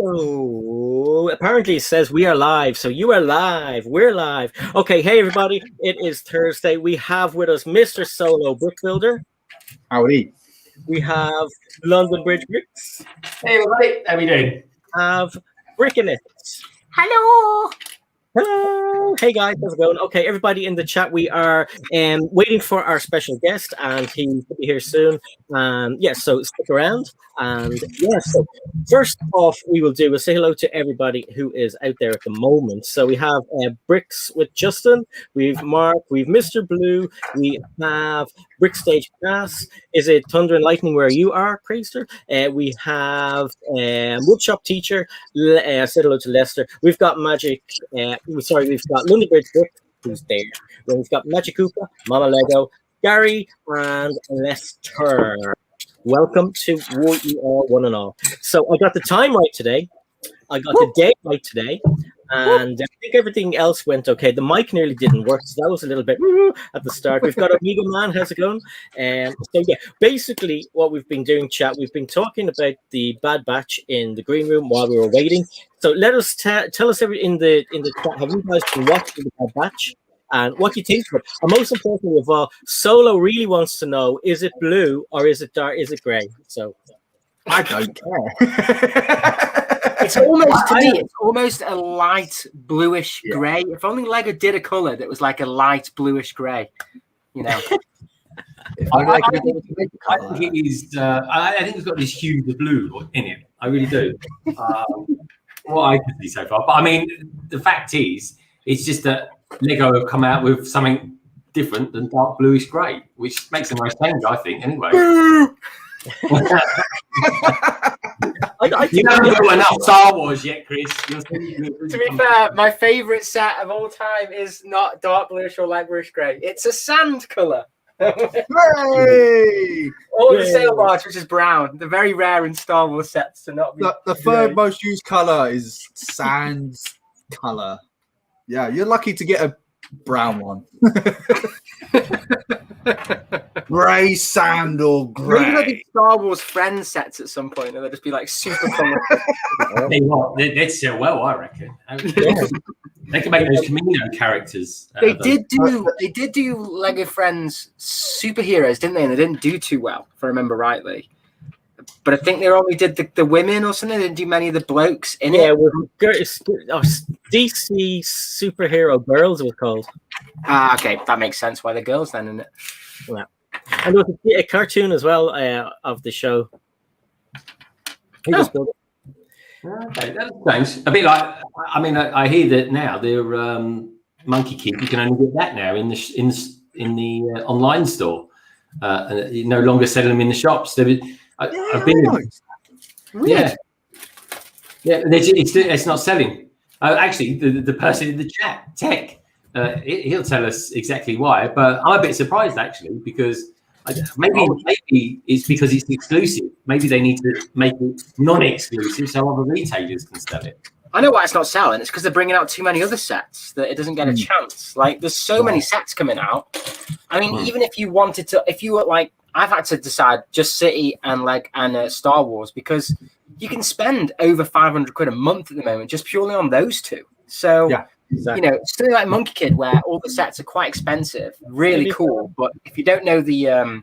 So apparently it says we are live. So you are live. We're live. Okay. Hey, everybody. It is Thursday. We have with us Mr. Solo Brick Builder. Howdy. We have London Bridge Bricks. Hey, everybody. How we doing? Have BRICKITECT. Hello. Hello. Hey guys, how's it going? Okay, everybody in the chat, we are waiting for our special guest, and he will be here soon. So stick around. And so first off, we will do is say hello to everybody who is out there at the moment. So we have Bricks with Justin, we've Mark, we've Mr. Blue, we have Brick Stage Pass. Is it Thunder and Lightning where you are, Crazer? We have Woodshop Teacher. I said hello to Lester. We've got Magic. We've got London Bridge Brick, who's there. Then we've got Magic Koopa, Mama Lego, Gary, and Lester. Welcome to WEWILL, one and all. So I got the time right today. I got the date right today. And I think everything else went okay. The mic nearly didn't work, so that was a little bit at the start. We've got Amigo Man. How's it going? Basically what we've been doing, chat, we've been talking about the Bad Batch in the green room while we were waiting. So let us tell us in the chat, have you guys been watching the Bad Batch? And what do you think of it? And most importantly of all, Solo really wants to know, is it blue or is it dark? Is it grey? So I don't care. It's almost, to me, it's almost a light bluish grey. If only Lego did a colour that was like a light bluish grey, you know. I think it is. I think it's got this hue of blue in it. I really do. What I can see so far. But I mean, the fact is, it's just that Lego have come out with something different than dark bluish grey, which makes a nice change, I think. Anyway. You haven't got enough Star Wars yet, Chris. To be fair, my favourite set of all time is not dark bluish or light bluish grey. It's a sand colour. Hooray! Or the sail barge, which is brown. The very rare in Star Wars sets to not be. The third most used colour is sand colour. Yeah, you're lucky to get a brown one. Grey sand or grey. Maybe like Star Wars Friends sets at some point, and they'll just be like super colourful. They'd sell well, I reckon. They can make those Camino characters. They did do Lego Friends superheroes, didn't they? And they didn't do too well, if I remember rightly. But I think they only did the women or something. They didn't do many of the blokes in it. Yeah, DC Superhero Girls it was called. Ah, okay, that makes sense. Why the girls then, isn't it? Yeah, and there was a cartoon as well of the show. Okay, that's strange. A bit like, I mean, I hear that now they're Monkey Kid. You can only get that now in the online store. And you no longer sell them in the shops. I've been, yeah. It's not selling. Actually, the person in the chat, Tech, he'll tell us exactly why. But I'm a bit surprised actually because maybe it's because it's exclusive. Maybe they need to make it non-exclusive so other retailers can sell it. I know why it's not selling. It's because they're bringing out too many other sets that it doesn't get a chance. Like, there's so many sets coming out. I mean, even if you wanted to, if you were like, I've had to decide just City and Star Wars because you can spend over 500 quid a month at the moment just purely on those two. So, exactly. You know, something like Monkey Kid where all the sets are quite expensive, really cool. But if you don't know the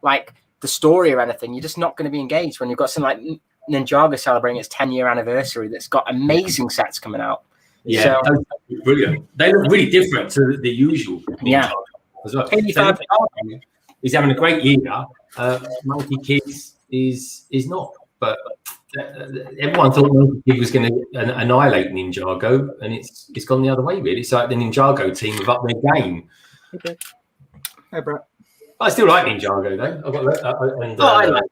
the story or anything, you're just not going to be engaged when you've got something like NINJAGO celebrating its 10-year anniversary that's got amazing sets coming out. Yeah, so, brilliant. They look really different to the usual. Yeah. As well. He's having a great year. Monkey Kid is not, but everyone thought Monkey Kid was going to annihilate NINJAGO, and it's gone the other way. Really, it's like the NINJAGO team have upped their game. Okay. Hey, Brett. I still like NINJAGO though.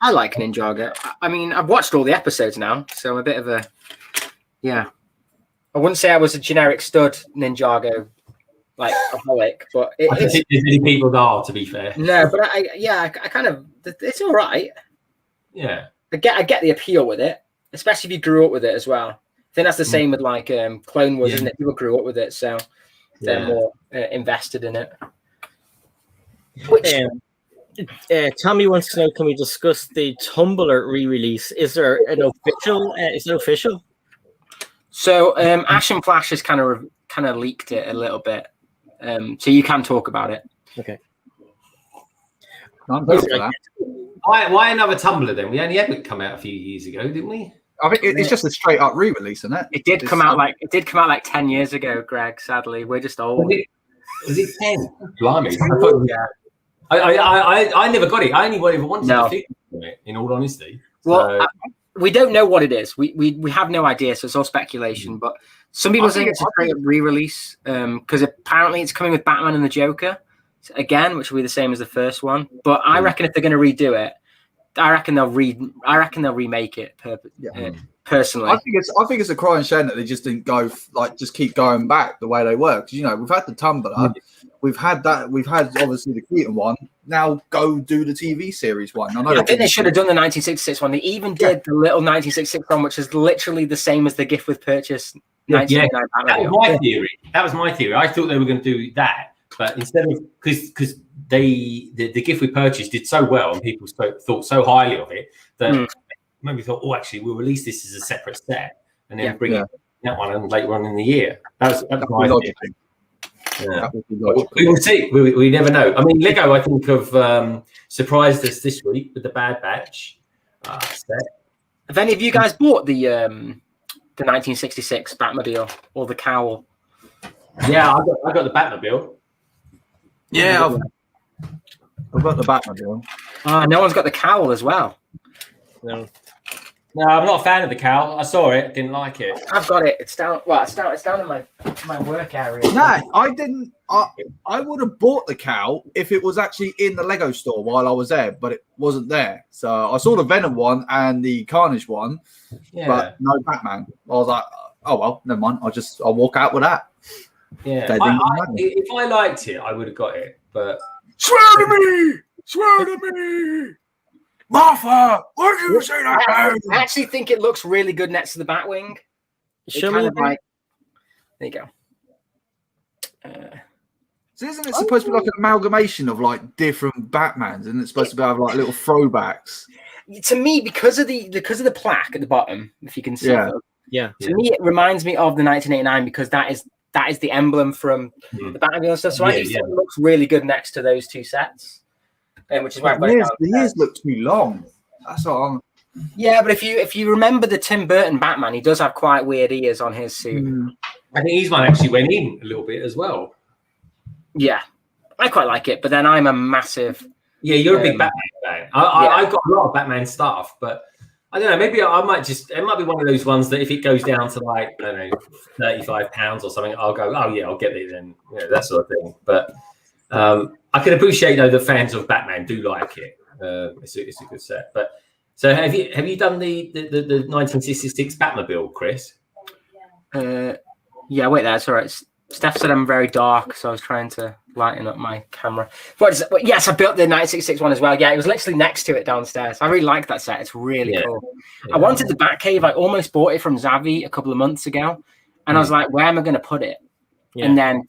I like NINJAGO. I mean, I've watched all the episodes now, so I'm a bit of a I wouldn't say I was a generic stud NINJAGO like aholic, but I think there's many people that are, to be fair. No, but I kind of, it's all right. Yeah, I get the appeal with it, especially if you grew up with it as well. I think that's the same with like Clone Wars, isn't it? People grew up with it, so they're more invested in it. Which Tommy wants to know: can we discuss the Tumblr re-release? Is there an official? Is it official? So Ash and Flash has kind of leaked it a little bit, so you can talk about it. Okay. I'm good for that. Why another Tumblr then? We only had it come out a few years ago, didn't we? I think it's just a straight up re-release, isn't it? It did come out like 10 years ago, Greg. Sadly, we're just old. Was it 10? Blimey! I never got it. I only ever wanted to think of it. In all honesty, well, we don't know what it is. We have no idea, so it's all speculation. But some people say it's a straight up re-release because apparently it's coming with Batman and the Joker again, which will be the same as the first one. But I reckon if they're going to redo it, I reckon they'll remake it. Personally, I think it's a crying shame that they just didn't go just keep going back the way they were. Because we've had the Tumblr, we've had obviously the Keaton one. Now go do the TV series one. I think they should have done the 1966 one. They even did the little 1966 one, which is literally the same as the gift with purchase. That was my theory. That was my theory. I thought they were going to do that, but instead of because the gift we purchased did so well and people thought so highly of it that maybe thought, oh, actually, we'll release this as a separate set and then bring that one on later on in the year. That was my theory. Yeah. We will see. We never know. I mean, Lego, I think, have surprised us this week with the Bad Batch set. Have any of you guys bought the 1966 Batmobile or the cowl? Yeah, I got the Batmobile. Yeah, I've got the Batmobile. No one's got the cowl as well. No, I'm not a fan of the cowl. I saw it, didn't like it. I've got it. It's down. Well, it's down in my work area. No, I didn't. I would have bought the cowl if it was actually in the Lego store while I was there, but it wasn't there. So I saw the Venom one and the Carnage one, but no Batman. I was like, oh well, never mind. I'll walk out with that. Yeah, if I liked it, I would have got it. But swear to me, swear to me. Martha, what did you say that? I actually think it looks really good next to the Batwing. Show me there you go. So isn't it supposed to be like an amalgamation of like different Batmans, and it's supposed to have like little throwbacks? To me, because of the plaque at the bottom, if you can see, to me it reminds me of the 1989 because that is the emblem from the Batmobile and stuff. So I think it looks really good next to those two sets. Which is why the ears look too long. That's what I'm. Yeah, but if you remember the Tim Burton Batman, he does have quite weird ears on his suit. I think his one actually went in a little bit as well. Yeah, I quite like it, but then I'm a massive. Yeah, you're a big Batman fan. I've got a lot of Batman stuff, but I don't know. Maybe I might just. It might be one of those ones that if it goes down to like I don't know, £35 or something, I'll go. Oh yeah, I'll get it then. That sort of thing. But. I can appreciate though the fans of Batman do like it. It's a good set. But so have you done the 1966 Batmobile, Chris? Yeah, wait, that's all right. Steph said I'm very dark, so I was trying to lighten up my camera. But yes, I built the 1966 one as well. Yeah, it was literally next to it downstairs. I really like that set. It's really cool. Yeah. I wanted the Batcave. I almost bought it from Zavi a couple of months ago, and I was like, where am I going to put it? Yeah. And then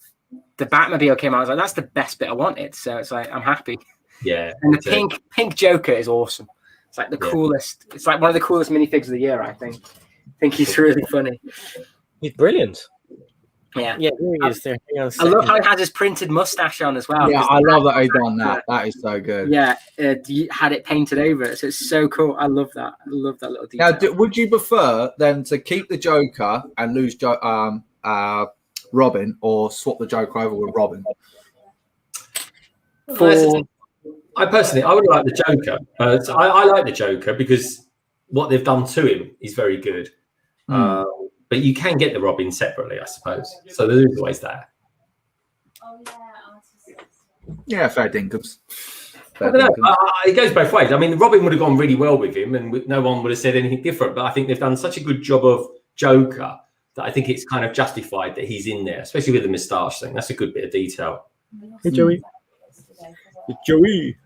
the Batmobile came out. I was like, that's the best bit I wanted. So it's like, I'm happy. Yeah. And the pink Joker is awesome. It's like the coolest. It's like one of the coolest minifigs of the year, I think. I think he's really funny. He's brilliant. Yeah. Yeah, he is there. I love how he has his printed mustache on as well. Yeah, I love that he's done that. That is so good. Yeah, you had it painted over it. So it's so cool. I love that. I love that little detail. Now, would you prefer them to keep the Joker and lose Robin, or swap the Joker over with Robin? I personally would like the Joker. I like the Joker because what they've done to him is very good. But you can get the Robin separately, I suppose. So there is always that. Yeah, fair dinkum. It goes both ways. I mean, Robin would have gone really well with him, and no one would have said anything different. But I think they've done such a good job of Joker that I think it's kind of justified that he's in there, especially with the moustache thing. That's a good bit of detail. Hey, Joey. Hey, Joey.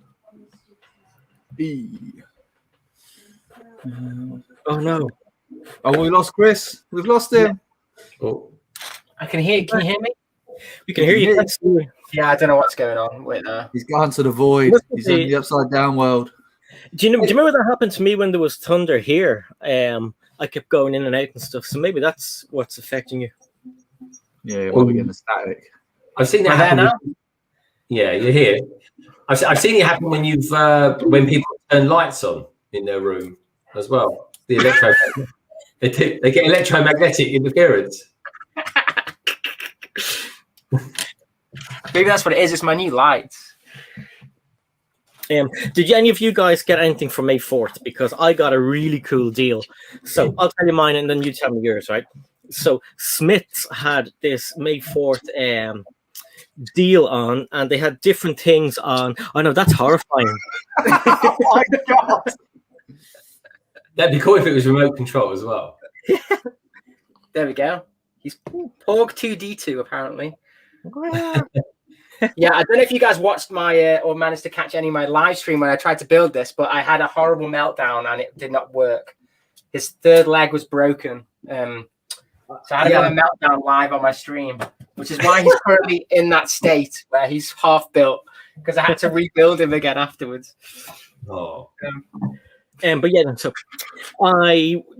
Oh, no. Oh, we lost Chris. We've lost him. Oh. I can hear you. Can you hear me? We can hear you. Yeah, I don't know what's going on. Wait, he's gone to the void. He's in the upside down world. Do you remember that happened to me when there was thunder here? I I kept going in and out and stuff. So maybe that's what's affecting you. Yeah, while we're getting the static. I've seen that happen. Yeah, you're here. I've seen it happen when you've when people turn lights on in their room as well. The they get electromagnetic interference. Maybe that's what it is. It's my new lights. Did any of you guys get anything for May 4th? Because I got a really cool deal. So I'll tell you mine and then you tell me yours, right? So Smiths had this May 4th deal on, and they had different things on. Oh no, that's horrifying. Oh my God. That'd be cool if it was remote control as well. There we go. He's Porg 2D2 apparently. Yeah, I don't know if you guys watched my or managed to catch any of my live stream when I tried to build this, but I had a horrible meltdown and it did not work. His third leg was broken. So I had to have a meltdown live on my stream, which is why he's currently in that state where he's half built, because I had to rebuild him again afterwards. Oh. But yeah, so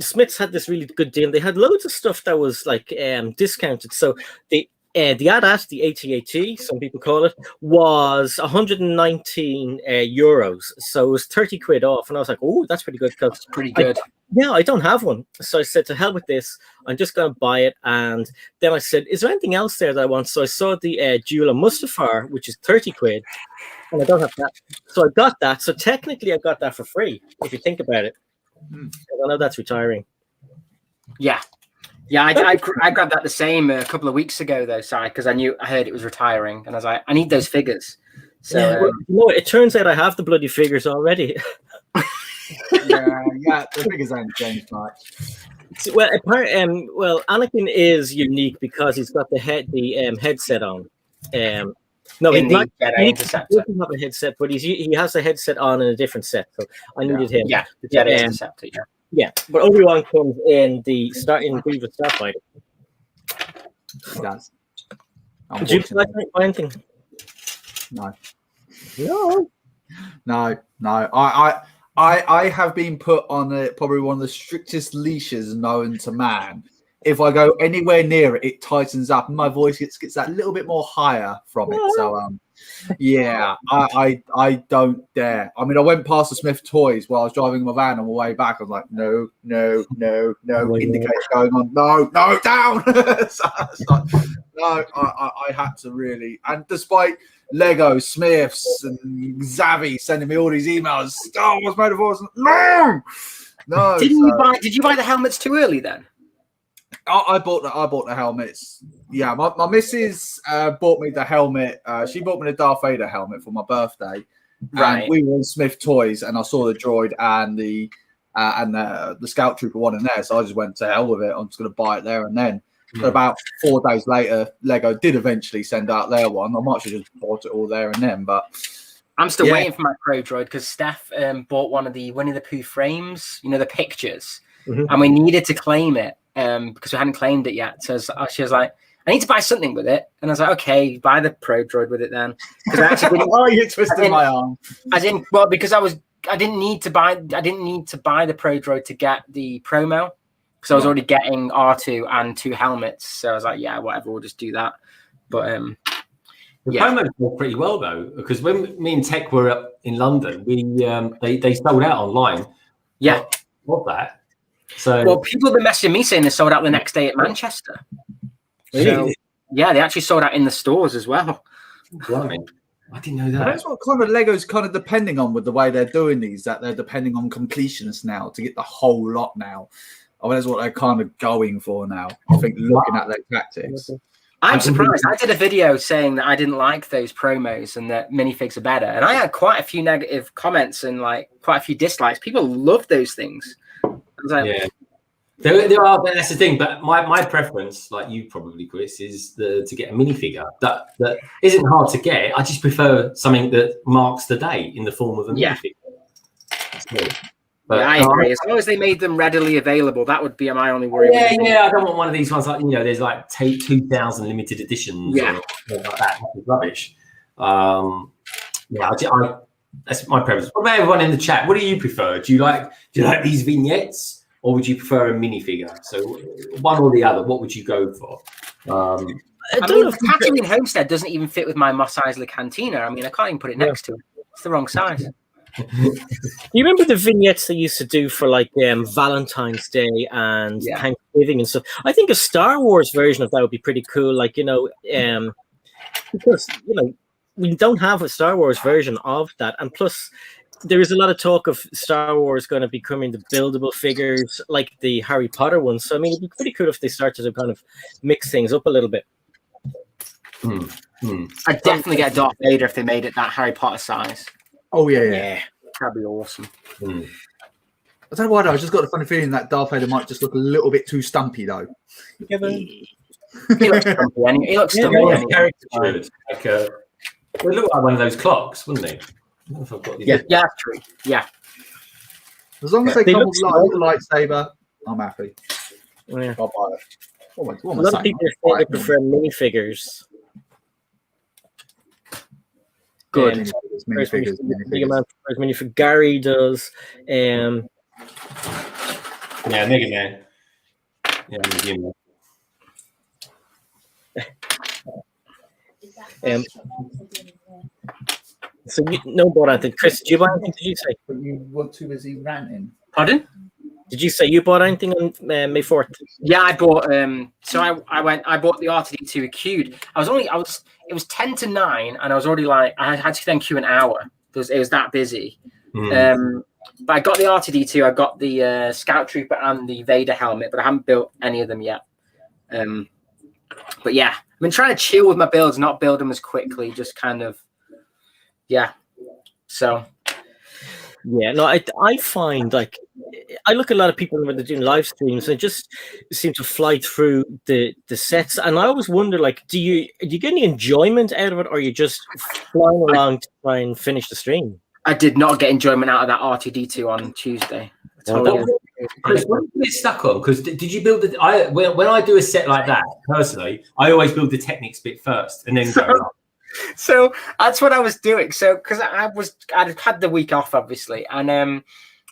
Smiths had this really good deal. They had loads of stuff that was like discounted. So the AT-AT, the AT-AT, some people call it, was 119 euros. So it was 30 quid off. And I was like, oh, that's pretty good. That's pretty good. I don't have one. So I said, to hell with this. I'm just going to buy it. And then I said, is there anything else there that I want? So I saw the Jula Mustafar, which is 30 quid. And I don't have that. So I got that. So technically I got that for free, if you think about it. I know that's retiring. Yeah. Yeah, I grabbed that the same a couple of weeks ago, though, Si, because I heard it was retiring, and I was like, I need those figures. So, it turns out I have the bloody figures already. yeah, the figures haven't changed much. Well, Anakin is unique because he's got the headset on. No, he doesn't have a headset, but he has a headset on in a different set. So I needed him. Yeah, the Jedi Interceptor. Yeah, but Obi-Wan comes in Grievous Starfighter. He does. Do you like anything? No. I have been put on probably one of the strictest leashes known to man. If I go anywhere near it, it tightens up, and my voice gets that little bit more higher from it. So, yeah, I don't dare. I mean, I went past the Smith Toys while I was driving my van on my way back. I was like, no, indicator going on, no, down. I had to really, and despite Lego, Smiths, and Zavi sending me all these emails, Star Wars made a voice. No. Did you buy the helmets too early then? I bought the helmets. Yeah, my missus bought me the helmet. She bought me the Darth Vader helmet for my birthday. Right. And we were in Smith Toys, and I saw the droid and the Scout Trooper one in there. So I just went to hell with it. I'm just going to buy it there and then. But about 4 days later, Lego did eventually send out their one. I might have just bought it all there and then, but I'm still waiting for my Pro Droid because Steph bought one of the Winnie the Pooh frames, the pictures, and we needed to claim it because we hadn't claimed it yet. So she was like, I need to buy something with it. And I was like, okay, buy the Pro Droid with it then. Because I actually you twisted my arm. Because I didn't need to buy the Pro Droid to get the promo. Because I was already getting R2 and 2 helmets. So I was like, yeah, whatever, we'll just do that. But the promos worked pretty well though, because when me and Tech were up in London, they sold out online. Yeah. What that? So people have been messaging me saying they sold out the next day at Manchester. Really? So, yeah, they actually sold out in the stores as well. Blimey. I didn't know that. But that's what kind of Lego's kind of depending on with the way they're doing these, that they're depending on completionists now to get the whole lot now. I mean, that's what they're kind of going for now. I think looking at their tactics. I'm surprised. I did a video saying that I didn't like those promos and that minifigs are better. And I had quite a few negative comments and quite a few dislikes. People love those things. I was like, yeah. There are, that's the thing. But my preference, like you probably, Chris, is to get a minifigure that isn't hard to get. I just prefer something that marks the day in the form of a minifigure. But, I agree. As long as they made them readily available, that would be my only worry. Yeah. I don't want one of these ones like there's like 2,000 limited editions. Or like that. It's rubbish. That's my preference. What about everyone in the chat? What do you prefer? Do you like these vignettes, or would you prefer a minifigure? So one or the other, what would you go for? I mean, the Tatooine Homestead doesn't even fit with my Mos Eisley Cantina. I mean, I can't even put it next to it. It's the wrong size. You remember the vignettes they used to do for like Valentine's Day and Thanksgiving and stuff? I think a Star Wars version of that would be pretty cool. Like, you know, because, you know, we don't have a Star Wars version of that. And plus, there is a lot of talk of Star Wars going to be coming to buildable figures like the Harry Potter ones. So, I mean, it'd be pretty cool if they started to kind of mix things up a little bit. I'd definitely get Darth Vader if they made it that Harry Potter size. Oh, yeah. That'd be awesome. I don't know why, though. I just got a funny feeling that Darth Vader might just look a little bit too stumpy, though. He looks stumpy. He looks stumpy. Like, it would look like one of those clocks, wouldn't he? Yeah, true. Yeah. As long as they come with a lightsaber, I'm happy. Yeah. I'll buy it. A lot of people say they prefer minifigures. Good. Minifigures. Gary does. Yeah, Mega Man. Yeah, So you know bought anything, Chris? Did you buy anything? Did you say? But you were too busy ranting. Pardon? Did you say you bought anything on May 4th? Yeah, I bought. So I bought the R2D2 queued. It was 10 to 9, and I was already like, I had to then queue an hour. It was that busy. But I got the R2D2, I got the Scout Trooper and the Vader helmet, but I haven't built any of them yet. But yeah, I've been trying to chill with my builds, not build them as quickly, just kind of, So. Yeah, no, I find like I look at a lot of people when they're doing live streams and just seem to fly through the sets, and I always wonder, like, do you get any enjoyment out of it, or are you just flying along to try and finish the stream? I did not get enjoyment out of that R2D2 on Tuesday. Chris, what did you get stuck on? Because did you build the? When I do a set like that, personally, I always build the Technics bit first and then go on. So that's what I was doing. So because I'd had the week off, obviously, and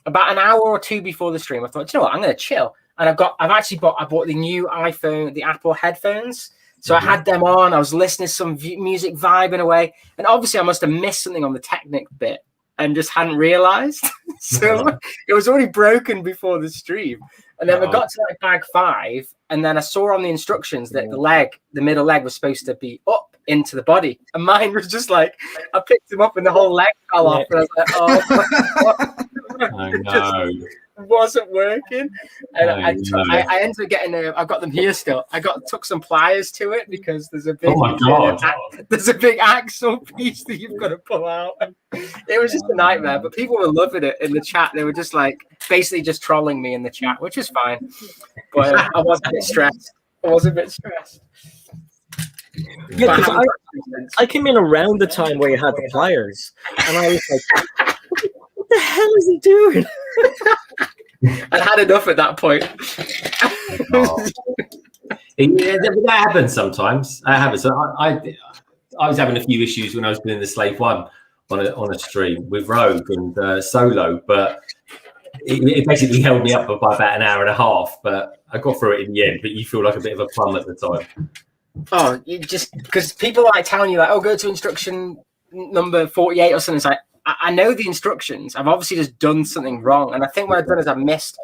about an hour or two before the stream, I thought, you know what, I'm going to chill. And I bought the new iPhone, the Apple headphones. So I had them on. I was listening to some music, vibing away, and obviously I must have missed something on the Technic bit and just hadn't realized. So it was already broken before the stream. And then I got to like bag 5, and then I saw on the instructions that the middle leg was supposed to be up into the body, and mine was just like, I picked him up and the whole leg fell off, and I was like, oh, I know. It wasn't working, and I ended up getting I've got them here still. Took some pliers to it because there's a big there's a big axle piece that you've got to pull out. It was just a nightmare, but people were loving it in the chat. They were just like basically just trolling me in the chat, which is fine. But I was a bit stressed. Yeah, because I came in around the time where you had the pliers, and I was like, what the hell is he doing? I'd had enough at that point. That happens sometimes. That happens. So I was having a few issues when I was doing the Slave 1 on a stream with Rogue and Solo, but it basically held me up by about an hour and a half. But I got through it in the end. But you feel like a bit of a plum at the time. Oh, you just because people are like telling you like, oh, go to instruction number 48 or something. It's like, I know the instructions. I've obviously just done something wrong. And I think what I've done is I've missed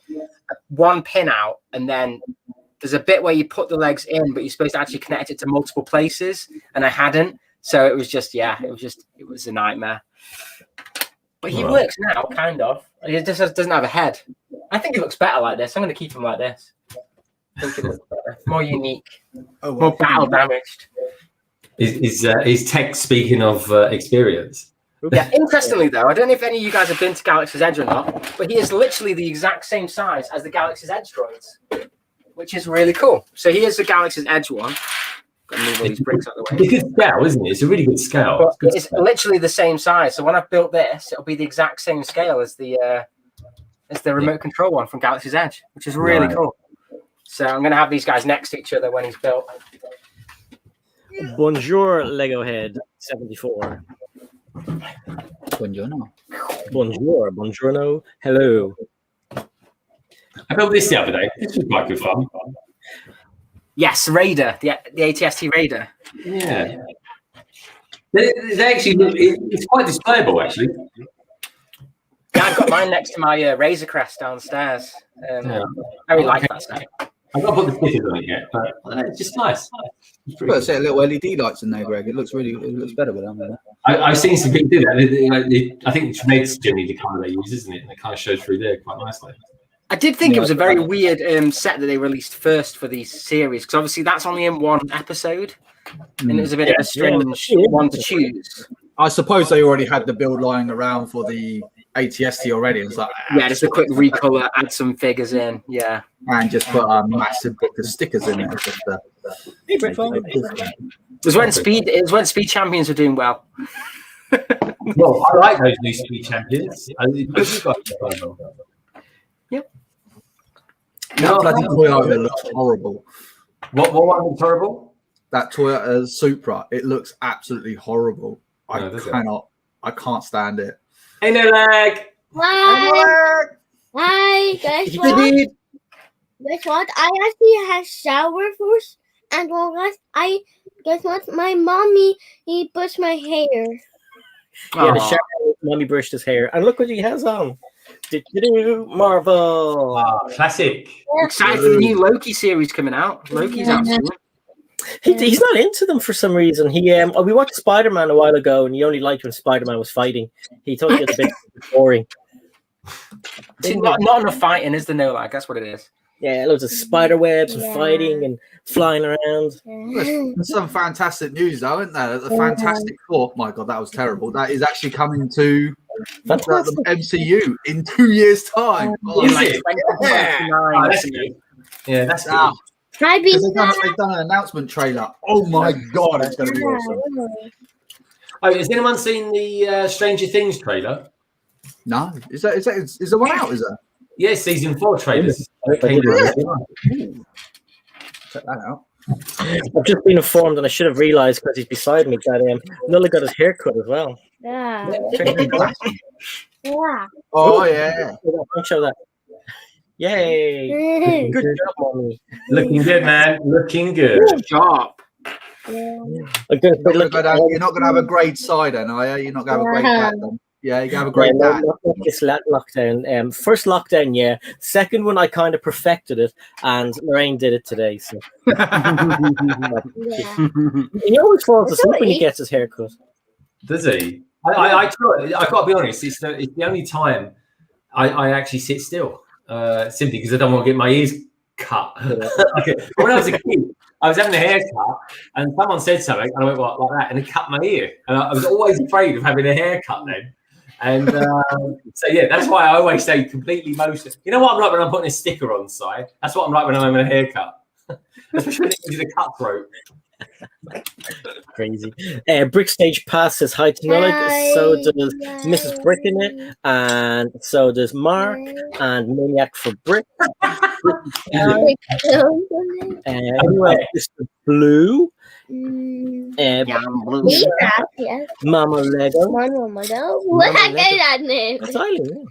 one pin out, and then there's a bit where you put the legs in, but you're supposed to actually connect it to multiple places, and I hadn't. So it was just, it was a nightmare. But he works now, kind of. He just doesn't have a head. I think he looks better like this. I'm going to keep him like this. I think it looks better. More unique. More battle damaged. Is Tech speaking of experience? Yeah, interestingly though, I don't know if any of you guys have been to Galaxy's Edge or not, but he is literally the exact same size as the Galaxy's Edge droids, which is really cool. So he is the Galaxy's Edge one. Got to move all these bricks out of the way. It's a good scale, isn't it? It's a really good scale. It's literally the same size. So when I've built this, it'll be the exact same scale as the remote control one from Galaxy's Edge, which is really cool. So I'm going to have these guys next to each other when he's built. Bonjour, Lego Head 74. Buongiorno. Bonjour, buongiorno, hello. I built this the other day. This was quite good fun. Yes, Raider, the ATST Raider. Yeah. They actually, it's quite displayable, actually. Yeah, I've got mine next to my Razor Crest downstairs. I really like that set. I've not put the stickers on it yet, but it's just nice. You've got to set little LED lights in there, Greg. It looks better with them. I've seen some people do that. I think the Tremaids generally the colour they use, isn't it? And it kind of shows through there quite nicely. I did think it was a very weird set that they released first for these series, because obviously that's only in one episode, and it was a bit of a strange one to choose. I suppose they already had the build lying around for the ATST already. It's like, yeah, just a quick recolor, add some figures in, yeah, and just put a massive book of stickers in it. It was when Speed Champions were doing well. Well, I like those new Speed Champions. Yep. That bloody Toyota looks horrible. What one looks horrible? That Toyota Supra. It looks absolutely horrible. I can't stand it. Hey, no lag. Hi, guys. Guess what? I actually have shower first, and guess what? My mommy brushed my hair. Yeah, the shower, mommy brushed his hair, and look what he has on. Marvel. Classic. Excited for the new Loki series coming out. Loki's out soon. He's not into them for some reason. We watched Spider-Man a while ago, and he only liked when Spider-Man was fighting. He thought it was a bit boring. Not enough fighting, is the no lag? That's what it is. Yeah, loads of spider webs and fighting and flying around. There's some fantastic news, though, isn't there? The Fantastic Four. My God, that was terrible. That is actually coming to the MCU in 2 years' time. That's good. They've done an announcement trailer. Oh my God, it's going to be awesome. Oh, has anyone seen the Stranger Things trailer? No, is there one out? Is there? Yeah, season 4 trailers. Check that out. I've just been informed, and I should have realised because he's beside me that Nulla got his hair cut as well. Yeah. Oh yeah. Don't show that. Yay! Good job, mommy. Looking good, man. Looking good. Good job. You're not going to have a grade side, then, are you? You're not going to have a grade back, then. Yeah, you can have a great dad. This lockdown. First lockdown, yeah. Second one, I kind of perfected it, and Lorraine did it today. So he always falls asleep when he gets his hair cut. Does he? I got to be honest. It's the only time I actually sit still, simply because I don't want to get my ears cut. When I was a kid, I was having a haircut, and someone said something, and I went like that, and it cut my ear. And I was always afraid of having a haircut then. And so yeah, that's why I always stay completely motionless. You know what I'm like when I'm putting a sticker on the side? That's what I'm like when I'm having a haircut. Especially when it gives you the cutthroat. Crazy. Brick Stage Pass says hi to Nullig. So does Mrs. Brick in it, and so does Mark and Maniac for Brick. Mr. Blue. Mama Lego. What I get that name? That's Eileen.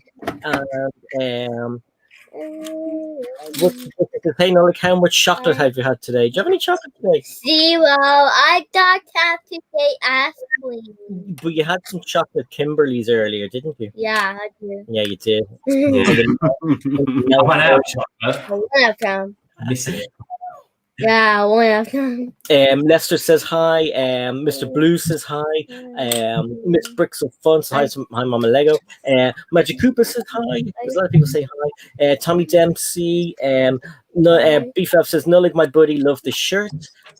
Hey, Nullig, how much chocolate have you had today? Do you have any chocolate today? 0. I don't have to say ask, please. But you had some chocolate Kimberleys earlier, didn't you? Yeah, I do. Yeah, you did. I went out of chocolate. Missing it. Yeah, one of them. Lester says hi. Mr. Blue says hi. Miss Bricks of Fun says hi. Hi, Mama Lego. Magic Cooper says hi. There's a lot of people say hi. Tommy Dempsey. BFF says Nullig, my buddy, love the shirt.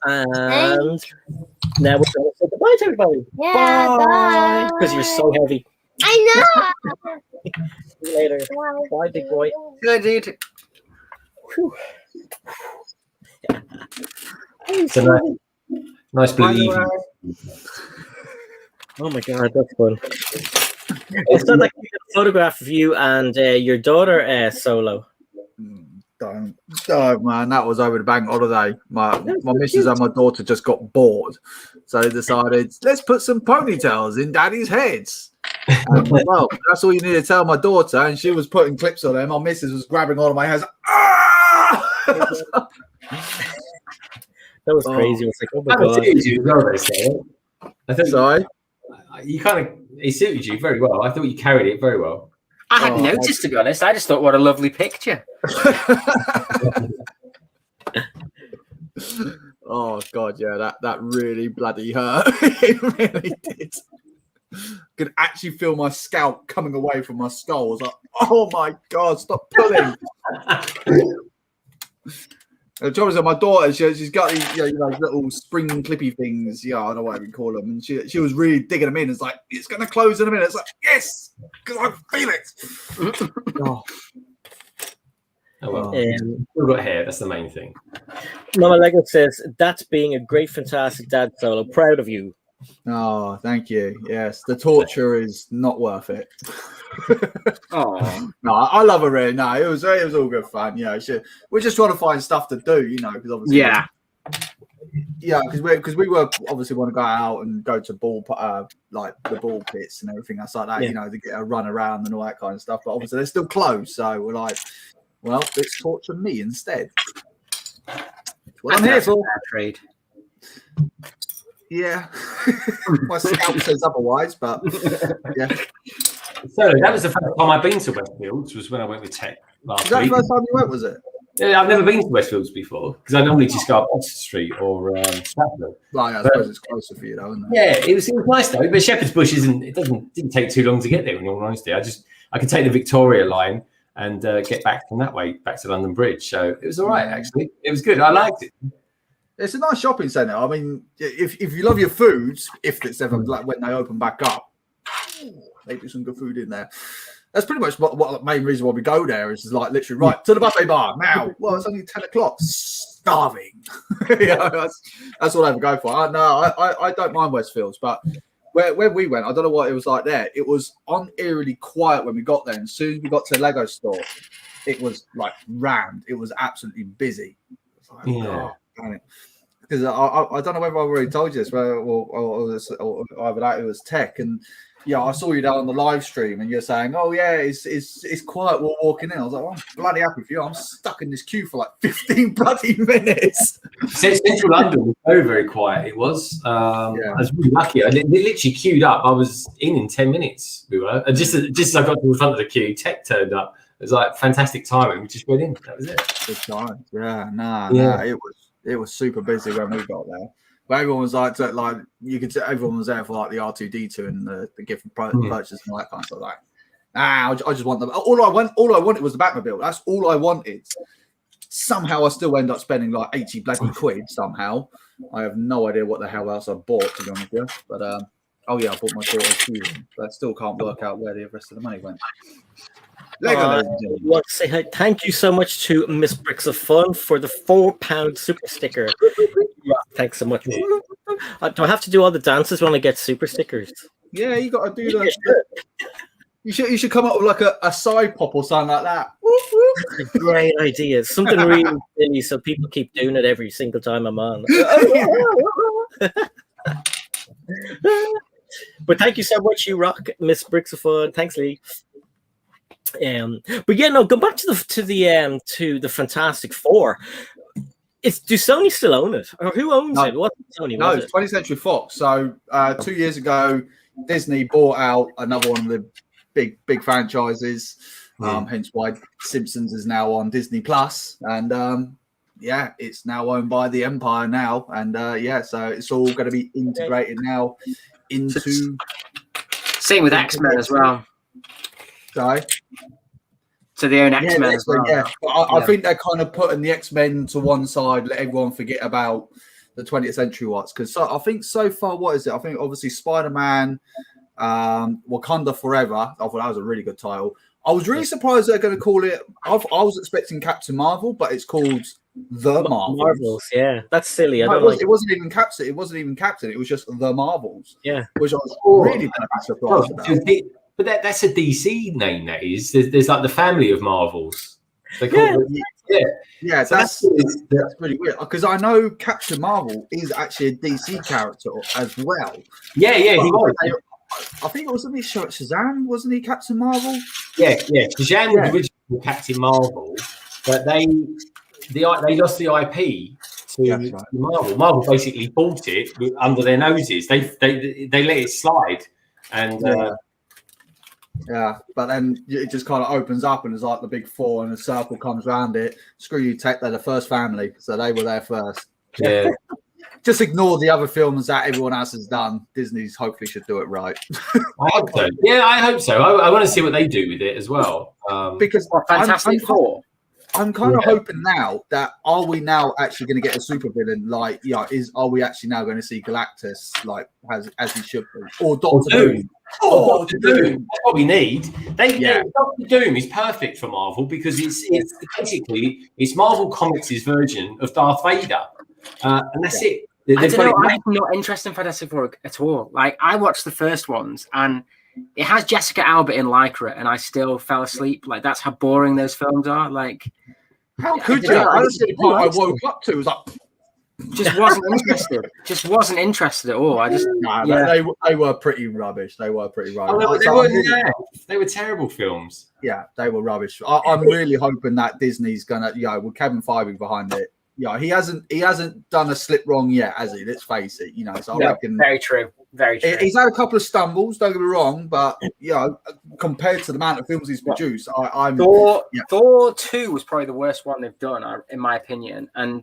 And now we're going to say goodbye to everybody. Yeah, bye. Because you're so heavy. I know. See you later. Bye, big boy. Good, dude. It's a nice blue evening. Oh my God, that's fun. It's not like you get a photograph of you and your daughter solo. Don't, man. That was over the bank holiday. My missus and my daughter just got bored. So they decided, let's put some ponytails in daddy's heads. Well, that's all you need to tell my daughter, and she was putting clips on her. My missus was grabbing all of my hands. Ah! That was crazy. It was like, oh my Kind of god. suited you as well, they say. I think Sorry? you kind of it suited you very well. I thought you carried it very well. I hadn't noticed, to be honest. I just thought, what a lovely picture. Oh god, yeah, that really bloody hurt. It really did. Could actually feel my scalp coming away from my skull. I was like, oh my god, stop pulling. The trouble is that my daughter, she's got these little spring clippy things. Yeah, I don't know what we call them. And she was really digging them in. It's like, it's going to close in a minute. It's like, yes, because I feel it. Oh well, we've got hair. That's the main thing. Mama Lego says, that's being a great, fantastic dad solo. Proud of you. Oh, thank you. Yes, the torture is not worth it. Oh no, I love her. Really. No, it was all good fun. Yeah, we're just trying to find stuff to do, because obviously, because we were obviously want to go out and go to like the ball pits and everything else like that, to get a run around and all that kind of stuff. But obviously they're still closed, so we're like, well, let's torture me instead. What I'm here for. Trade. Yeah, my scalp says otherwise, but yeah. So that was the first time I've been to Westfields. Was when I went with Tech last Is that week. the first time you went? Was it? Yeah, I've never been to Westfields before because I normally just go up Oxford Street or Stratford. Well, yeah, I suppose it's closer for you, though, isn't it? Yeah, it was nice though. But Shepherd's Bush didn't take too long to get there. In all honesty, I could take the Victoria line and get back from that way back to London Bridge. So it was all right actually. It was good. I liked it. It's a nice shopping centre. I mean, if you love your foods, if it's ever like when they open back up, they do some good food in there. That's pretty much what the main reason why we go there is like literally right to the buffet bar now. Well, it's only 10 o'clock. Starving. That's all I ever go for. I don't mind Westfields, but where we went, I don't know what it was like there. It was eerily quiet when we got there. And as soon as we got to the Lego store, it was like rammed. It was absolutely busy. It was like, oh, because I don't know whether I've already told you this, or either that it was Tech, and I saw you down on the live stream, and you're saying, "Oh yeah, it's quiet. We're walking in." I was like, "I'm bloody happy for you. I'm stuck in this queue for like 15 bloody minutes." Central London was very, very quiet. It was. I was really lucky. I literally queued up. I was in 10 minutes. We were just as I got to the front of the queue, Tech turned up. It was like fantastic timing. We just went in. That was it. Good time. It was super busy when we got there. But everyone was like you could say everyone was there for like the R2D2 and the gift purchase and all that kind of stuff. Like, I just want them. All I wanted was the Batmobile. That's all I wanted. Somehow I still end up spending like 80 bloody quid. Somehow I have no idea what the hell else I bought, to be honest with you. But I bought my daughter's shoes, but I still can't work out where the rest of the money went. I want to say hi. Thank you so much to Miss Bricks of Fun for the £4 super sticker. Thanks so much. Do I have to do all the dances when I get super stickers? Yeah, you got to do that. You should come up with like a side pop or something like that. That's a great idea. Something really silly, so people keep doing it every single time I'm on. But thank you so much. You rock, Miss Bricks of Fun. Thanks, Lee. But go back to the Fantastic Four. Do Sony still own it, or who owns it? What Sony? No, it's 20th Century Fox. So 2 years ago, Disney bought out another one of the big franchises. Hence why Simpsons is now on Disney Plus, and it's now owned by the Empire now, and so it's all going to be integrated now into. Same with X-Men as well. Sorry. So they own X-Men as well. Yeah, I think they're kind of putting the X-Men to one side, let everyone forget about the 20th Century ones. Because I think so far, what is it? I think obviously Spider-Man, Wakanda Forever. I thought that was a really good title. I was really surprised they're going to call it. I was expecting Captain Marvel, but it's called The Marvels. Yeah, that's silly. It wasn't even Captain. It wasn't even Captain. It was just The Marvels. Yeah, which I was really surprised about. But that's a DC name. That is. There's like the family of Marvels. They call it, that's really weird because I know Captain Marvel is actually a DC character as well. Yeah, he was. I think it was Shazam, wasn't he? Captain Marvel. Yeah. Shazam was originally Captain Marvel, but they lost the IP to Marvel. Marvel basically bought it under their noses. They let it slide, and but then it just kind of opens up, and it's like the big four, and a circle comes around it. Screw you, Tech. They're the first family, so they were there first. Yeah. Just ignore the other films that everyone else has done. Disney's hopefully should do it right. I hope so. Yeah, I hope so. I want to see what they do with it as well. Because Fantastic Four. I'm kind of hoping now that are we now actually going to get a supervillain? Like, are we actually now going to see Galactus like as he should be, or Doctor Doom? Doctor Doom. That's what we need. Doctor Doom is perfect for Marvel because it's basically Marvel Comics' version of Darth Vader, and that's it. I don't know. I'm not interested in Fantastic Four at all. Like, I watched the first ones, and it has Jessica Alba in Lycra, and I still fell asleep. Like, that's how boring those films are. Like, how could you? Honestly, the part I woke up to was like, just wasn't interested. Just wasn't interested at all. I just they were pretty rubbish. They were pretty rubbish. They were terrible films. Yeah, they were rubbish. I'm really hoping that Disney's gonna, with Kevin Feige behind it. He hasn't done a slip wrong yet, has he? Let's face it. So I reckon very true. Very true. He's had a couple of stumbles. Don't get me wrong, but compared to the amount of films he's produced, Thor 2 was probably the worst one they've done, in my opinion, and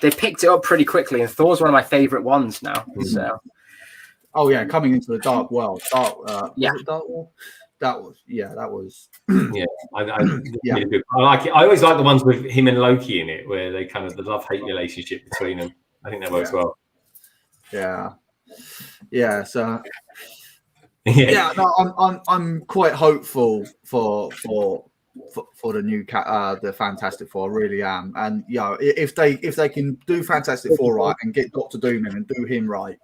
they picked it up pretty quickly. And Thor's one of my favorite ones now. So, coming into the Dark World, Dark World. That was really good. I like it. I always like the ones with him and Loki in it, where they kind of the love-hate relationship between them. I think that works well. So I'm quite hopeful for the new the Fantastic Four. I really am. And if they can do Fantastic Four right and get Doctor Doom in and do him right.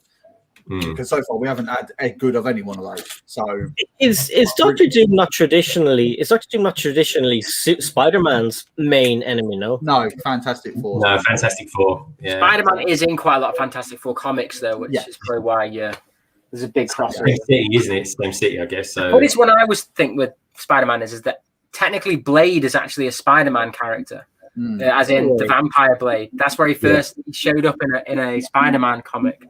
Because so far we haven't had a good of any one of those. So is Doctor Doom not traditionally Spider-Man's main enemy? No, Fantastic Four. No, Fantastic Four. Yeah, Spider-Man is in quite a lot of Fantastic Four comics though, which is probably why there's a big crossover. Same city, isn't it? Same city, I guess. So. But it's one I always think with Spider-Man is that technically Blade is actually a Spider-Man character, as in the Vampire Blade. That's where he first showed up in a Spider-Man comic.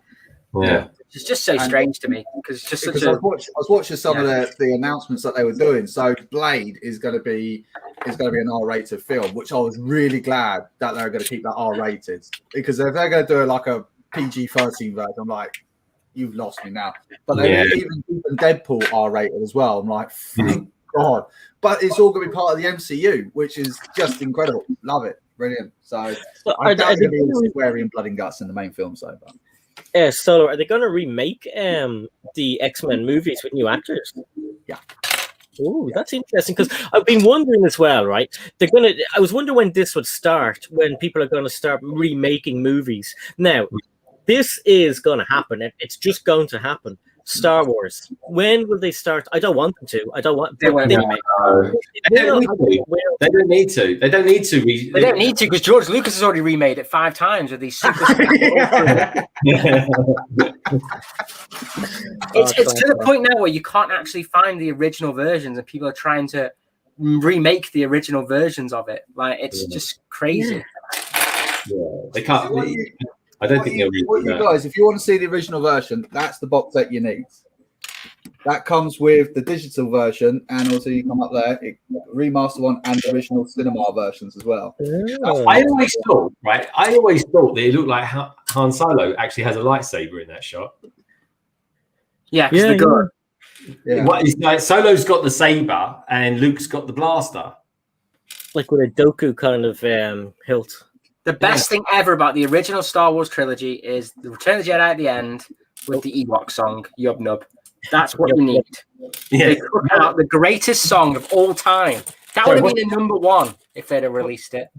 Yeah. It's just so strange to me because it's just such I was watching some of the announcements that they were doing. So Blade is going to be an R-rated film, which I was really glad that they're going to keep that R-rated, because if they're going to do like a PG-13 version, I'm like, you've lost me now. But they even Deadpool R-rated as well. I'm like, thank God. But it's all going to be part of the MCU, which is just incredible. Love it, brilliant. So I'm going to be swearing blood and guts in the main film so far. Solo, are they going to remake the X-Men movies with new actors? Yeah. Oh, that's interesting, because I've been wondering as well, right? I was wondering when this would start, when people are going to start remaking movies. Now, this is going to happen. It's just going to happen. Star Wars. When will they start? I don't want them to. I don't want. They don't need to. They don't need to. They don't need to, because George Lucas has already remade it 5 times with these super. It's to the point now where you can't actually find the original versions, and people are trying to remake the original versions of it. Like, it's just crazy. Yeah, they can't. I don't think they'll read that. Guys, if you want to see the original version, that's the box set you need. That comes with the digital version, and also you come up there, remaster one and the original cinema versions as well. I always thought that it looked like Han Solo actually has a lightsaber in that shot. Yeah, the gun. Yeah. What is like Solo's got the saber and Luke's got the blaster, like with a Doku kind of hilt. The best thing ever about the original Star Wars trilogy is the Return of the Jedi at the end with the Ewok song, Yub Nub. That's what you need. Yeah. They put out the greatest song of all time. That would have been a #1 if they'd have released it.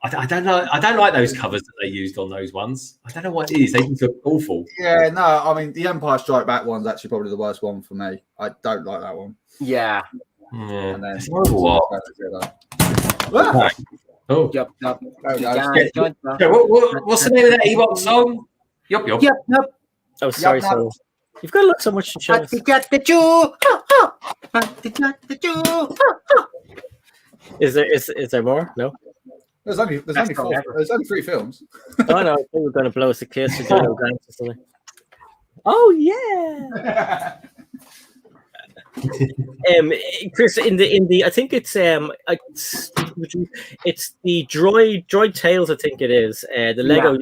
I don't know. I don't like those covers that they used on those ones. I don't know what it is. They look awful. Yeah, no. I mean, the Empire Strike Back one's actually probably the worst one for me. I don't like that one. Yeah. And then it's horrible. Oh, Yup. what's the name of that Ewok song? Yup. Oh, sorry. You've got to look so much to show us. Is there more? No. There's only four. There's only 3 films. Oh no! I think we're going to blow us a kiss or dance or something. Oh yeah. Chris, in the I think it's the droid tales. I think it is the Lego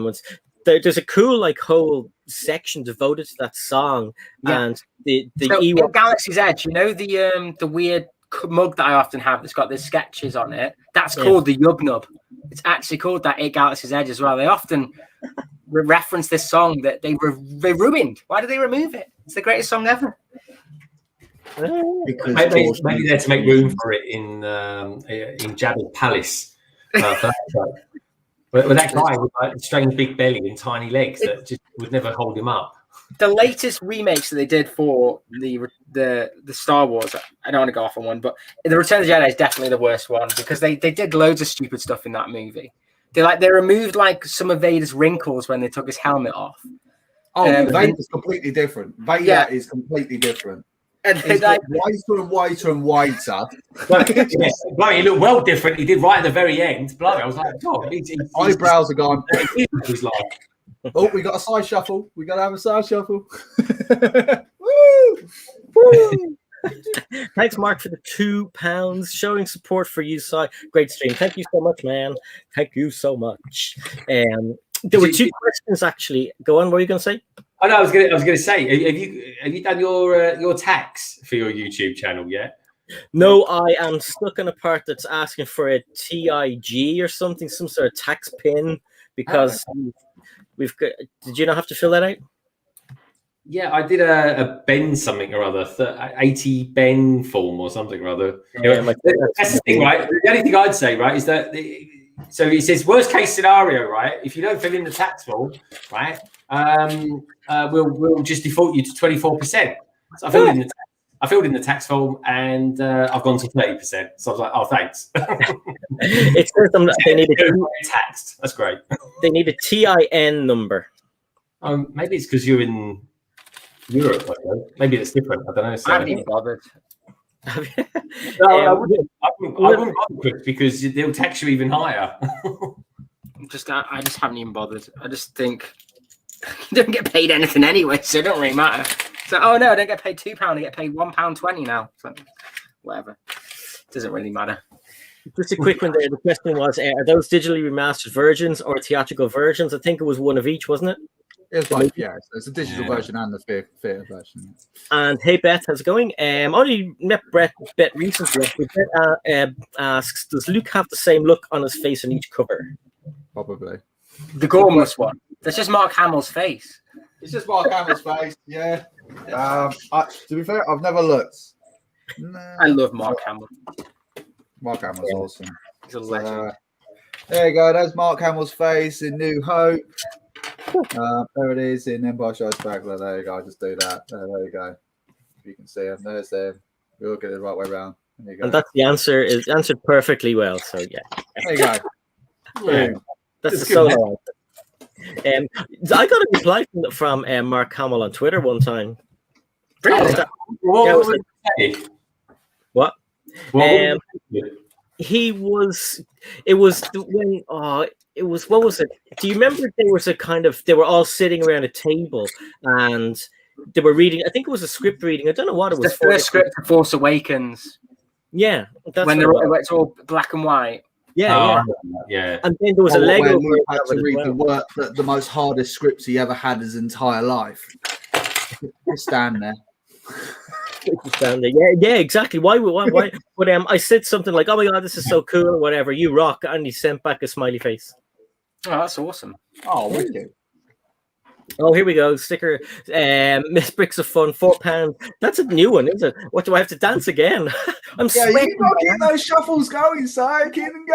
ones. There's a cool like whole section devoted to that song and the so Galaxy's Edge. You know the weird mug that I often have that's got the sketches on it. That's called the Yub Nub. It's actually called that at Galaxy's Edge as well. They often reference this song that they ruined. Why did they remove it? It's the greatest song ever. Because maybe they're to make room for it in Jabba's palace. But that guy with like a strange big belly and tiny legs that just would never hold him up. The latest remakes that they did for the Star Wars, I don't want to go off on one, but the Return of the Jedi is definitely the worst one because they did loads of stupid stuff in that movie. They removed like some of Vader's wrinkles when they took his helmet off. Oh, Vader's completely different. Vader is completely different. And he's like whiter and whiter and whiter. Blimey, he looked well different. He did right at the very end. Blimey, I was like, God, eyebrows are gone. He's like, oh, we got a side shuffle. We got to have a side shuffle. Woo! Woo! Thanks, Mark, for the £2 showing support for you. Great stream. Thank you so much, man. Thank you so much. There were 2 questions actually. Go on. What were you going to say? Oh no, I was going to say, have you done your tax for your YouTube channel yet? No, I am stuck on a part that's asking for a TIG or something, some sort of tax pin, because we've got. Did you not have to fill that out? Yeah, I did a Ben something or other, 80 Ben form or something or other. Yeah, that's the thing, right? The only thing I'd say, right, is that so it says worst case scenario, right? If you don't fill in the tax form, right, we'll just default you to 24%. So I filled in the tax form and I've gone to 30%. So I was like, oh, thanks. It says they need taxed. That's great. They need a TIN number. Maybe it's because you're in Europe. I don't know. Maybe it's different. I don't know. So, I haven't even bothered. No, I wouldn't bother, Chris, because they'll tax you even higher. I just haven't even bothered. I just think you don't get paid anything anyway, so it don't really matter. So, oh no, I don't get paid £2. I get paid £1.20 now. So, whatever. It doesn't really matter. Just a quick one there. The question was, are those digitally remastered versions or theatrical versions? I think it was one of each, wasn't it? It's like, yeah, so it's a digital version and the theatre version. And hey, Beth, how's it going? Only met Beth recently. Beth asks, does Luke have the same look on his face on each cover? Probably. The Gormless one. That's just Mark Hamill's face. It's just Mark Hamill's face, yeah. To be fair, I've never looked. No. I love Mark Hamill. Mark Hamill's awesome. He's a legend. There you go. There's Mark Hamill's face in New Hope. There it is in Empire Strikes Back. There you go. I'll just do that. There you go. If you can see him, there's them. We'll get it the right way around. There you go. And that's the answer. Is answered perfectly well. So yeah. There you go. Yeah. That's the solo answer. I got a reply from Mark Hamill on Twitter one time. What? He was. It was when. It was, what was it? Do you remember they were all sitting around a table and they were reading, I think it was a script reading. I don't know what it was. The first script of Force Awakens. Yeah. That's when it's all black and white. Yeah. And then there was a Lego. He had to read the most hardest scripts he ever had his entire life. Just stand there. Yeah, exactly. Why? But I said something like, "Oh my god, this is so cool," or whatever. You rock, and he sent back a smiley face. Oh, that's awesome. Oh, wicked. Oh, here we go. Sticker. Miss Bricks of Fun, £4. That's a new one, isn't it? What, do I have to dance again? I'm sweating. You got to keep those shuffles going, Si. Keep them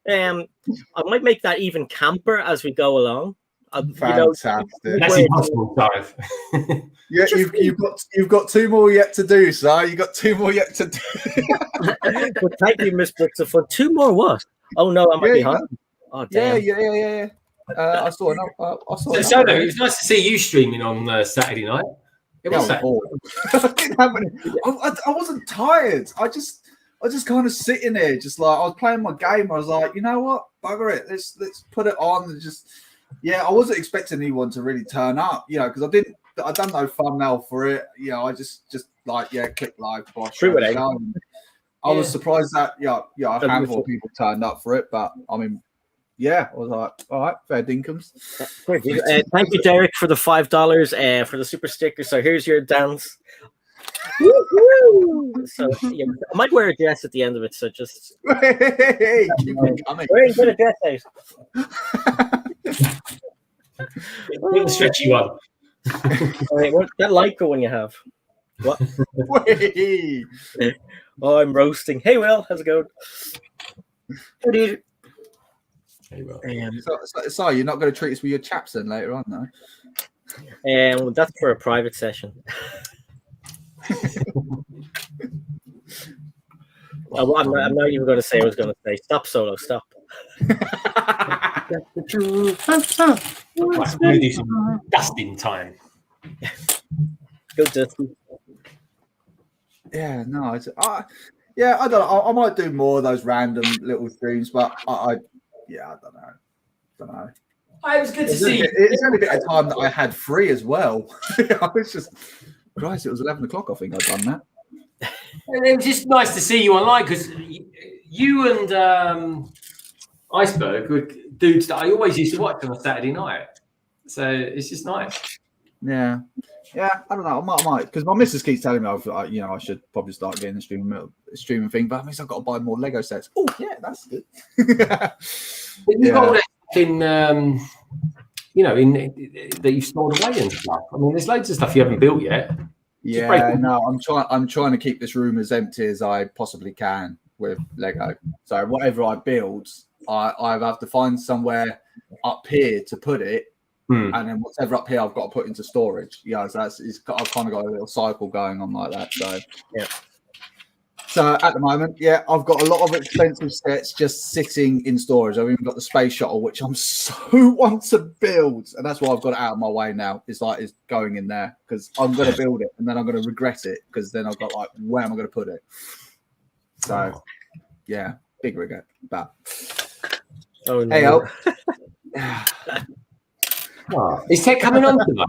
going. I might make that even camper as we go along. Fantastic. That's impossible, Clive. Yeah, you've got 2 more yet to do, Si. You got 2 more yet to do. But thank you, Miss Bricks of Fun. 2 more what? Oh no, I'm behind. Oh damn. Yeah. I saw enough. I saw So, enough. Solo, it was nice to see you streaming on Saturday night. It was I didn't have any. I wasn't tired. I just kind of sitting there, just like I was playing my game. I was like, you know what, bugger it. Let's put it on and just. Yeah, I wasn't expecting anyone to really turn up, you know, because I done no thumbnail for it. You know, I just like click live. True, it I was surprised that a handful of people turned up for it, but I mean, yeah, I was like, all right, fair dinkums. Thank you, Derek, for the $5 for the super sticker. So here's your dance. So yeah, I might wear a dress at the end of it. So just hey, keep it coming. wearing a dress out. The stretchy one. All right, what's that Leica one you have? What? Wait. Oh, I'm roasting. Hey, Will, how's it going? Hey, dude. Hey, Will. So you're not going to treat us with your chaps then later on, no? That's for a private session. I'm not even going to say. I was going to say, stop, Solo, stop. Right, we're going to do some dusting time. Go Dusty. Yeah, no, I don't know. I might do more of those random little streams, but I don't know. It was good to see. It's only a bit of time that I had free as well. I was just, Christ, it was 11 o'clock. I think I'd done that. And it was just nice to see you online because you and Iceberg were dudes that I always used to watch on a Saturday night. So it's just nice. Yeah, I don't know. I might, because my missus keeps telling me, I should probably start getting the streaming thing. But I mean, I've got to buy more Lego sets. Oh, yeah, that's good. You've got all that in, that you've stored away and stuff. I mean, there's loads of stuff you haven't built yet. Yeah, no, I'm trying to keep this room as empty as I possibly can with Lego. So whatever I build, I have to find somewhere up here to put it. And then whatever up here I've got to put into storage. Yeah, so I've kind of got a little cycle going on like that. So yeah. So at the moment, yeah, I've got a lot of expensive sets just sitting in storage. I've even got the space shuttle, which I'm so want to build, and that's why I've got it out of my way now. It's going in there because I'm going to build it, and then I'm going to regret it because then I've got where am I going to put it? So yeah, big regret. But no. Is Tech coming on tonight?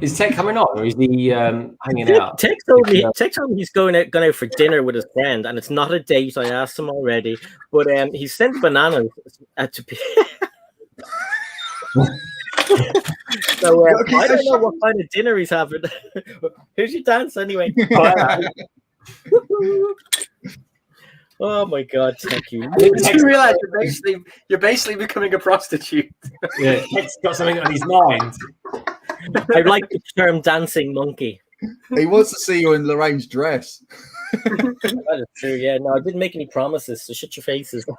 Is Tech coming on, or is he hanging out? Tech told me he's going out for dinner with his friend, and it's not a date. I asked him already, but he sent bananas to be. So I don't know what kind of dinner he's having. Who's your dance anyway? Oh my God! Thank you. You realize you're basically becoming a prostitute. Yeah, Tech's got something on his mind. I like the term "dancing monkey." He wants to see you in Lorraine's dress. That is true. Yeah, no, I didn't make any promises, so shut your faces. Do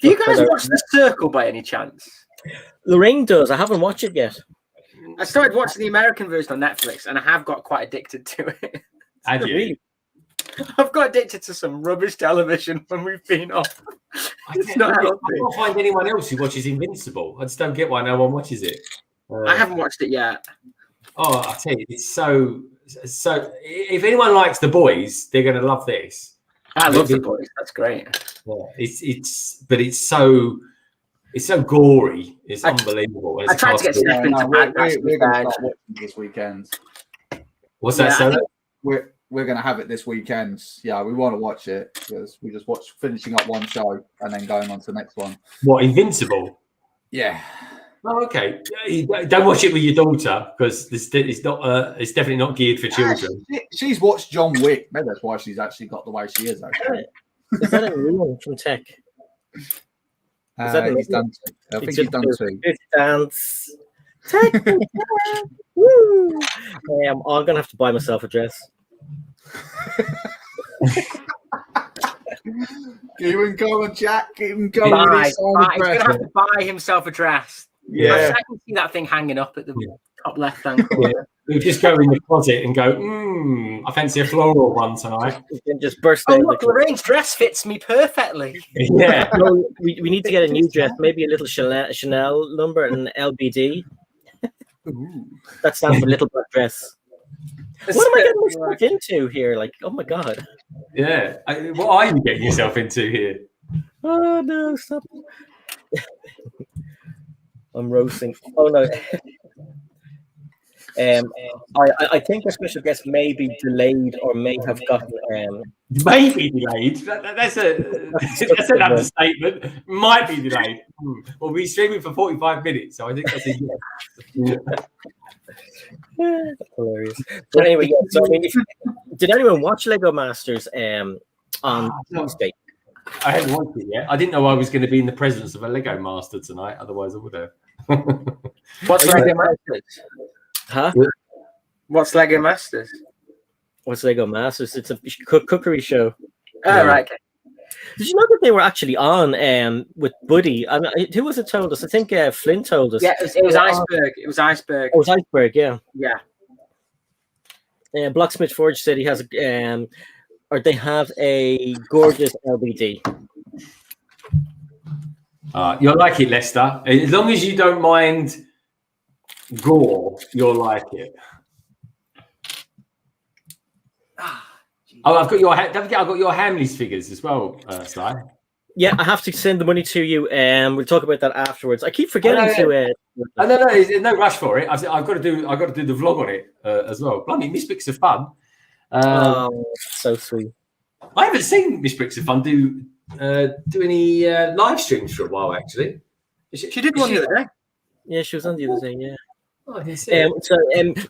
you guys watch The Circle by any chance? Lorraine does. I haven't watched it yet. I started watching the American version on Netflix, and I have got quite addicted to it. Have you? Really? I've got addicted to some rubbish television when we've been off. I can't find anyone else who watches Invincible. I just don't get why no one watches it. I haven't watched it yet. Oh, I tell you, it's so. If anyone likes The Boys, they're going to love this. I love The Boys. That's great. Yeah, it's so gory. It's unbelievable. I tried to get Steph into we're going to start watching this weekend. What's that, Sarah? We're going to have it this weekend. Yeah, we want to watch it because we just watched finishing up one show and then going on to the next one. What, Invincible? Yeah. Oh, okay. Don't watch it with your daughter because it's definitely not geared for children. She's watched John Wick. Maybe that's why she's actually got the way she is. Actually. Is that a new one from Tech? He's done two. I think he's done two. Dance. Woo! I'm going to have to buy myself a dress. Keep him going, Jack. Keep him going. He's going to have to buy himself a dress. Yeah. I can see that thing hanging up at the top left-hand corner. We'll just go in the closet and go, I fancy a floral one tonight. You can just burst Oh, out. look, Lorraine's dress fits me perfectly. Yeah. No, we need to get a new dress, maybe a little Chanel number and LBD. That stands for little black dress. What am I getting myself into here? Like, oh my god. Yeah. What are you getting yourself into here? Oh no, stop. I'm roasting. Oh no. I think our special guest may be delayed or may have gotten Maybe delayed. That's an understatement. Might be delayed. We'll be streaming for 45 minutes, so I think that's a yes. hilarious. But anyway, yeah, so I mean, did anyone watch Legomasters on Tuesday? I hadn't watched it yet. I didn't know I was going to be in the presence of a Lego master tonight. Otherwise, I would have. What's Legomasters? Huh? What's Legomasters? What's Legomasters? It's a cookery show. Oh, right. Okay. Did you know that they were actually on with Buddy? I mean, who was it told us? I think Flynn told us. Yeah, it was Iceberg. It was Iceberg. Oh, it was Iceberg, yeah. Yeah. Blacksmith Forge said he has or they have a gorgeous LBD. You'll like it, Lester. As long as you don't mind gore, you'll like it. Oh, I've got your. Don't forget, I've got your Hamleys figures as well, Sly. Yeah, I have to send the money to you, and we'll talk about that afterwards. I keep forgetting to. No, there's no rush for it. I've got to do the vlog on it as well. Blimey, Miss Bricks of Fun. So sweet. I haven't seen Miss Bricks of Fun do any live streams for a while, actually. She did one the other day. Yeah, she was on the other day. Yeah. Oh, yes,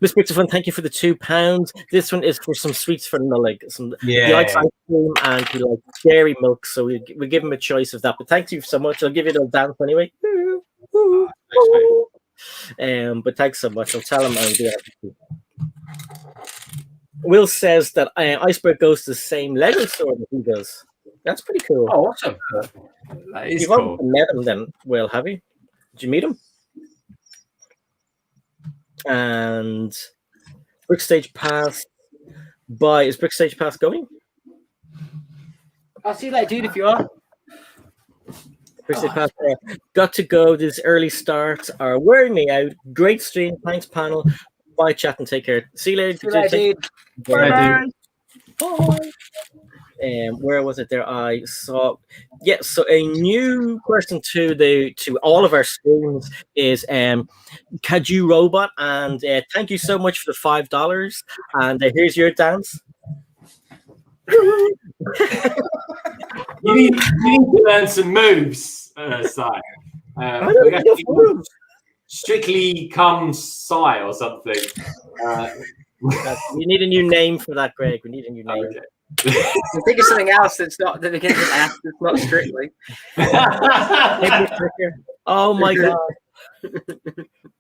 Miss Bricks of Fun, thank you for the £2. This one is for some sweets for Nullig. He likes ice cream and he likes dairy milk, so we give him a choice of that. But thank you so much. I'll give you a dance anyway. But thanks so much. I'll tell him I'll do everything. Will says that Iceberg goes to the same Lego store that he does. That's pretty cool. Oh, awesome. That is You've cool. met him then, Will, have you? Did you meet him? And Brickstage Pass is Brickstage Pass going? I'll see you later, dude, if you are. Brickstage Pass got to go. These early starts are wearing me out. Great stream. Thanks, panel. Bye, chat, and take care. See you later. Dude. Bye. Bye. Where was it there? I saw so a new person to all of our streams is Kaju Robot, and thank you so much for the $5, and here's your dance. You need to learn some moves, Si. I don't know moves. Strictly Come Sai or something. We need a new name for that, Greg. We need a new name. Okay. Think of something else that begins with S. That's not Strictly. Oh my god.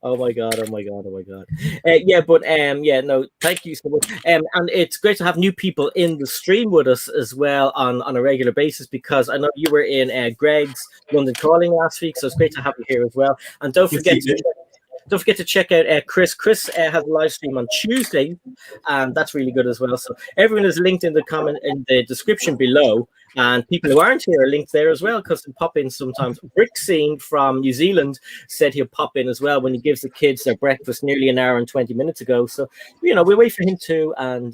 Oh my god. No, thank you so much. And it's great to have new people in the stream with us as well on a regular basis, because I know you were in Greg's London Calling last week, so it's great to have you here as well. And don't forget to check out Chris. Chris has a live stream on Tuesday, and that's really good as well. So everyone is linked in the comment in the description below, and people who aren't here are linked there as well, because they pop in sometimes. Brick Scene from New Zealand said he'll pop in as well when he gives the kids their breakfast nearly an hour and 20 minutes ago. So we wait for him too. And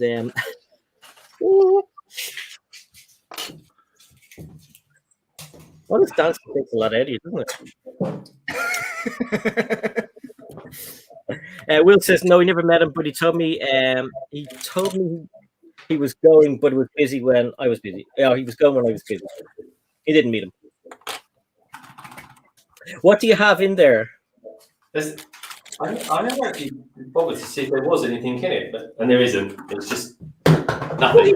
well, this dance takes a lot out of you, doesn't it? Will says no, he never met him, but he told me he was going, but he was busy when I was busy. Yeah, he was going when I was busy. He didn't meet him. What do you have in there? I never actually bothered to see if there was anything in it, and there isn't. It's just nothing.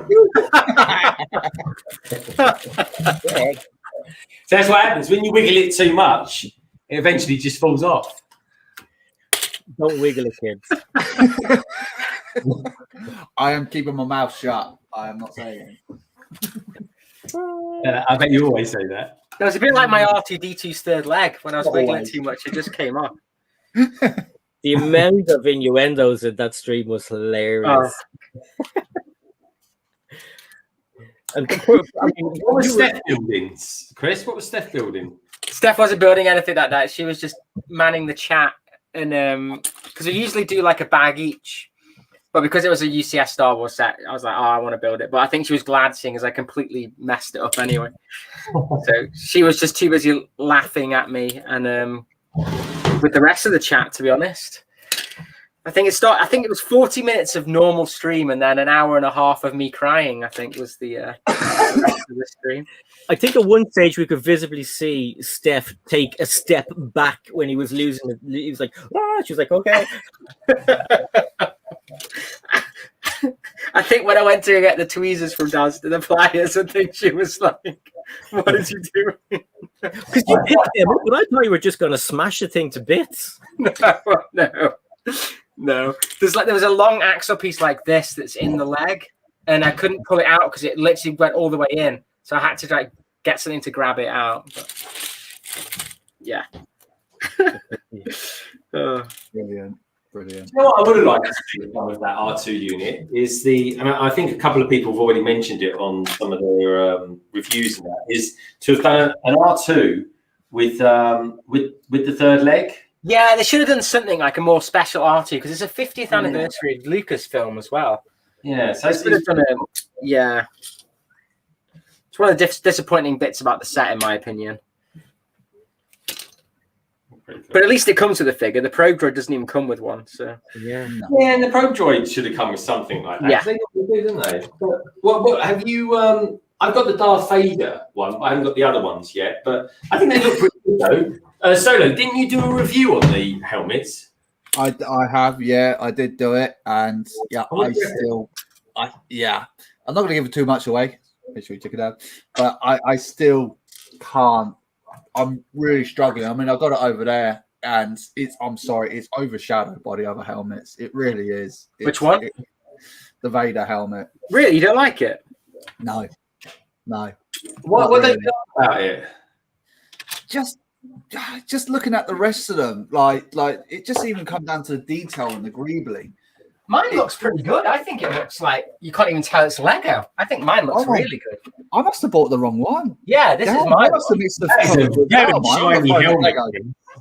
So that's what happens when you wiggle it too much. It eventually just falls off. Don't wiggle it, kids. I am keeping my mouth shut. I am not saying it. I bet you always say that. It was a bit like my R2D2's third leg. When I was wiggling too much, it just came off. The amount of innuendos in that stream was hilarious. And what was Steph building, Chris? What was Steph building? Steph wasn't building anything that night. She was just manning the chat, and because we usually do like a bag each, but because it was a UCS Star Wars set, I was like, oh, I want to build it. But I think she was glad, seeing as I completely messed it up anyway. So she was just too busy laughing at me and with the rest of the chat, to be honest. I think it was 40 minutes of normal stream and then an hour and a half of me crying, I think was the rest of the stream. I think at one stage we could visibly see Steph take a step back when he was losing it. He was like, ah, she was like, okay. I think when I went to get the tweezers from downstairs, the pliers, I think she was like, what is he doing? Because you picked him up, but I thought you were just going to smash the thing to bits. No. There was a long axle piece like this that's in the leg, and I couldn't pull it out because it literally went all the way in. So I had to like get something to grab it out. But, yeah. Brilliant. You know what I would have liked to see with that R2 unit is I think a couple of people have already mentioned it on some of their reviews, and that is to have done an R2 with the third leg. Yeah, they should have done something like a more special R2 because it's a 50th anniversary of Lucasfilm as well. Yeah, so they should have done yeah. It's one of the disappointing bits about the set, in my opinion. But at least it comes with a figure. The Probe Droid doesn't even come with one, so yeah. And the Probe Droid should have come with something like that. Yeah, they do, didn't they? But, what have you? I've got the Darth Vader one. I haven't got the other ones yet, but I think they look pretty good though. Solo, didn't you do a review on the helmets? I have, yeah, I did do it, and yeah, I'm not going to give it too much away. Make sure you check it out, but I still can't. I'm really struggling. I mean, I've got it over there, and I'm sorry, it's overshadowed by the other helmets. It really is. Which one? The Vader helmet. Really, you don't like it? No. What they do about it? Just looking at the rest of them, like it just even come down to the detail and the greebling. Mine looks pretty good. I think it looks like you can't even tell it's Lego. I think mine looks really good. I must have bought the wrong one. Yeah, this is mine. I must have mixed the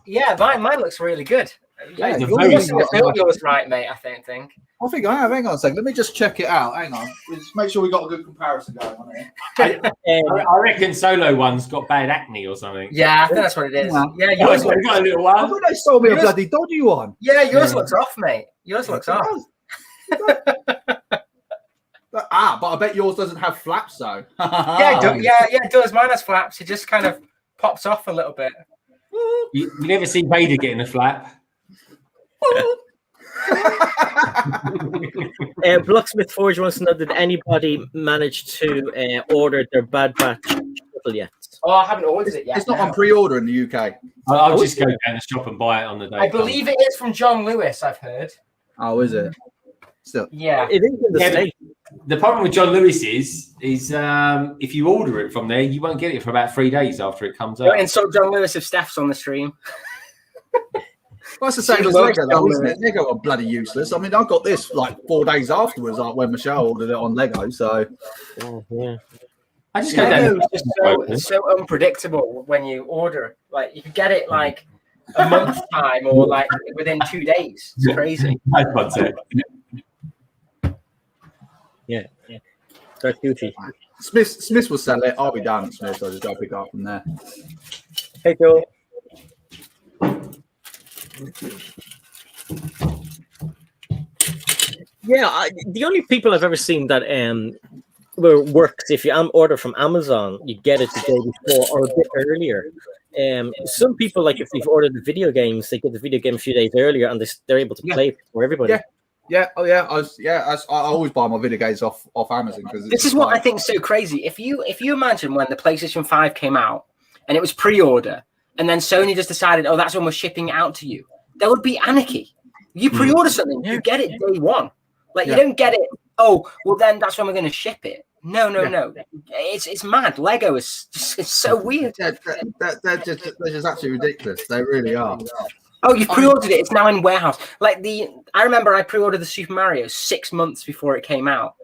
Yeah, mine looks really good. Yeah, you must have built yours right, mate. I think. I think I have. Hang on a second. Let me just check it out. Hang on. Just make sure we got a good comparison going on here. I reckon Solo one's got bad acne or something. Yeah, I think that's what it is. Yeah, yours got a little one. I thought they sold me a bloody dodgy one. Yeah, yours looks off, mate. Yours looks off. But I bet yours doesn't have flaps though. yeah, it does. Mine has flaps. It just kind of pops off a little bit. You never see Vader getting a flap. Blocksmith Forge wants to know, did anybody manage to order their Bad Batch yet? Oh, I haven't ordered it yet. It's not on pre-order in the UK. I'll just go down the shop and buy it on the day. I believe it is from John Lewis, I've heard. Oh, is it? Still. Yeah. It is in the States. The problem with John Lewis is if you order it from there, you won't get it for about 3 days after it comes out. And so John Lewis if Steph's on the stream. Well, it's the same as Lego, though, isn't it? Lego are bloody useless. I mean, I got this like 4 days afterwards, like when Michelle ordered it on Lego. So, yeah. I just go down. It's so unpredictable when you order. Like you could get it like a month time or like within 2 days. It's crazy. Yeah. That's Gucci. Smith will sell it. I'll be down at Smith, so I'll just go pick it up from there. Hey, Joe. Yeah, the only people I've ever seen that where it works, if you order from Amazon, you get it the day before or a bit earlier. Some people, like if they've ordered the video games, they get the video game a few days earlier and they're able to play it for everybody. Yeah. Oh, yeah. I always buy my video games off Amazon because this is what I think is so crazy. If you imagine when the PlayStation 5 came out and it was pre-order, and then Sony just decided, oh, that's when we're shipping it out to you, there would be anarchy. You pre-order something, you get it day one. Like you don't get it. Oh, well, then that's when we're going to ship it. No. It's mad. Lego is just, it's so weird. They're just absolutely ridiculous. They really are. Oh, you pre-ordered it. It's now in warehouse. I remember I pre-ordered the Super Mario 6 months before it came out.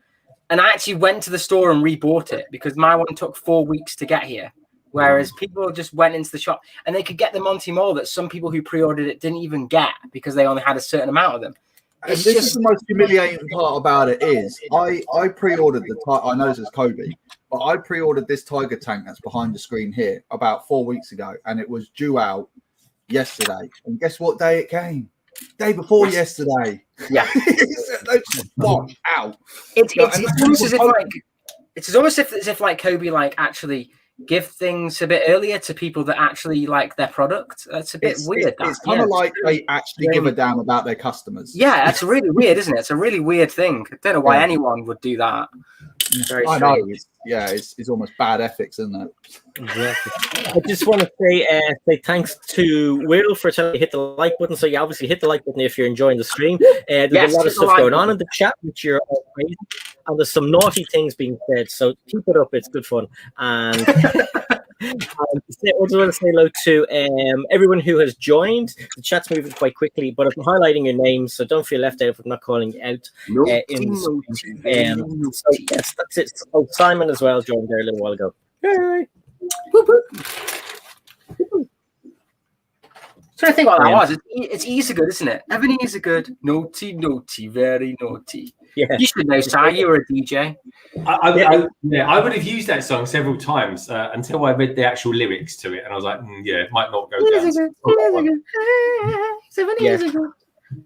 And I actually went to the store and rebought it because my one took 4 weeks to get here. Whereas people just went into the shop and they could get the Monty Mole that some people who pre-ordered it didn't even get because they only had a certain amount of them. And this is the most humiliating part about it is I pre-ordered I know this is Kobe, but I pre-ordered this Tiger tank that's behind the screen here about 4 weeks ago, and it was due out yesterday. And guess what day it came? Day before yesterday. Yeah. They just washed out. It's almost as if like Kobe actually give things a bit earlier to people that actually like their product. That's a bit weird. It's kind of like they actually give a damn about their customers. Yeah, that's really weird, isn't it? It's a really weird thing. I don't know why anyone would do that. I know. It's almost bad ethics, isn't it? Exactly. I just want to say thanks to Will for telling you to hit the like button. So you obviously hit the like button if you're enjoying the stream. There's a lot of stuff going on in the chat, which you're all praising, and there's some naughty things being said. So keep it up; it's good fun. And I also want to say hello to everyone who has joined. The chat's moving quite quickly, but I'm highlighting your names, so don't feel left out if I'm not calling you out. So yes, that's it. Oh, Simon as well joined there a little while ago. Yay! So I think what that was. It's easy good, isn't it? Ebenezer good, naughty, very naughty. Yeah. You should know, Si. You were a DJ. I would have used that song several times until I read the actual lyrics to it, and I was like, it might not go down.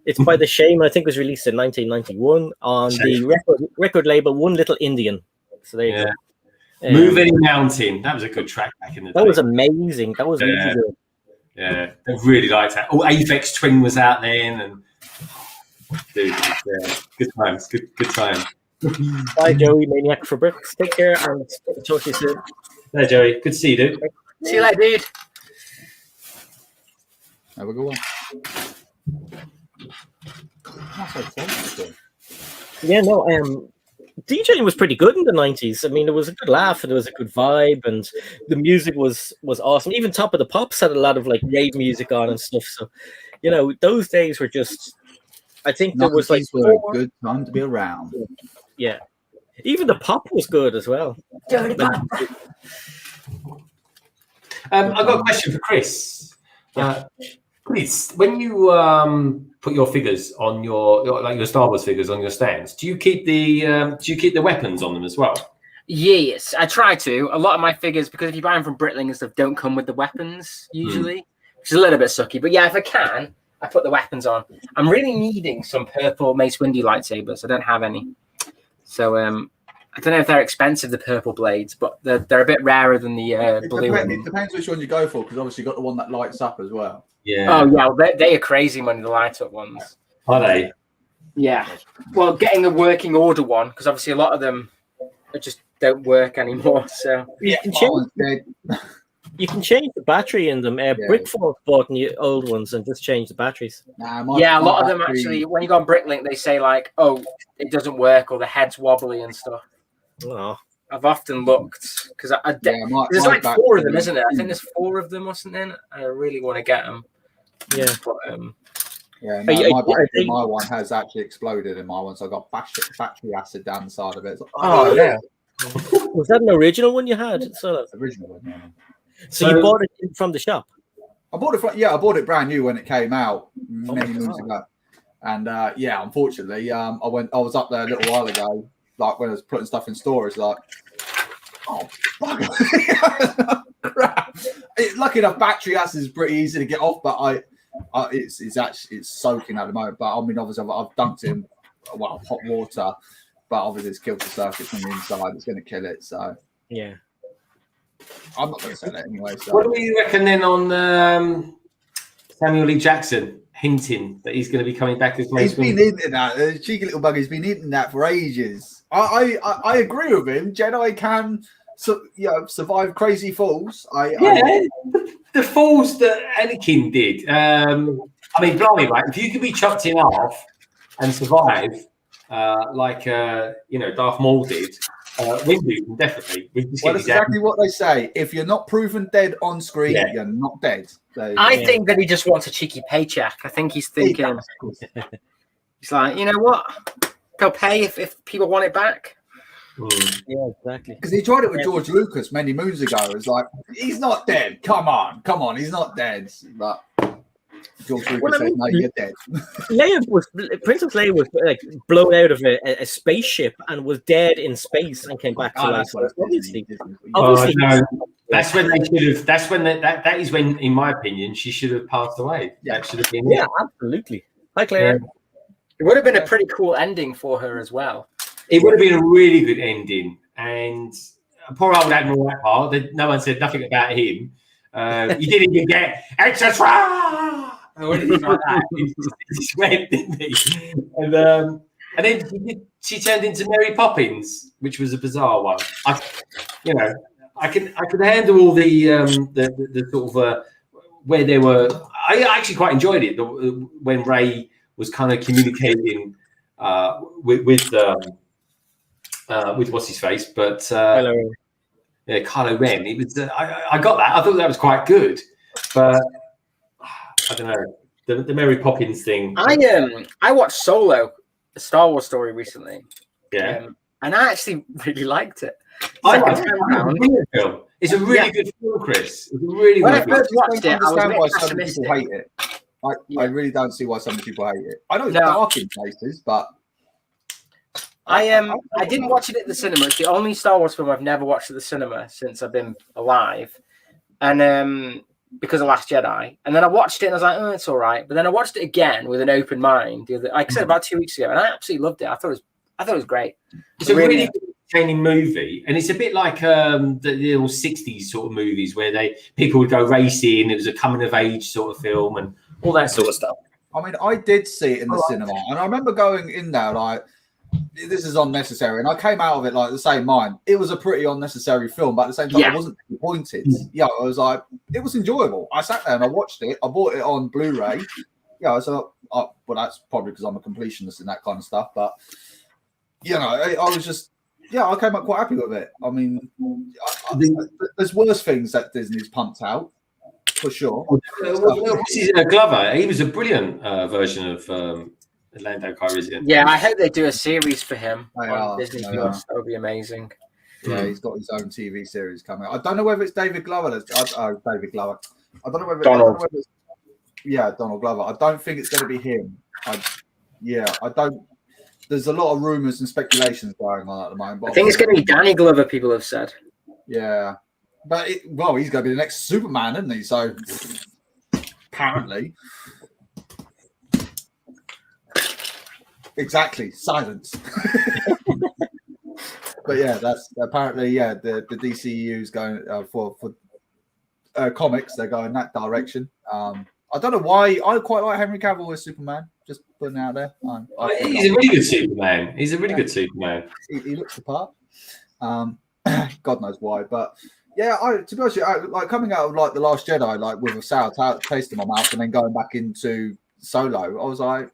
It's by The Shame. I think it was released in 1991 on the record label One Little Indian. So there you go. Moving Mountain. That was a good track back in the day. That was amazing. That was really good. Yeah, I really liked that. Oh, Aphex Twin was out then, and dude, good times, good time. Bye, Joey, Maniac for Bricks. Take care and talk to you soon. Bye, Joey. Good to see you, dude. See you later, dude. Have a good one. Yeah, no, DJing was pretty good in the 90s. I mean, there was a good laugh and there was a good vibe, and the music was awesome. Even Top of the Pops had a lot of rave music on and stuff. So, those days were just. I think there was a good time to be around. Yeah, even the pop was good as well. I've got a question for Chris. Chris, when you put your figures on your Star Wars figures on your stands, do you keep the weapons on them as well? Yes, I try to. A lot of my figures, because if you buy them from Britling and stuff, don't come with the weapons usually, which is a little bit sucky. But yeah, if I can, I put the weapons on. I'm really needing some purple Mace Windu lightsabers. I don't have any, so I don't know if they're expensive, the purple blades, but they're a bit rarer than the blue. It depends which one you go for, because obviously you got the one that lights up as well. Yeah. Oh yeah, well, they are crazy when the light up ones. Are they? Yeah. Well, getting the working order one, because obviously a lot of them just don't work anymore. So you can change the battery in them. Brickforce bought the old ones and just change the batteries. A lot of them actually. When you go on Bricklink, they say oh, it doesn't work, or the head's wobbly and stuff. Oh. I've often looked because there's 4 of them, isn't there? I think there's 4 of them or something. I really want to get them. Yeah. But, my one has actually exploded in my one, so I got battery acid down the side of it. Yeah. Was that an original one you had? Original one, yeah. So you bought it from the shop? I bought it brand new when it came out many moons ago. And unfortunately, I was up there a little while ago, when I was putting stuff in storage, oh fuck. Crap. Lucky enough, battery acid is pretty easy to get off, but it's soaking at the moment. But I mean, obviously, I've dunked it in hot water, but obviously it's killed the circuit from the inside. It's going to kill it. So yeah, I'm not going to sell it anyway. So. What do you reckon then on Samuel L. Jackson hinting that he's going to be coming back as Mace Windu? He's been hinting that. The cheeky little bugger's been hinting that for ages. I agree with him. Jedi can survive crazy falls. The falls that Anakin did. I mean, blimey, right? If you could be chucked in half and survive, Darth Maul did, Wimbledon, definitely. Well, that's exactly what they say. If you're not proven dead on screen, Yeah. you're not dead. I think that he just wants a cheeky paycheck. I think he's thinking, he's like, you know what? They'll pay if people want it back. Yeah, exactly. Because he tried it with George Lucas many moons ago. It's like, he's not dead. Come on, he's not dead. But George Lucas said, no, you're dead. Princess Leia was like blown out of a spaceship and was dead in space and came back to life. Obviously, no. That's when they should have. That's when that is when, in my opinion, she should have passed away. That should have been. Yeah, absolutely. Hi, Claire. Yeah. It would have been a pretty cool ending for her as well. It would have been a really good ending, and poor old Admiral Akbar. No one said nothing about him. He didn't even get extra or anything like that. He just went, didn't he? And then she turned into Mary Poppins, which was a bizarre one. I could handle all the sort of where there were. I actually quite enjoyed it when Ray was kind of communicating with what's his face, but Kylo Ren. It was I got that. I thought that was quite good, but I don't know the Mary Poppins thing. I watched Solo, a Star Wars story recently. Yeah, and I actually really liked it. It's a really good film, Chris. It's really when really I good. first watched it, I was a bit why some pessimistic. people hate it. I really don't see why some people hate it. I know it's dark in places, but I didn't watch it at the cinema. It's the only Star Wars film I've never watched at the cinema since I've been alive, and because of Last Jedi. And then I watched it and I was like, oh, it's all right. But then I watched it again with an open mind. Like I said, about 2 weeks ago, and I absolutely loved it. I thought it was great. It's a really good entertaining movie, and it's a bit like the old 60s sort of movies where people would go racing. It was a coming of age sort of film and all that sort of stuff. I mean, I did see it in the cinema, and I remember going in there like, this is unnecessary, and I came out of it like the same mind. It was a pretty unnecessary film, but at the same time, I wasn't disappointed. Yeah, I was like, it was enjoyable. I sat there and I watched it. I bought it on Blu-ray. Yeah, so well, that's probably because I'm a completionist and that kind of stuff. But I was just, I came up quite happy with it. I mean, there's worse things that Disney's pumped out. For sure. This is Glover. He was a brilliant version of Lando Calrissian. Yeah, I hope they do a series for him on Disney Plus. That would be amazing. Yeah, he's got his own TV series coming. I don't know whether it's David Glover. David Glover. I don't know whether Donald. Donald Glover. I don't think it's going to be him. I don't. There's a lot of rumors and speculations going on at the moment. But I think it's going to be Danny Glover. People have said. Yeah. But he's going to be the next Superman, isn't he? So apparently, exactly, silence. But yeah, that's apparently the DCU is going for comics. They're going that direction. I don't know why. I quite like Henry Cavill as Superman. Just putting it out there. He's a really good Superman. He's a really good Superman. He looks the part. God knows why, but. Yeah, to be honest, like coming out of like The Last Jedi, like with a sour taste in my mouth, and then going back into Solo, I was like,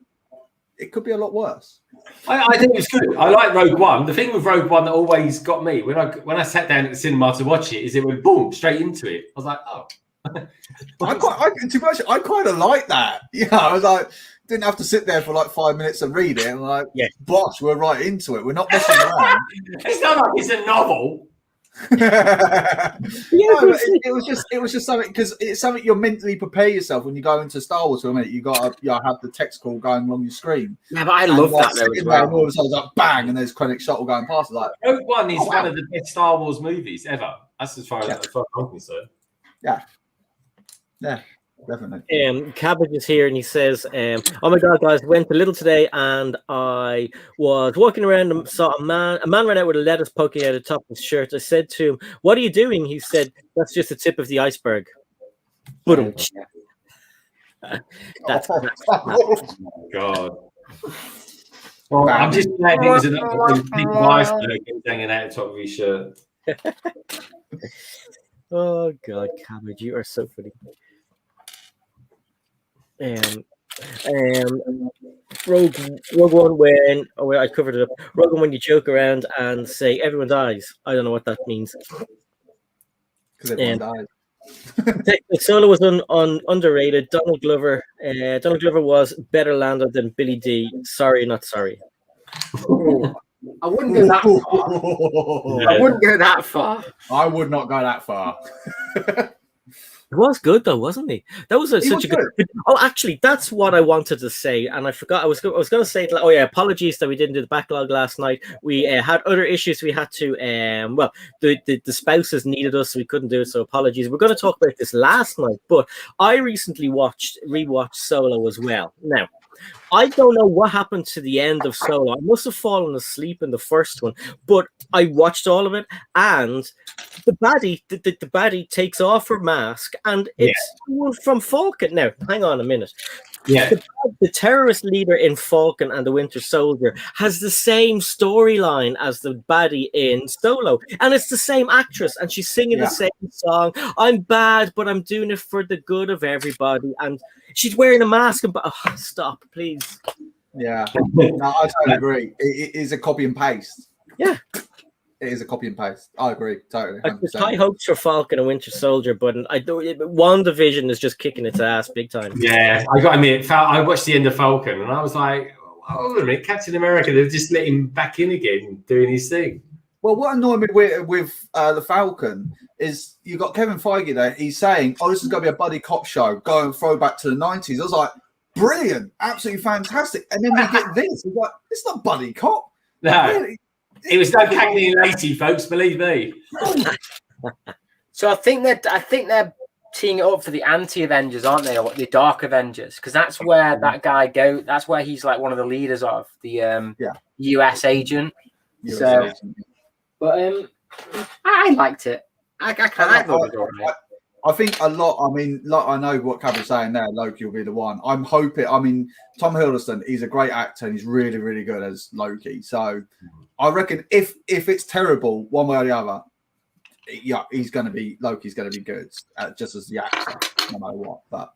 it could be a lot worse. I think it's good. I like Rogue One. The thing with Rogue One that always got me when I sat down at the cinema to watch it is it went boom straight into it. I was like, oh. To be honest, I kind of like that. Yeah, I was like, didn't have to sit there for like 5 minutes and read it. And like, bosh, we're right into it. We're not messing around. It's not like it's a novel. It was just something because it's something you're mentally prepare yourself when you go into Star Wars for a minute. You got to have the text call going along your screen. Yeah, but I love that though as well. And all of a sudden, it's like bang, and there's credit shuttle going past. Like Rogue One is one of the best Star Wars movies ever. That's as far as I'm concerned. Yeah, definitely. Cabbage is here and he says, oh my God, guys, went a little today and I was walking around and saw a man ran out with a lettuce poking out of the top of his shirt. I said to him, what are you doing? He said, that's just the tip of the iceberg. That's oh God. Well, I'm just glad it was another big iceberg hanging out the top of his shirt. Oh God, Cabbage, you are so funny. Rogue One when I covered it up. Rogue One when you joke around and say everyone dies. I don't know what that means. Because everyone died. Solo was underrated. Donald Glover was better landed than Billy D. Sorry, not sorry. I wouldn't go that far. I wouldn't go that far. I would not go that far. He was good though, wasn't he? That was such a good. Oh, actually, that's what I wanted to say, and I forgot. I was going to say, oh yeah, apologies that we didn't do the backlog last night. We had other issues. We had to, well, the spouses needed us, so we couldn't do it. So apologies. We're going to talk about this last night, but I recently rewatched Solo as well. Now, I don't know what happened to the end of Solo. I must have fallen asleep in the first one, but I watched all of it, and the baddie takes off her mask, and it's from Falcon. Now, hang on a minute. Yeah, the terrorist leader in Falcon and the Winter Soldier has the same storyline as the baddie in Solo, and it's the same actress, and she's singing the same song. I'm bad, but I'm doing it for the good of everybody, and she's wearing a mask. And stop, please. Yeah, no, I totally agree. It is a copy and paste. Yeah. It is a copy and paste. I agree, totally. There's high hopes for Falcon and Winter Soldier, but WandaVision is just kicking its ass big time. Yeah, I got to admit, I watched the end of Falcon, and I was like, "Oh, a minute, Captain America! They've just let him back in again, doing his thing." Well, what annoyed me with the Falcon is you got Kevin Feige there. He's saying, "Oh, this is going to be a buddy cop show, go and throw back to the '90s." I was like, "Brilliant, absolutely fantastic!" And then we get this. It's like, it's not buddy cop. No. Really? It was no Cagney and Lacey, folks. Believe me. So I think they're teeing it up for the anti-Avengers, aren't they, or the Dark Avengers? Because that's where that guy goes. That's where he's like one of the leaders of the US agent. But I liked it. I thought it was all right. I think a lot. I mean, like I know what Cav was saying there. Loki will be the one. I'm hoping. I mean, Tom Hiddleston. He's a great actor and he's really, really good as Loki. So, I reckon if it's terrible one way or the other, yeah, Loki's going to be good just as the actor, no matter what. But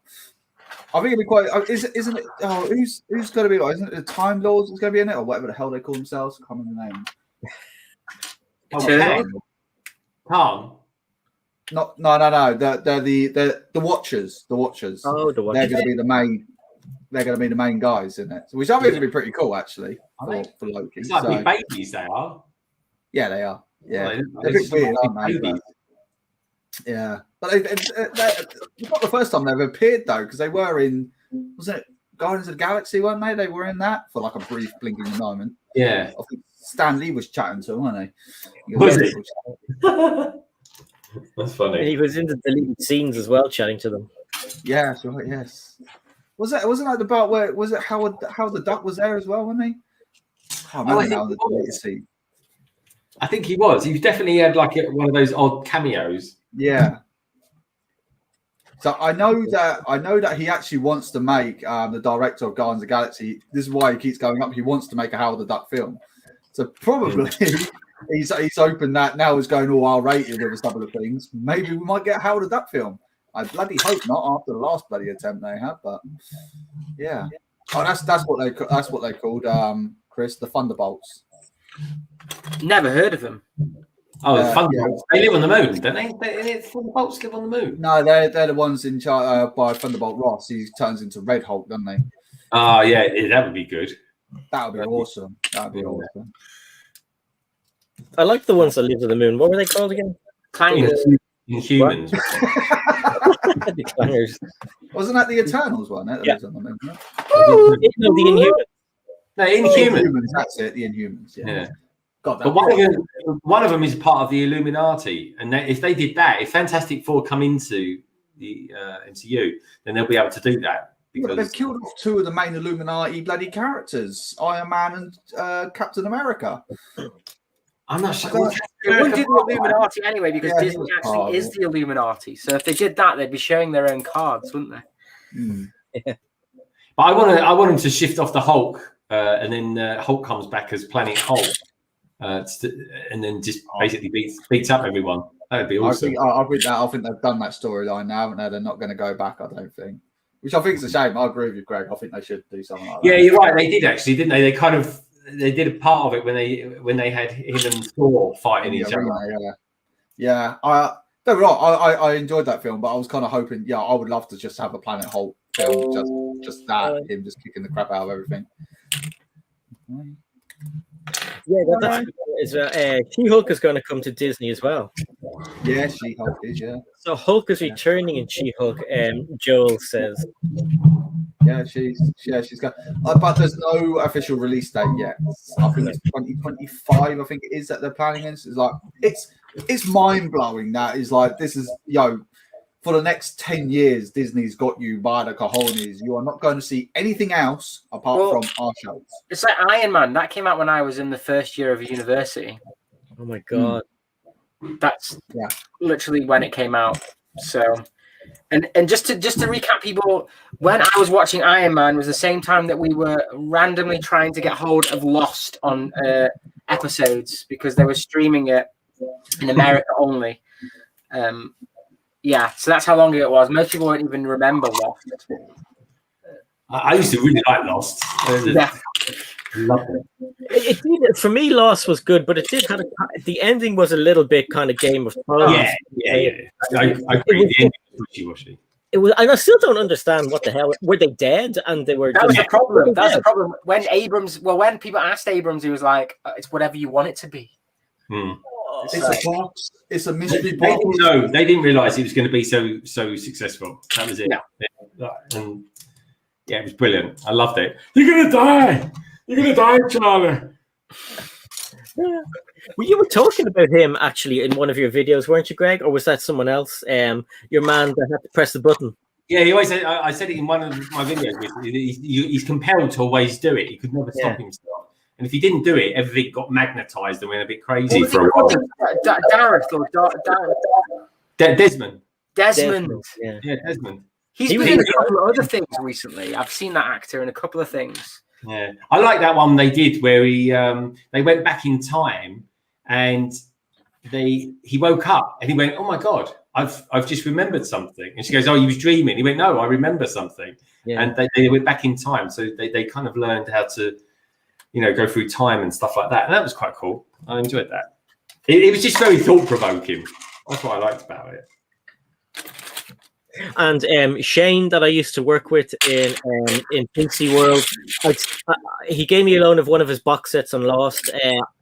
I think it'd be quite. Isn't it? Oh, who's going to be? Isn't it the Time Lords that's going to be in it, or whatever the hell they call themselves? I can't remember the name. Tom. No. They're the Watchers. The Watchers. Oh, the Watchers. They're going to be the main. They're going to be the main guys in it, which I think is going to be pretty cool, actually, for Loki. It's like big babies, they are. Yeah, they are. Yeah, Well, they're a bit weird, aren't they? Yeah, but it's not the first time they've appeared though, because they were in. Was it Guardians of the Galaxy? Weren't they? They were in that for like a brief blinking moment. Yeah, I think Stan Lee was chatting to them, wasn't he? Was he? That's funny. And he was in the deleted scenes as well, chatting to them. Yeah, that's right. Yes. Wasn't that the part where was it Howard the Duck was there as well, wasn't he? I think he was. He definitely had like one of those odd cameos. Yeah. So I know that he actually wants to make the director of Guardians of the Galaxy. This is why he keeps going up. He wants to make a Howard the Duck film. So probably he's opened that now. Is going all R-rated with some of the things. Maybe we might get a Howard the Duck film. I bloody hope not after the last bloody attempt they had. But yeah, oh, that's what they called Chris, the Thunderbolts. Never heard of them. Oh, the Thunderbolts. Yeah. They live on the moon, don't they? Thunderbolts live on the moon. No, they're the ones in charge by Thunderbolt Ross. He turns into Red Hulk, doesn't they? Oh yeah, that would be good. That would be awesome. That would be awesome. I like the ones that live on the moon. What were they called again? Clangers. Inhumans. The Clangers. Wasn't that the Eternals one? Yeah. On the moon, yeah? No, the Inhumans. No, Inhumans. That's it. The Inhumans. Yeah. God, but one of them is part of the Illuminati, and if they did that, if Fantastic Four come into the MCU, then they'll be able to do that. Because they've killed off two of the main Illuminati bloody characters, Iron Man and Captain America. I'm not sure. They wouldn't do the Illuminati anyway, because Disney actually is the Illuminati. So if they did that, they'd be showing their own cards, wouldn't they? Mm. Yeah. But I want them to shift off the Hulk, and then Hulk comes back as Planet Hulk, and then just basically beats up everyone. That would be awesome. I think they've done that storyline now, haven't they? They're not going to go back, I don't think. which I think is a shame. I agree with you, Greg. I think they should do something like that. Yeah, you're right. They did actually, didn't they? They did a part of it when they had him and Thor fighting each other. Yeah. Don't get me wrong, I enjoyed that film, but I was kind of hoping, I would love to just have a Planet Hulk film, just that, him just kicking the crap out of everything. Yeah, She-Hulk is going to come to Disney as well. Yeah, She-Hulk is, So Hulk is returning in She-Hulk, Joel says. Yeah, she's got, but there's no official release date yet. I think it's 2025. I think it is that they're planning this. It's like it's mind blowing. That is like this is for the next 10 years, Disney's got you by the cojones. You are not going to see anything else apart from our shows. It's like Iron Man. That came out when I was in the first year of university. Oh my god. That's literally when it came out. So, and just to recap, people, when I was watching Iron Man was the same time that we were randomly trying to get hold of Lost on episodes because they were streaming it in America only. Yeah, so that's how long it was. Most people won't even remember Lost. I used to really like Lost. Yeah. Loved it. It did, for me, Lost was good, but it did kind of, the ending was a little bit kind of Game of Thrones. Yeah. I agree. The ending was wishy-washy. It was, and I still don't understand what the hell, were they dead? And they were. That was the problem. That's the problem. When when people asked Abrams, he was like, "It's whatever you want it to be." It's a box. It's a mystery box. They didn't realize it was going to be so successful. That was it. Yeah. And it was brilliant. I loved it. You're gonna die. You're gonna die, Charlie. Yeah. Well, you were talking about him actually in one of your videos, weren't you, Greg? Or was that someone else? Your man that had to press the button. Yeah, he always said. I said it in one of my videos. He's compelled to always do it. He could never stop himself. And if he didn't do it, everything got magnetized and went a bit crazy for a while. Dareth or Desmond. Desmond. Yeah, Desmond. He's been in a couple of other things recently. I've seen that actor in a couple of things. Yeah, I like that one they did where they went back in time and he woke up and he went, "Oh my god, I've just remembered something." And she goes, "Oh, you was dreaming." He went, "No, I remember something." Yeah. And they went back in time, so they kind of learned how to, go through time and stuff like that. And that was quite cool. I enjoyed that. It was just very thought provoking. That's what I liked about it. And Shane, that I used to work with in PC World, he gave me a loan of one of his box sets on Lost.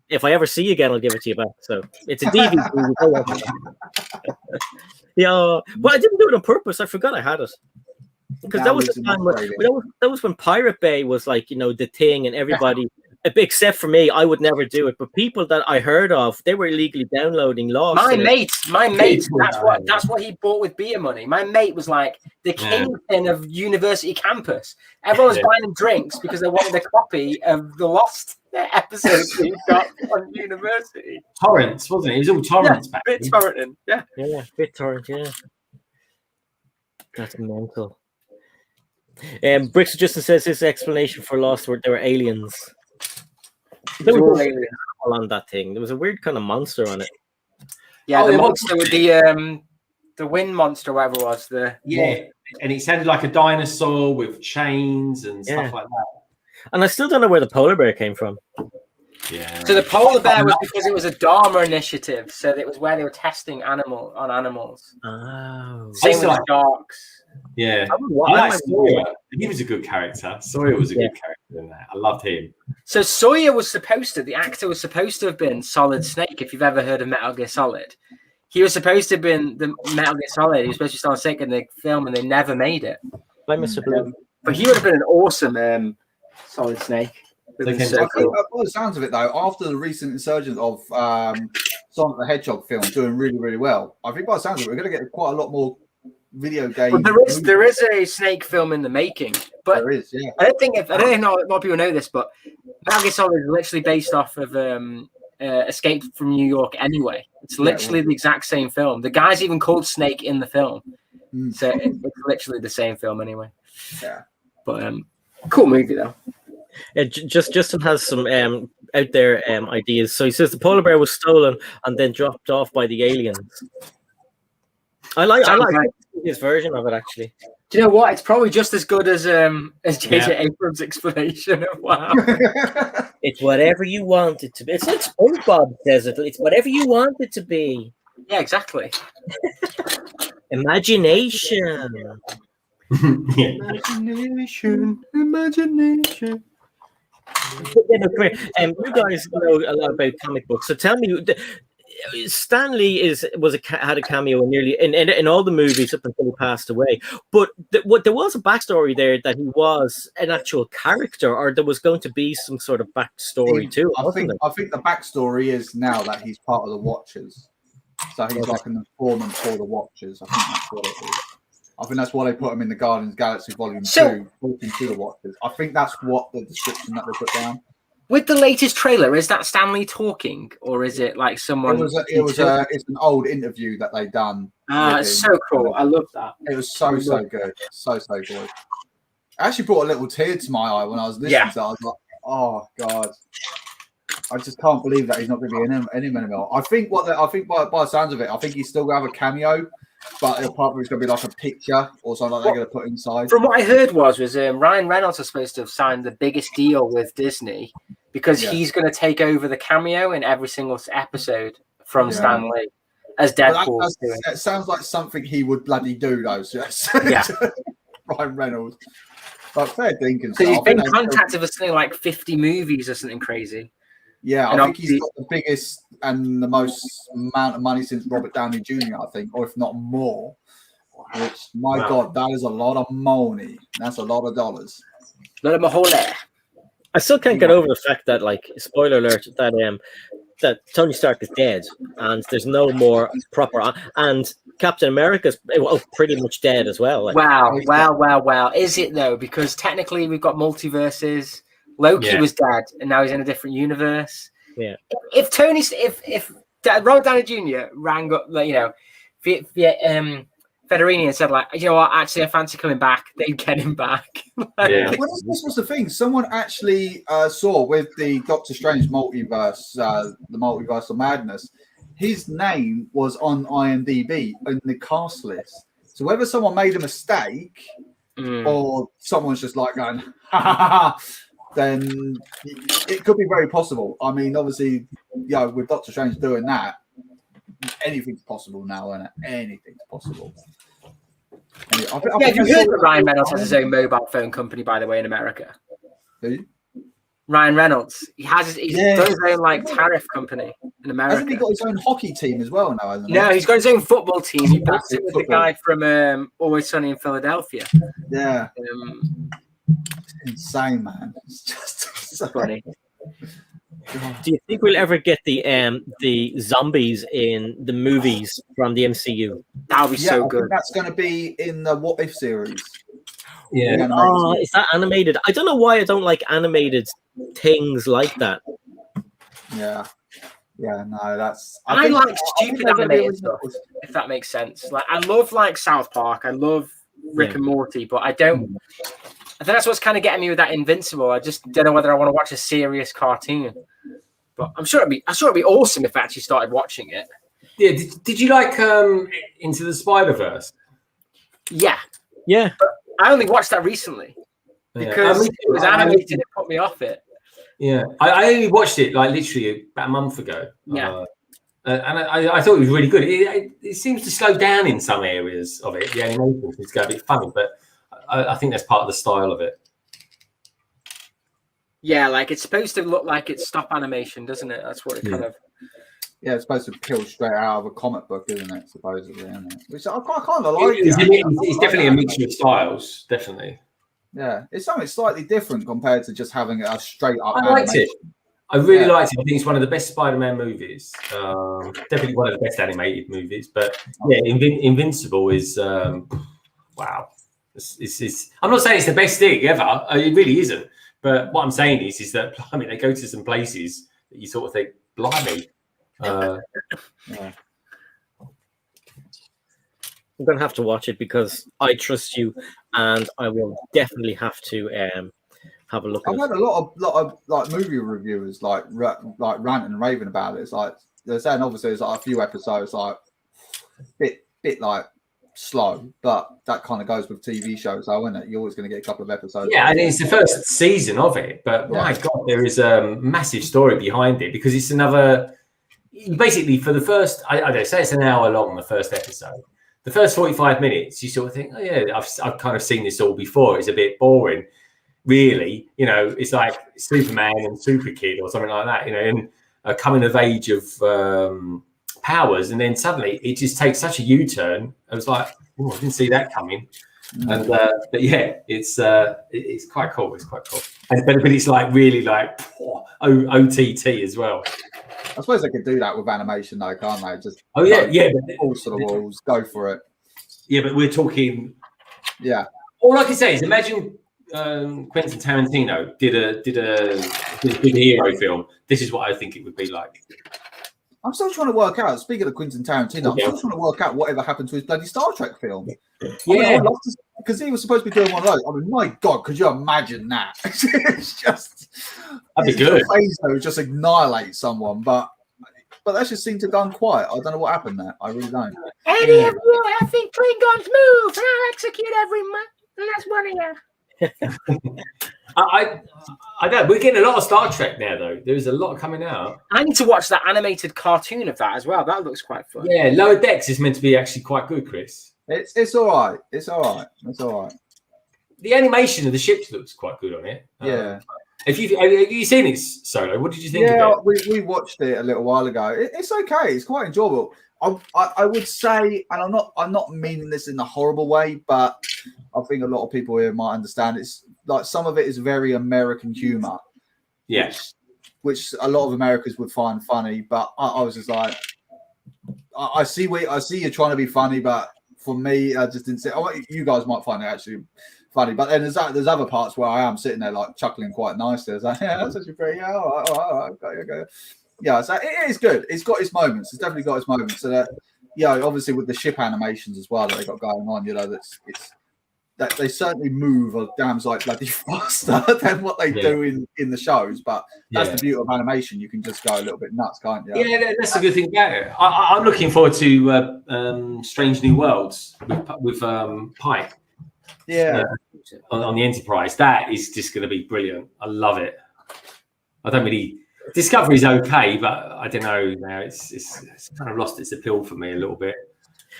If I ever see you again, I'll give it to you back. So it's a DVD. Yeah, but I didn't do it on purpose. I forgot I had it because that was the time that was when Pirate Bay was like the thing, and everybody. Except for me, I would never do it. But people that I heard of, they were illegally downloading Lost. My mate, that's what he bought with beer money. My mate was like the kingpin of university campus. Everyone was buying him drinks because they wanted a copy of the Lost episodes he got on university. Torrents, wasn't it? It was all torrents back then. BitTorrenting, BitTorrent, yeah. That's mental. Bricks Justin says his explanation for Lost were there were aliens. There was on that thing. There was a weird kind of monster on it. Yeah, the monster with the wind monster, whatever it was. And it sounded like a dinosaur with chains and stuff like that. And I still don't know where the polar bear came from. Yeah. So the polar bear was because it was a Dharma initiative. So it was where they were testing on animals. Oh. Same with sharks. Yeah, I like Sawyer. He was a good character. Sawyer was a good character in that. I loved him. So Sawyer was the actor was supposed to have been Solid Snake. If you've ever heard of Metal Gear Solid, he was supposed to have been the Metal Gear Solid. He was supposed to be Solid Snake in the film, and they never made it. By Mr. Blue. But he would have been an awesome Solid Snake. So cool. By the sounds of it, though, after the recent insurgence of Sonic the Hedgehog film doing really, really well, I think by the sounds of it, we're going to get quite a lot more video game. Well, there is a Snake film in the making, but there is. Yeah, I don't know a lot of people know this, but Metal Gear Solid is literally based off of Escape from New York. Anyway, it's literally the exact same film. The guy's even called Snake in the film, so it's literally the same film anyway. Yeah, but cool movie though. Justin has some out there ideas. So he says the polar bear was stolen and then dropped off by the aliens. I like his version of it, actually. Do you know what? It's probably just as good as J.J. Abrams' explanation of wow. It's whatever you want it to be. It's like SpongeBob says it. It's whatever you want it to be. Yeah, exactly. Imagination. Imagination. You guys know a lot about comic books, so tell me. Stan Lee had a cameo in nearly in all the movies up until he passed away. But there was a backstory there that he was an actual character, or there was going to be some sort of backstory too. I think the backstory is now that he's part of the Watchers, so he's like an informant for the Watchers. I think that's what it is. I think that's why they put him in the Guardians of the Galaxy Volume 2, talking to the Watchers. I think that's what the description that they put down. With the latest trailer, is that Stanley talking, or is it like someone? It's an old interview that they done. It's so cool. I love that. It was so good, so good. I actually brought a little tear to my eye when I was listening to it. I was like, oh god, I just can't believe that he's not going to be in him anymore. I think by the sounds of it, I think he's still going to have a cameo. But apart from it's going to be like a picture or something like they're going to put inside. From what I heard was Ryan Reynolds is supposed to have signed the biggest deal with Disney because he's going to take over the cameo in every single episode from Stan Lee as Deadpool. It sounds like something he would bloody do, though. So Ryan Reynolds. But fair dinkum. Because he's been contacted for something like 50 movies or something crazy. Yeah, I think he's got the biggest and the most amount of money since Robert Downey Jr., I think, or if not more. Which, my God, that is a lot of money. That's a lot of dollars. A lot of mahole. I still can't get over the fact that, like, spoiler alert, that Tony Stark is dead and there's no more proper. And Captain America's pretty much dead as well. Like, wow. Is it though? Because technically we've got multiverses. Loki was dead, and now he's in a different universe. Yeah. If Robert Downey Jr. rang up, Federini and said, like, you know what, actually, I fancy coming back, they'd get him back. This was the thing. Someone actually saw with the Doctor Strange multiverse, the Multiverse of Madness, his name was on IMDb in the cast list. So whether someone made a mistake or someone's just like going, ha ha ha, then it could be very possible. I mean, obviously, with Doctor Strange doing that, anything's possible now, isn't it? Anything's possible. Anyway, have you heard that Ryan Reynolds has his own mobile phone company, by the way, in America? Who? Ryan Reynolds. He's got his own like tariff company in America. Hasn't he got his own hockey team as well now? Hasn't he? No, he's got his own football team. He backs it with the guy from Always Sunny in Philadelphia. Yeah. Insane, man. It's just so funny. Do you think we'll ever get the zombies in the movies from the MCU? That would be so good. That's going to be in the What If series. Yeah. Oh, is that animated? I don't know why I don't like animated things like that. Yeah. Yeah, no, that's. I like stupid animated stuff, if that makes sense. Like, I love like South Park. I love Rick and Morty, but I don't. I think that's what's kind of getting me with that Invincible. I just don't know whether I want to watch a serious cartoon. But I'm sure it'd be awesome if I actually started watching it. Yeah. Did you like Into the Spider-Verse? Yeah. Yeah. But I only watched that recently because it was animated and it put me off it. Yeah. I only watched it like literally about a month ago. Yeah. And I thought it was really good. It seems to slow down in some areas of it. The animation seems to go a bit funny, but I think that's part of the style of it. Yeah, like it's supposed to look like it's stop animation, doesn't it? That's what it kind of. Yeah, it's supposed to kill straight out of a comic book, isn't it? Supposedly, isn't it? Which I kind of like. It's definitely a mixture of styles, definitely. Yeah, it's something slightly different compared to just having a straight up. I liked it. I really liked it. I think it's one of the best Spider-Man movies. Definitely one of the best animated movies. But yeah, Invincible is wow. I'm not saying it's the best thing ever. It really isn't. But what I'm saying is that they go to some places that you sort of think, blimey. I'm going to have to watch it because I trust you, and I will definitely have to have a look. I've had a lot of like movie reviewers like rant and raving about it. It's like they're saying obviously there's like a few episodes like bit like slow, but that kind of goes with TV shows, though, isn't it? You're always going to get a couple of episodes. Yeah, and it's the first season of it, but my God, there is a massive story behind it because it's another. Basically, for the first, I don't say it's an hour long, the first episode. The first 45 minutes, you sort of think, oh yeah, I've kind of seen this all before. It's a bit boring, really. You know, it's like Superman and Super Kid or something like that. You know, and a coming of age of powers, and then suddenly it just takes such a U-turn. I was like, oh, I didn't see that coming. And but yeah, it's quite cool. It's quite cool. But it's like really like OTT as well. I suppose they could do that with animation, though, can't they? Just all sort of walls, go for it. Yeah, but we're talking. Yeah. All I can say is imagine Quentin Tarantino did a big hero film. This is what I think it would be like. I'm still trying to work out. Speaking of Quentin Tarantino, I'm still trying to work out whatever happened to his bloody Star Trek film. Yeah, because he was supposed to be doing one of those. I mean, my God, could you imagine that? It's just that'd be good. Though, just annihilate someone, but that just seemed to have gone quiet. I don't know what happened there. I really don't. Any of you effing Klingons move, and I'll execute every man. And that's one of you. I know we're getting a lot of Star Trek now, though. There's a lot coming out. I need to watch that animated cartoon of that as well. That looks quite fun. Yeah, Lower Decks is meant to be actually quite good, Chris. It's all right. It's all right. It's all right. The animation of the ships looks quite good on it. Yeah. Have you seen it, Solo? What did you think of it? we watched it a little while ago. It's okay. It's quite enjoyable. I would say, and I'm not meaning this in a horrible way, but I think a lot of people here might understand. It's like some of it is very American humor. Yes. Which a lot of Americans would find funny, but I was just like, I see you're trying to be funny, but for me, I just didn't see. You guys might find it actually funny, but then there's other parts where I am sitting there like chuckling quite nicely. I was like, yeah, that's actually pretty. Yeah, all right, okay. Yeah, so it is good. It's got its moments. It's definitely got its moments. So that, obviously with the ship animations as well that they got going on, that they certainly move a damn sight bloody faster than what they do in the shows. But that's the beauty of animation. You can just go a little bit nuts, can't you? Yeah, that's a good thing about it. I'm looking forward to Strange New Worlds with Pike. Yeah. On the Enterprise. That is just going to be brilliant. I love it. I don't really. Discovery's okay, but I don't know now. It's kind of lost its appeal for me a little bit.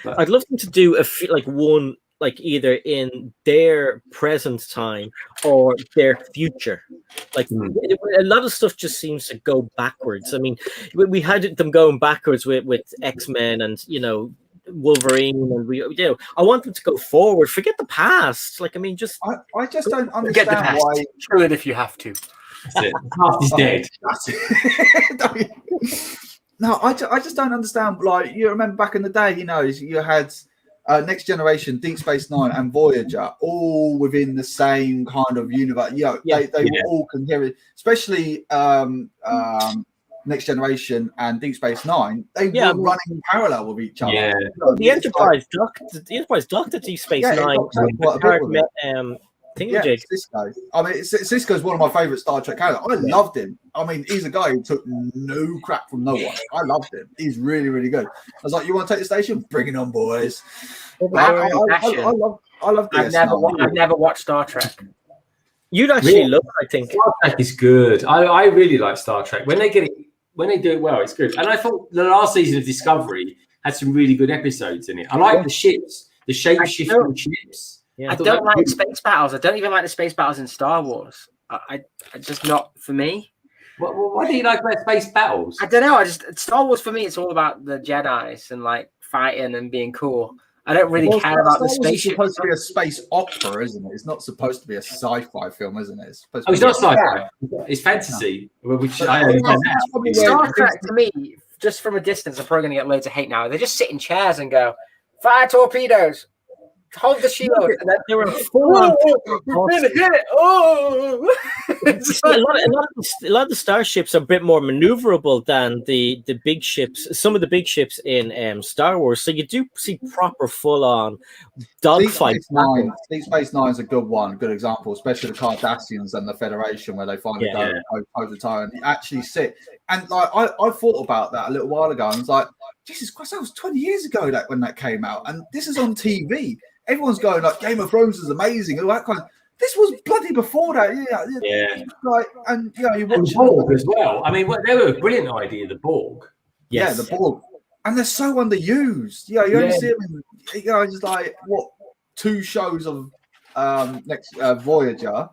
But I'd love them to do one either in their present time or their future. A lot of stuff just seems to go backwards. I mean, we had them going backwards with X-Men and Wolverine, and I want them to go forward. Forget the past. I just don't understand why. Kill it if you have to. That's it. The past is dead. No, I just don't understand. Like, you remember back in the day, you had Next Generation, Deep Space Nine, and Voyager all within the same kind of universe. They were all coherent, especially Next Generation and Deep Space Nine. They were running parallel with each other. Yeah. The Enterprise docked at Deep Space Nine. Cisco. I mean, Cisco's one of my favorite Star Trek characters. I loved him. I mean, he's a guy who took no crap from no one. I loved him. He's really, really good. I was like, you want to take the station? Bring it on, boys. I love this. I've never watched Star Trek. You'd actually love it, I think. Star Trek is good. I really like Star Trek. When they do it well, it's good. And I thought the last season of Discovery had some really good episodes in it. I like the ships, the shape-shifting ships. Yeah, I don't like space battles. I don't even like the space battles in Star Wars. I just not for me. Why do you like about space battles? I don't know. Star Wars for me, it's all about the Jedis and like fighting and being cool. I don't really care about the spaceship. It's supposed to be a space opera, isn't it? It's not supposed to be a sci-fi film, isn't it? It's not sci-fi. It's fantasy. Star Trek to me, just from a distance, I'm probably going to get loads of hate now. They just sit in chairs and go, fire torpedoes. Hold the shield. And then they were full on. Hit it. Oh, A lot of the starships are a bit more maneuverable than the big ships. Some of the big ships in Star Wars, so you do see proper full-on dogfights. Deep Space Nine is a good one, good example, especially the Cardassians and the Federation, where they finally go toe to toe and actually sit. And like I thought about that a little while ago, and I was like, Jesus Christ, that was 20 years ago when that came out, and this is on TV. Everyone's going like Game of Thrones is amazing, all that kind of. This was bloody before that, Like, and you watch Borg as well. I mean, they were a brilliant idea, the Borg. Yes. Yeah, the Borg, and they're so underused. You only see them in, just like what 2 shows of next Voyager,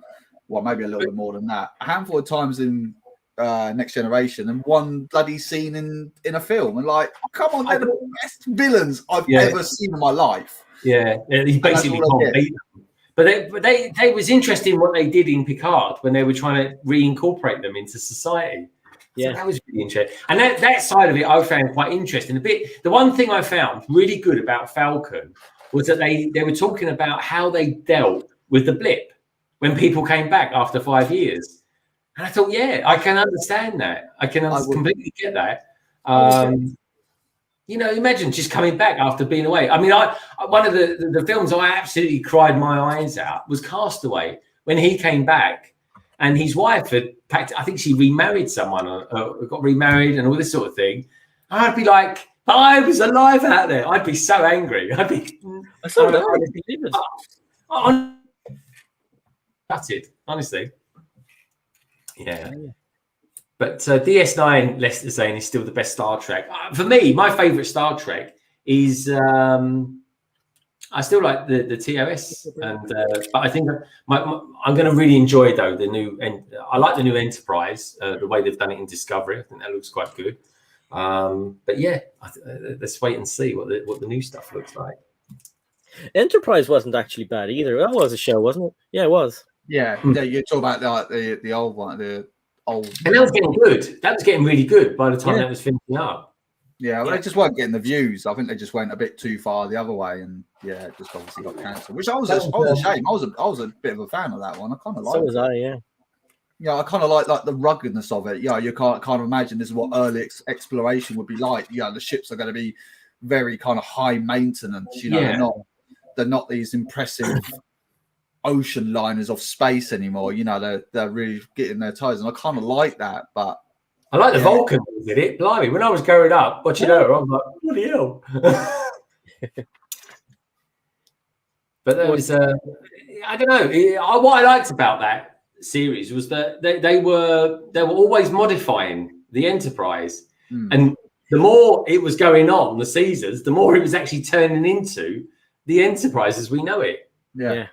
well, maybe a little bit more than that. A handful of times in Next Generation, and 1 bloody scene in a film. And like, come on, they're the best villains I've ever seen in my life. Yeah, he basically can't beat them. But they was interesting what they did in Picard when they were trying to reincorporate them into society. Yeah, so that was really interesting. And that side of it I found quite interesting. The one thing I found really good about Falcon was that they were talking about how they dealt with the blip when people came back after 5 years. And I thought, yeah, I can understand that. I can completely get that. Imagine just coming back after being away. I mean, one of the films I absolutely cried my eyes out was Castaway, when he came back and his wife had packed, I think she remarried someone or got remarried and all this sort of thing. And I'd be like, I was alive out there. I'd be so angry. I'd be gutted, honestly. Yeah. But DS9, Lester saying, is still the best Star Trek. For me, my favourite Star Trek is I still like the TOS, but I think I'm going to really enjoy though the new. I like the new Enterprise, the way they've done it in Discovery. I think that looks quite good. But yeah, let's wait and see what the new stuff looks like. Enterprise wasn't actually bad either. That was a show, wasn't it? Yeah, it was. Yeah, you talk about the old one, the old. And that was getting good. That was getting really good by the time that was finishing up. Yeah, well, they just weren't getting the views. I think they just went a bit too far the other way, and it just obviously got cancelled. Which I was ashamed. I was a bit of a fan of that one. I kind of liked it. So was I, yeah. Yeah, I kind of like the ruggedness of it. Yeah, you can't kind of imagine this is what early exploration would be like. The ships are going to be very kind of high maintenance. They're not these impressive ocean liners of space anymore. They're really getting their toes, and I kind of like that. But I like the Vulcan did it. Blimey, when I was growing up watching her, I'm like, bloody hell. But there was, I don't know. What I liked about that series was that they were always modifying the Enterprise, and the more it was going on, the seasons, the more it was actually turning into the Enterprise as we know it. Yeah.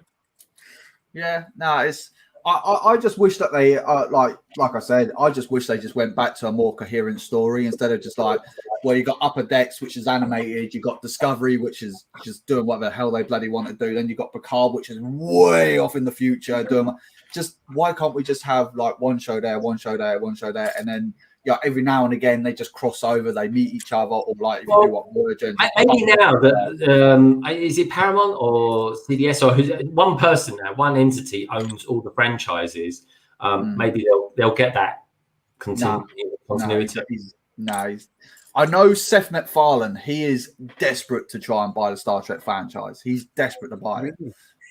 No, it's. I just wish that they like I said, I just wish they just went back to a more coherent story instead of just like, well, you got Upper Decks, which is animated, you got Discovery, which is just doing what the hell they bloody want to do, then you got Picard, which is way off in the future doing. Just why can't we just have like one show there, and then every now and again they just cross over, they meet each other, or like if you do what Virgin. Maybe now that is it Paramount or CBS or one person now, one entity owns all the franchises. Maybe they'll get that continuity. I know Seth MacFarlane. He is desperate to try and buy the Star Trek franchise. He's desperate to buy it.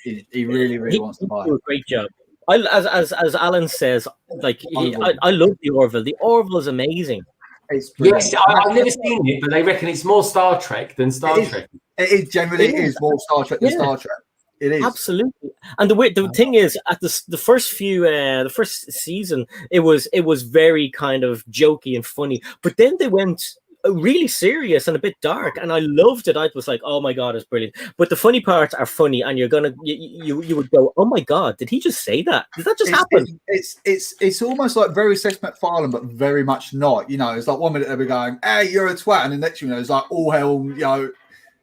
He really wants to buy it. Do a great job. As Alan says, like I love the Orville. The Orville is amazing. Yes, I've never seen it, but they reckon it's more Star Trek than Star Trek. It generally is more Star Trek than Star Trek. It is absolutely. And the thing is, at the first season, it was very kind of jokey and funny, but then they went really serious and a bit dark, and I loved it. I was like, oh my god, it's brilliant. But the funny parts are funny, and you would go, oh my god, did he just say that? Did that just happen? It's almost like very Seth MacFarlane, but very much not. It's like 1 minute they'll be going, hey, you're a twat, and the next it's like, all hell,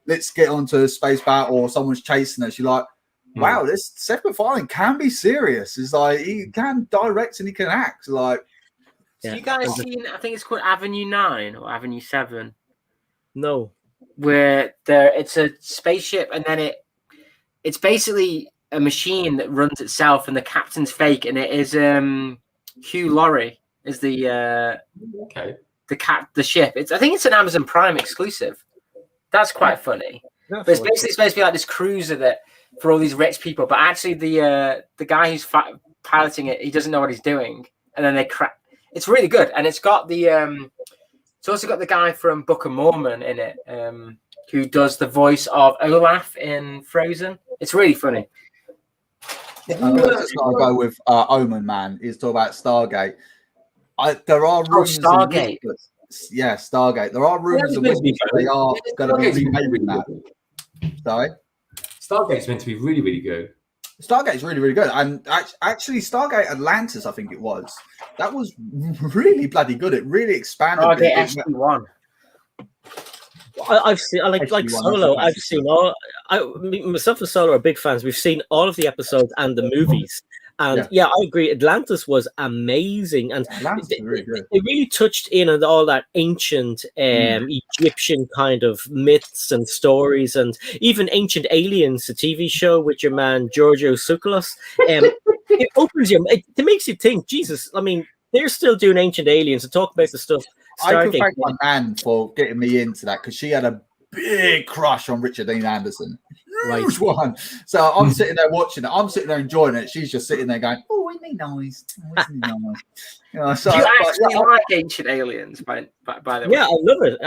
let's get onto a space battle, or someone's chasing us. You're like, wow, this Seth MacFarlane can be serious. It's like he can direct and he can act. Like, you guys seen? I think it's called Avenue 9 or Avenue 7. No, where it's a spaceship, and then it's basically a machine that runs itself, and the captain's fake, and it is Hugh Laurie is the ship. I think it's an Amazon Prime exclusive. That's quite funny. But it's basically supposed to be like this cruiser that for all these rich people, but actually the guy who's piloting it, he doesn't know what he's doing, and then they crack. It's really good, and it's got the it's also got the guy from Book of Mormon in it, who does the voice of Olaf in Frozen. It's really funny. I've just got to go with Omen Man. He's talking about Stargate. There are rumors. Stargate. Yeah, Stargate. There are rumors of they are going to be remaking that. Sorry? Stargate's meant to be really, really good. Stargate's really, really good. And actually, Stargate Atlantis, I think it was. That was really bloody good. It really expanded. Stargate SG-1. I've seen like Solo. I've seen all. Myself and Solo are big fans. We've seen all of the episodes and the movies. And yeah, I agree. Atlantis was amazing, and it really touched in on all that ancient Egyptian kind of myths and stories, and even Ancient Aliens, the TV show with your man Giorgio Tsoukalos. It opens you. It makes you think. Jesus, I mean, they're still doing Ancient Aliens and talk about the stuff. I can thank my nan for getting me into that, because she had a big crush on Richard Dean Anderson. Huge one. So I'm sitting there watching it. I'm sitting there enjoying it. She's just sitting there going, "Oh, isn't he nice? Oh, isn't he nice?" You know, so, do you actually like Ancient Aliens? By the way, yeah, I love it.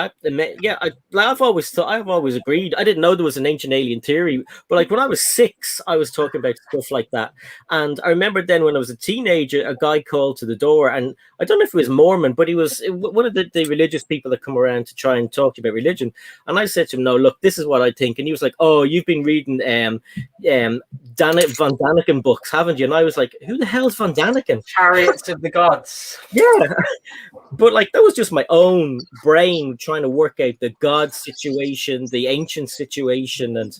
I've always agreed. I didn't know there was an Ancient Alien theory, but like when I was 6, I was talking about stuff like that. And I remember then when I was a teenager, a guy called to the door, and I don't know if he was Mormon, but he was one of the religious people that come around to try and talk to you about religion. And I said to him, "No, look, this is what I think." And he was like, "Oh, you've been reading Von Daniken books, haven't you?" And I was like, "Who the hell's Von Daniken?" Chariots of the Gods. Yeah, but like that was just my own brain trying to work out the god situation, the ancient situation, and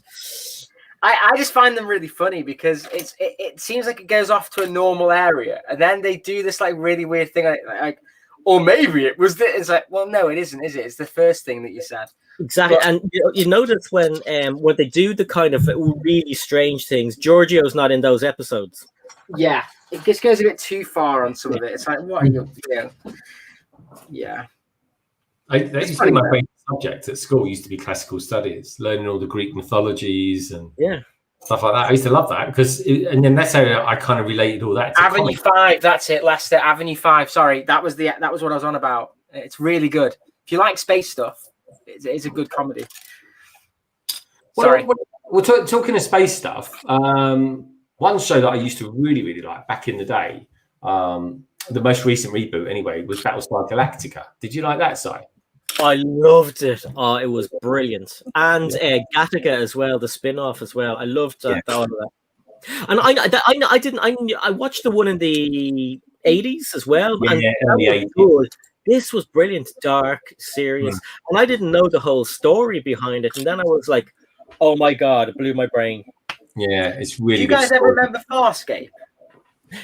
I just find them really funny because it seems like it goes off to a normal area, and then they do this like really weird thing, like or maybe it was this. It's like, well, no, it isn't, is it? It's the first thing that you said. Exactly, and you notice when they do the kind of really strange things, Giorgio's not in those episodes. Yeah, it just goes a bit too far on some of it. It's like, what are you doing? Yeah. That used to be my favorite subject at school. Used to be classical studies, learning all the Greek mythologies and stuff like that. I used to love that and then that's how I kind of related all that to Avenue 5. That's it, Lester. Avenue 5. Sorry, that was what I was on about. It's really good. If you like space stuff, it's a good comedy. Sorry. Well, talking of space stuff. One show that I used to really, really like back in the day, the most recent reboot anyway, was Battlestar Galactica. Did you like that, Si? I loved it. Oh, it was brilliant. And Gattaca as well, the spin-off as well. I loved all of that. And I watched the one in the 80s as well. Yeah, and in the 80s. Good. This was brilliant, dark, serious. And I didn't know the whole story behind it. And then I was like, oh my God, it blew my brain. Yeah, it's really good. Do you guys ever remember Farscape?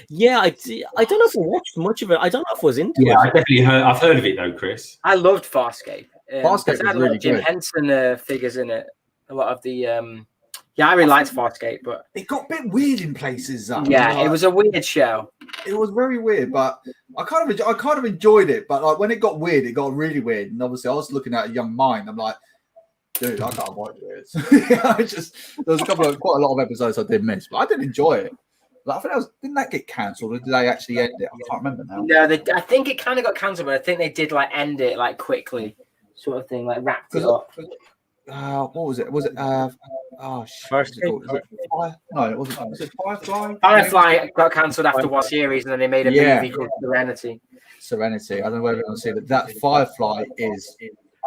Yeah, I don't know if I watched much of it. I don't know if I was into it. Yeah, I've heard of it though, Chris. I loved Farscape. Farscape was really Jim good. Henson figures in it. A lot of the I really liked Farscape, but it got a bit weird in places. It was a weird show. It was very weird, but I kind of enjoyed it. But like when it got weird, it got really weird. And obviously, I was looking at a young mind. I'm like, dude, I can't watch this. There was quite a lot of episodes I did miss, but I did enjoy it. Like, I think didn't that get cancelled, or did they actually end it? I can't remember now. No, I think it kind of got cancelled, but I think they did like end it like quickly, sort of thing, like wrapped it up. What was it? Was it? First, no, it wasn't. Was it Firefly? Firefly got cancelled after one series, and then they made a movie called Serenity. I don't know whether everyone's seen it. That Firefly is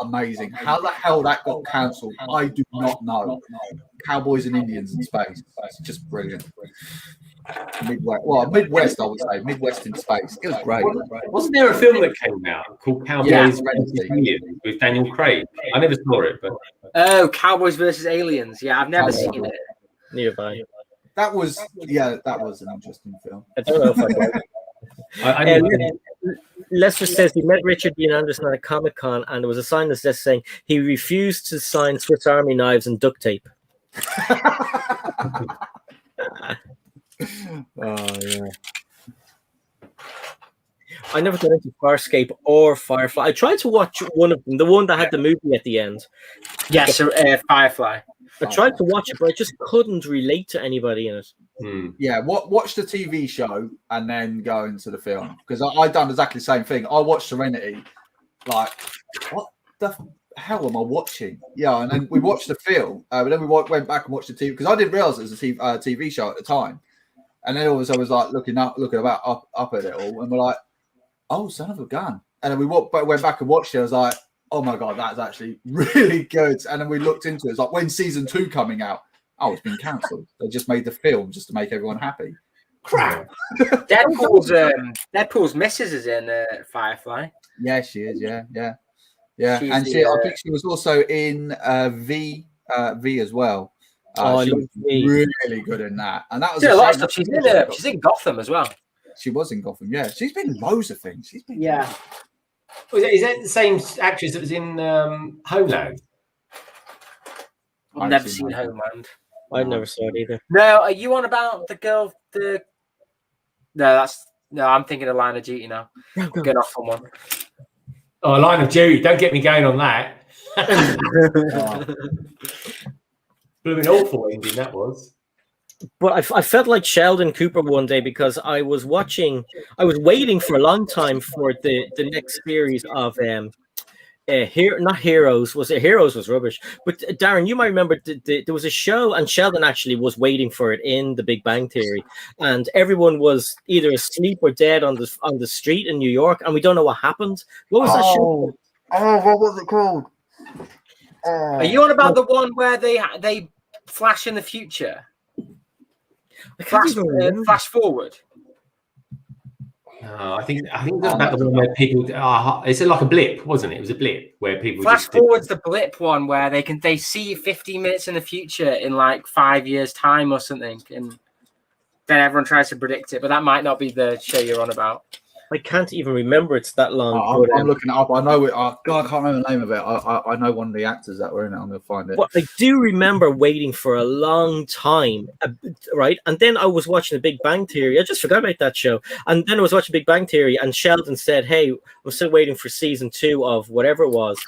amazing. How the hell that got cancelled, I do not know. Cowboys and Indians in space. It's just brilliant. Midwest, I would say. Midwest in space. It was great. Wasn't there a film that came out called Cowboys versus Aliens with Daniel Craig? I never saw it, but Cowboys versus Aliens. Yeah, I've never seen it. Neither have I. That was an interesting film. I don't know if Lester says he met Richard Dean Anderson at a Comic-Con, and there was a sign that says saying he refused to sign Swiss Army knives and duct tape. yeah. I never got into Farscape or Firefly. I tried to watch one of them, the one that had the movie at the end. Yes, Firefly. I tried to watch it, but I just couldn't relate to anybody in it. Yeah, watch the TV show and then go into the film, because I done exactly the same thing. I watched Serenity, like, what the hell am I watching? Yeah, and then we watched the film, but then we went back and watched the TV, because I didn't realize it was a TV show at the time. And then all of a sudden I was like looking up at it all, and we're like, oh, son of a gun. And then we went back and watched it. I was like, oh my God, that's actually really good. And then we looked into it. It's like, when's season 2 coming out? Oh, it's been cancelled. They just made the film just to make everyone happy. Crap. Deadpool's missus is in Firefly. Yeah, she is. Yeah. And I think she was also in V as well. She was really good in that. And that was a lot of stuff. She's in Gotham as well. She was in Gotham. Yeah, she's been in loads of things. She's been. Yeah. Is that the same actress that was in Homeland? I've never seen Homeland. I've never saw it either. No, are you on about the girl? No, I'm thinking of Line of Duty now. Going off on one. Oh, Line of Duty! Don't get me going on that. Blooming awful ending that was. But I felt like Sheldon Cooper one day, because I was waiting for a long time for the next series of not Heroes. Was it Heroes? Was rubbish. But Darren, you might remember there was a show, and Sheldon actually was waiting for it in The Big Bang Theory, and everyone was either asleep or dead on the street in New York, and we don't know what happened. What was that show? Oh, what was it called? Are you on about the one where they flash in the future? Flash forward. I think that's about the one where people. It's like a blip, wasn't it? It was a blip where people. Flash forward's the blip one where they see 15 minutes in the future in like 5 years' time or something, and then everyone tries to predict it. But that might not be the show you're on about. I can't even remember. It's that long. I'm looking it up. I know it. God, I can't remember the name of it. I know one of the actors that were in it. I'm going to find it. But I do remember waiting for a long time, right? And then I was watching The Big Bang Theory. I just forgot about that show. And then I was watching Big Bang Theory, and Sheldon said, "Hey, I'm still waiting for season 2 of whatever it was,"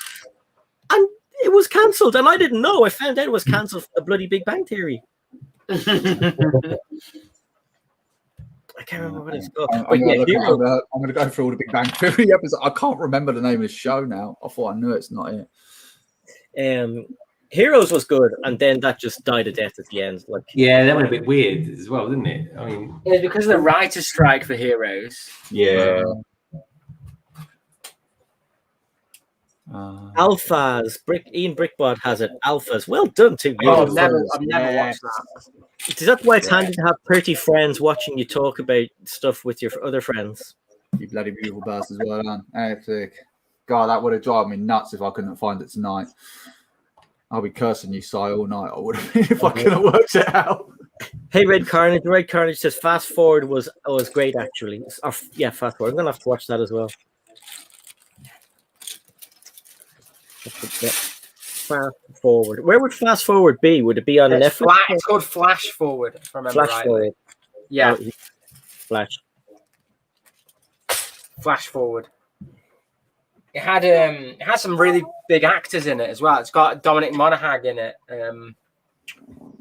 and it was cancelled. And I didn't know. I found out it was cancelled for the bloody Big Bang Theory. I can't remember what it's called. I'm going to go through all the Big Bang Theory episodes. I can't remember the name of the show now. I thought I knew it's not it. Heroes was good, and then that just died a death at the end. Yeah, that went a bit weird as well, didn't it? I mean, it's because of the writer's strike for Heroes. Yeah. Alphas. Ian Brickbot has it. Alphas. Well done too. I've never watched that. Is that why it's handy to have 30 friends watching you talk about stuff with your other friends? You bloody beautiful bastards. Well done. Epic. God, that would have driven me nuts if I couldn't find it tonight. I'll be cursing you, Si, all night. I would have been if I couldn't work it out. Hey, Red Carnage says Fast Forward was great, actually. Yeah, Fast Forward. I'm going to have to watch that as well. Fast Forward. Where would Fast Forward be? Would it be on Netflix? It's called Flash Forward, if I remember Flash Forward. Yeah. Flash Forward. It had some really big actors in it as well. It's got Dominic Monaghan in it.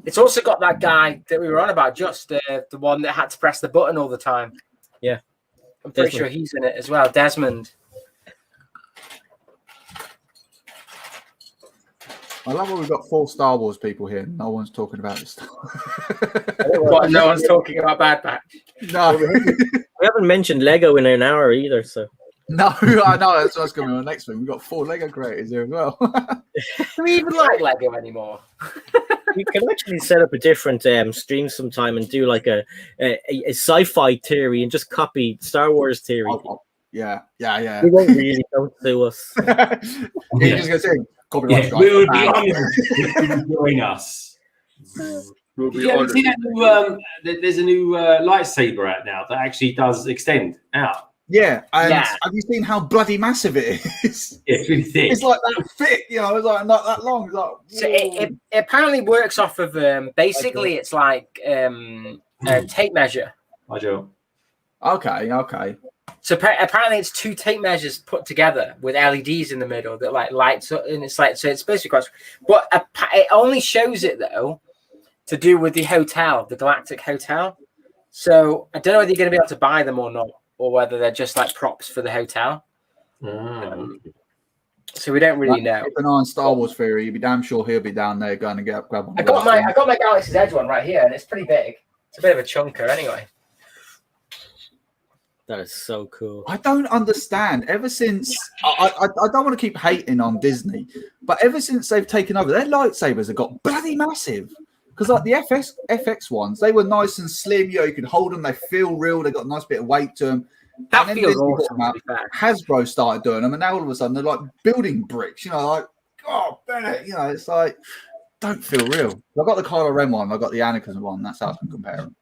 It's also got that guy that we were on about, just the one that had to press the button all the time. Yeah. I'm pretty sure he's in it as well. Desmond. I love when we've got 4 Star Wars people here. No one's talking about this stuff. No one's talking about Bad Batch. No. We haven't mentioned Lego in an hour either, so. No, I know. That's what's going to be on the next thing. We've got 4 Lego creators here as well. Do we even like Lego anymore? You can actually set up a different stream sometime and do like a sci-fi theory and just copy Star Wars theory. Yeah. We won't really, don't sue us. You're just going to say, yeah, we would be honored if you join us. Did you ever see that new, there's a new lightsaber out now that actually does extend out? Yeah, and have you seen how bloody massive it is? Yeah, it's really thick. It's like that thick, it's like not that long. It's like, so it apparently works off of basically it's like a tape measure. Bye, Joe. Okay. So apparently it's 2 tape measures put together with LEDs in the middle that like lights up, and it's like, so it's basically quite, but it only shows it though to do with the hotel, the Galactic Hotel. So I don't know whether you're going to be able to buy them or not, or whether they're just like props for the hotel. So we don't really know. Keep an eye on Star Wars Theory. You'd be damn sure he'll be down there going to grab one. I got my Galaxy's Edge one right here, and it's pretty big. It's a bit of a chunker, anyway. That is so cool. I don't understand. Ever since I don't want to keep hating on Disney, but ever since they've taken over, their lightsabers have got bloody massive. Because like the FX ones, they were nice and slim. You could hold them. They feel real. They got a nice bit of weight to them. That feels awesome. Hasbro started doing them, and now all of a sudden they're like building bricks. Like, oh, Bennett, it's like, don't feel real. I've got the Kylo Ren one. I've got the Anakin one. That's how I can compare them.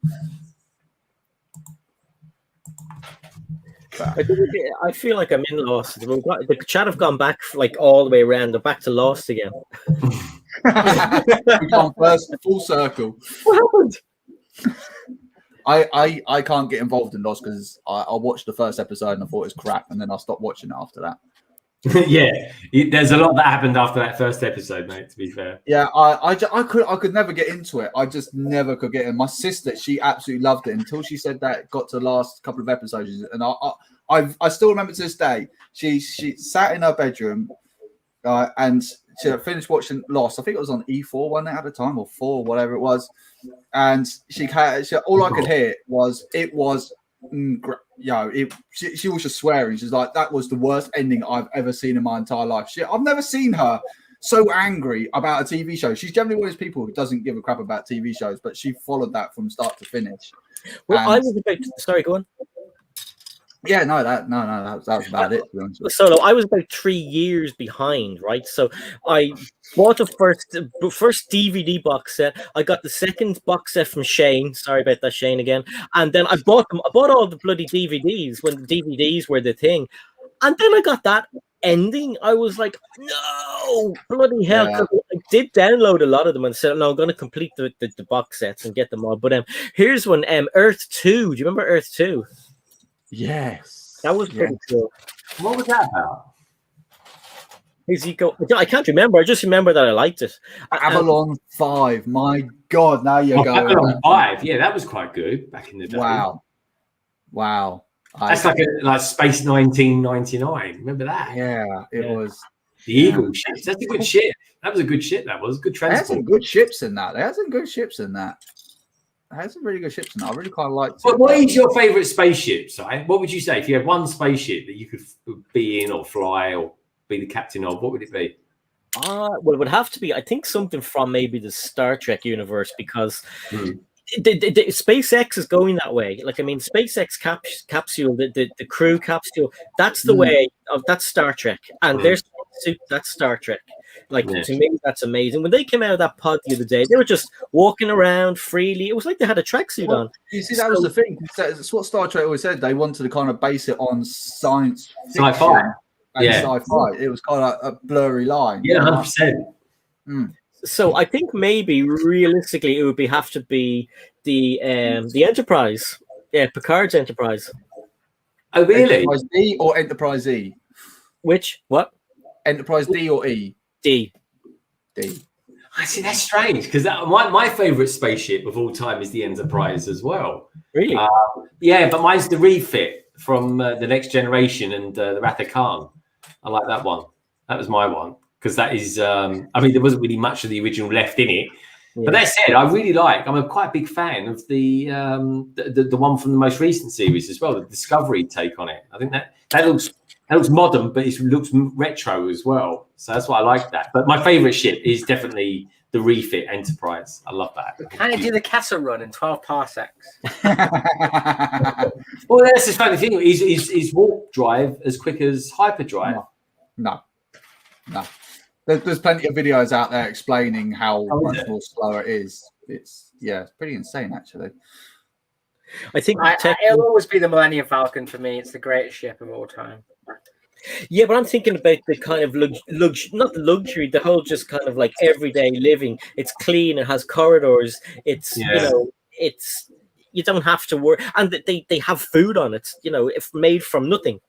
I feel like I'm in Lost. The chat have gone back like all the way around. They're back to Lost again. We've gone first full circle. What happened? I can't get involved in Lost because I watched the first episode and I thought it was crap, and then I stopped watching it after that. Yeah, there's a lot that happened after that first episode, mate. To be fair. Yeah, I could never get into it. I just never could get in. My sister, she absolutely loved it until she said that it got to the last couple of episodes, and I still remember to this day. She sat in her bedroom, and she finished watching Lost. I think it was on E4 one at the time, or 4, whatever it was. And she all I could hear was she was just swearing. She's like, that was the worst ending I've ever seen in my entire life. I've never seen her so angry about a TV show. She's generally one of those people who doesn't give a crap about TV shows, but she followed that from start to finish. Well, I was about sorry, go on. Yeah, that was about it. Solo, I was about 3 years behind, right? So I bought the first DVD box set. I got the second box set from Shane. Sorry about that, Shane, again. And then I bought them. I bought all the bloody DVDs when the DVDs were the thing. And then I got that ending. I was like, no, bloody hell. Yeah. I did download a lot of them and said, no, I'm going to complete the box sets and get them all. But here's one, Earth 2. Do you remember Earth 2? Yes, that was pretty cool. What was that about? I can't remember. I just remember that I liked it. Avalon 5. My God, now you're going. Avalon 5. Yeah, that was quite good back in the day. Wow. That's like Space 1999. Remember that? Yeah, it was. The Eagle ships. That's a good ship. That was a good ship. That was good transport. There's some good ships in that. There's some good ships in that. I had some really good ships in that. I really kind of liked it. What is your favourite spaceship, Si? What would you say if you had one spaceship that you could be in or fly or be the captain of? What would it be? Well, it would have to be, I think, something from maybe the Star Trek universe, because the SpaceX is going that way. Like, I mean, SpaceX capsule, the crew capsule, that's the way of that's Star Trek, and their suit, that's Star Trek. Like, to me, that's amazing. When they came out of that pod the other day, they were just walking around freely. It was like they had a tracksuit on. You see, that was the thing. That's what Star Trek always said. They wanted to kind of base it on science fiction sci-fi. And sci-fi. It was kind of a blurry line. Yeah, 100%. So I think maybe realistically it would have to be the Enterprise. Yeah, Picard's Enterprise. Oh, really? Enterprise D or Enterprise E? Which? What? Enterprise D or E? D. I see, that's strange, because my favourite spaceship of all time is the Enterprise as well. Really? Yeah, but mine's the refit from The Next Generation and the Wrath of Khan. I like that one. That was my one, because that is, I mean, there wasn't really much of the original left in it. Yeah. But that said, I'm quite a big fan of the one from the most recent series as well, the Discovery take on it. I think that looks modern, but it looks retro as well. So that's why I like that. But my favourite ship is definitely the refit Enterprise. I love that. Can I do the Castle Run in 12 parsecs? Well, that's the funny thing. Is warp drive as quick as hyperdrive? No. There's plenty of videos out there explaining how much more slower it is. It's pretty insane, actually. I think it'll always be the Millennium Falcon for me. It's the greatest ship of all time. Yeah, but I'm thinking about the kind of not the luxury, the whole just kind of like everyday living. It's clean, it has corridors, it's you don't have to worry, and they have food on it, you know, if made from nothing.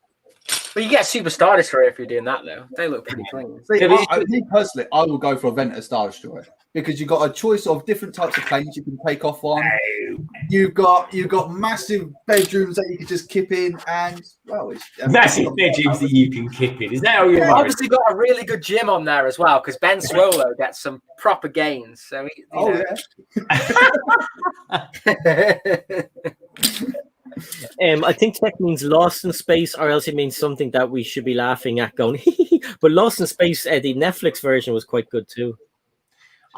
But you get Super Star Destroyer if you're doing that, though. They look pretty clean. See, me personally, I will go for a Ventus Star Destroyer because you've got a choice of different types of planes you can take off on. You've got massive bedrooms that you can just kip in, and well, it's massive bedrooms that you can kip in. Is that how you're obviously got a really good gym on there as well, because Ben Swolo gets some proper gains. So I think tech means Lost in Space, or else it means something that we should be laughing at, going. But Lost in Space, the Netflix version was quite good too.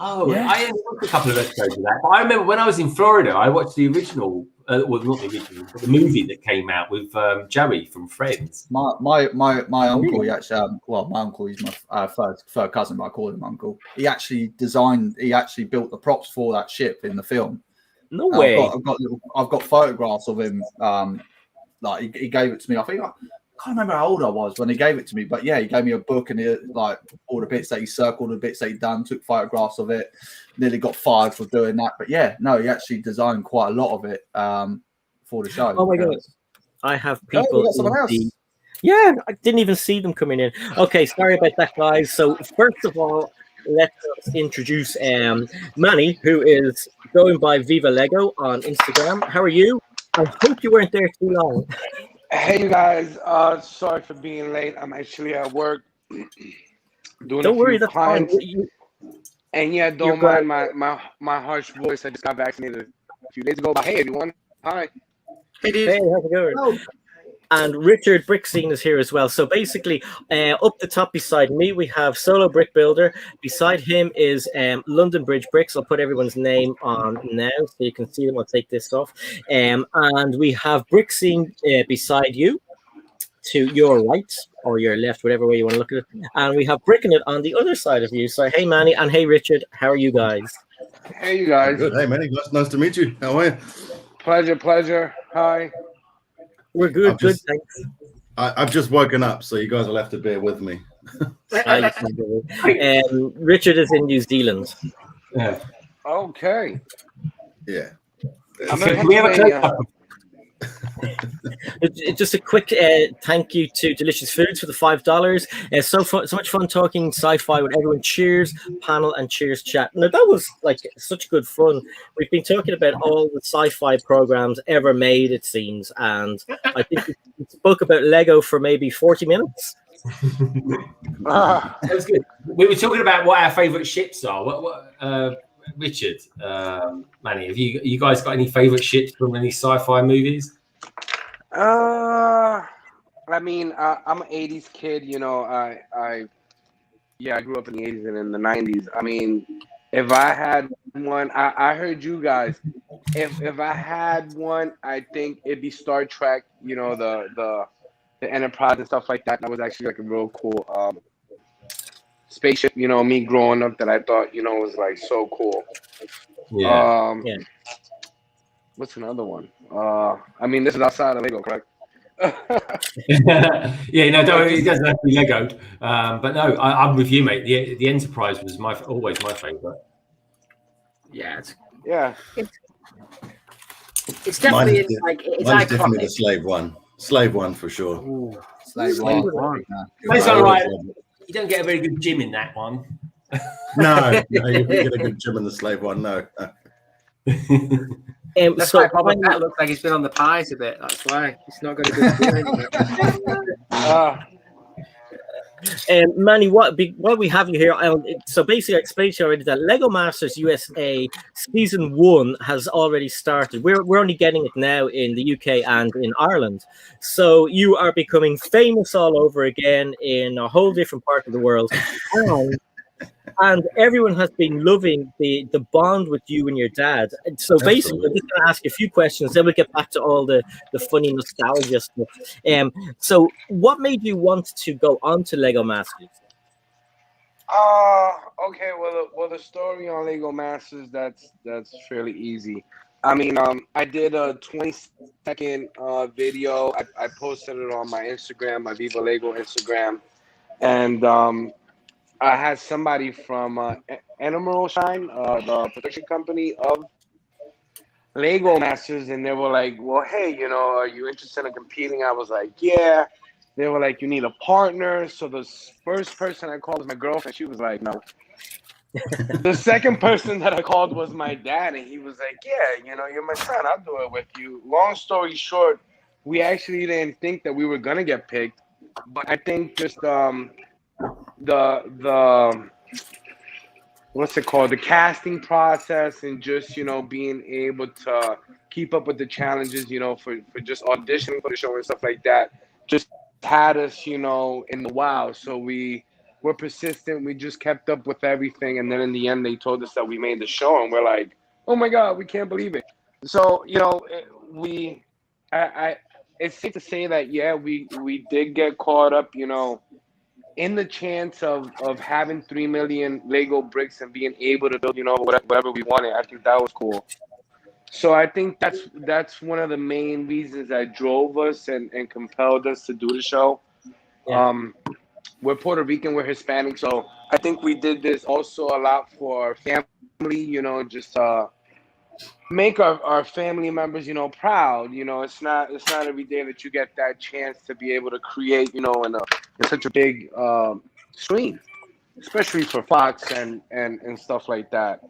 Oh, yeah. I only watched a couple of episodes of that. But I remember when I was in Florida, I watched the original, well, not the original, but the movie that came out with Joey from Friends. My uncle, he actually, well, my uncle, he's my third cousin, but I call him uncle. He actually built the props for that ship in the film. No way. I've got photographs of him. Like he gave it to me. I think I can't remember how old I was when he gave it to me, but yeah, he gave me a book and like all the bits that he circled, the bits that he done, took photographs of it. Nearly got fired for doing that, but yeah, no, he actually designed quite a lot of it for the show. Oh my god, I have people. Yeah, I didn't even see them coming in. Okay, sorry about that, guys. So first of all, let's introduce Manny, who is going by Viva Lego on Instagram. How are you? I hope you weren't there too long. Hey, you guys. Sorry for being late. I'm actually at work doing Don't worry, that's clients. fine. And yeah, don't mind my harsh voice. I just got vaccinated a few days ago. But hey, everyone. Hi. Hey, dude. Hey, how's it going? Oh. And Richard Brickscene is here as well. So basically, up the top beside me, we have Solo Brick Builder. Beside him is London Bridge Bricks. I'll put everyone's name on now so you can see them. I'll take this off. And we have Brickscene beside you, to your right or your left, whatever way you want to look at it. And we have Bricking It on the other side of you. So hey, Manny, and hey, Richard. How are you guys? Hey, you guys. Good. Hey, Manny. Nice to meet you. How are you? Pleasure. Hi. We're good, thanks. I've just woken up, so you guys will have to bear with me. Richard is in New Zealand. Yeah. Okay. Yeah. We have a Just a quick thank you to Delicious Foods for the $5. So much fun talking sci-fi with everyone. Cheers panel and cheers chat. Now that was like such good fun. We've been talking about all the sci-fi programs ever made, it seems, and I think we spoke about Lego for maybe 40 minutes. That was good. We were talking about what our favorite ships are. What Richard, Manny, have you guys got any favorite ships from any sci-fi movies? I mean, I'm an 80s kid, you know. I grew up in the 80s and in the 90s. I mean, if I had one, I heard you guys. If I had one, I think it'd be Star Trek, you know, the Enterprise and stuff like that. That was actually like a real cool spaceship, you know, me growing up that I thought, you know, was like so cool. Yeah. What's another one? I mean, this is outside of Lego, correct? Yeah, no, it doesn't have to be Legoed. But no, I'm with you, mate. The Enterprise was always my favorite. Yeah, it's definitely mine's definitely the Slave one for sure. Ooh, Slave one. That's all right. You don't get a very good gym in that one. No, you don't get a good gym in the Slave one. No. That's why Boba Fett looks like he's been on the pies a bit. That's why he's not got a good Manny, while we have you here, so basically I explained to you already that Legomasters USA Season 1 has already started. We're only getting it now in the UK and in Ireland. So you are becoming famous all over again in a whole different part of the world. And everyone has been loving the bond with you and your dad. And so basically, I'm just going to ask you a few questions, then we'll get back to all the funny nostalgia stuff. So what made you want to go on to Lego Masters? Okay, well, the story on Lego Masters, that's fairly easy. I mean, I did a 20-second video. I posted it on my Instagram, my Viva Lego Instagram, and I had somebody from Emerald Shine, the production company Legomasters, and they were like, well, hey, are you interested in competing? I was like, yeah. They were like, you need a partner. So the first person I called was my girlfriend. She was like, no. The second person that I called was my dad, and he was like, yeah, you're my son. I'll do it with you. Long story short, we actually didn't think that we were going to get picked. But I think just the what's it called? The casting process and just, being able to keep up with the challenges, for just auditioning for the show and stuff like that, just had us, in the wow. So we were persistent. We just kept up with everything. And then in the end, they told us that we made the show, and we're like, oh my God, we can't believe it. So, it's safe to say that, yeah, we did get caught up, in the chance of having 3 million Lego bricks and being able to build, whatever we wanted. I think that was cool. So I think that's one of the main reasons that drove us and compelled us to do the show. Yeah. We're Puerto Rican, we're Hispanic, so I think we did this also a lot for our family, just make our family members, proud. It's not every day that you get that chance to be able to create, in such a big screen, especially for Fox and stuff like that.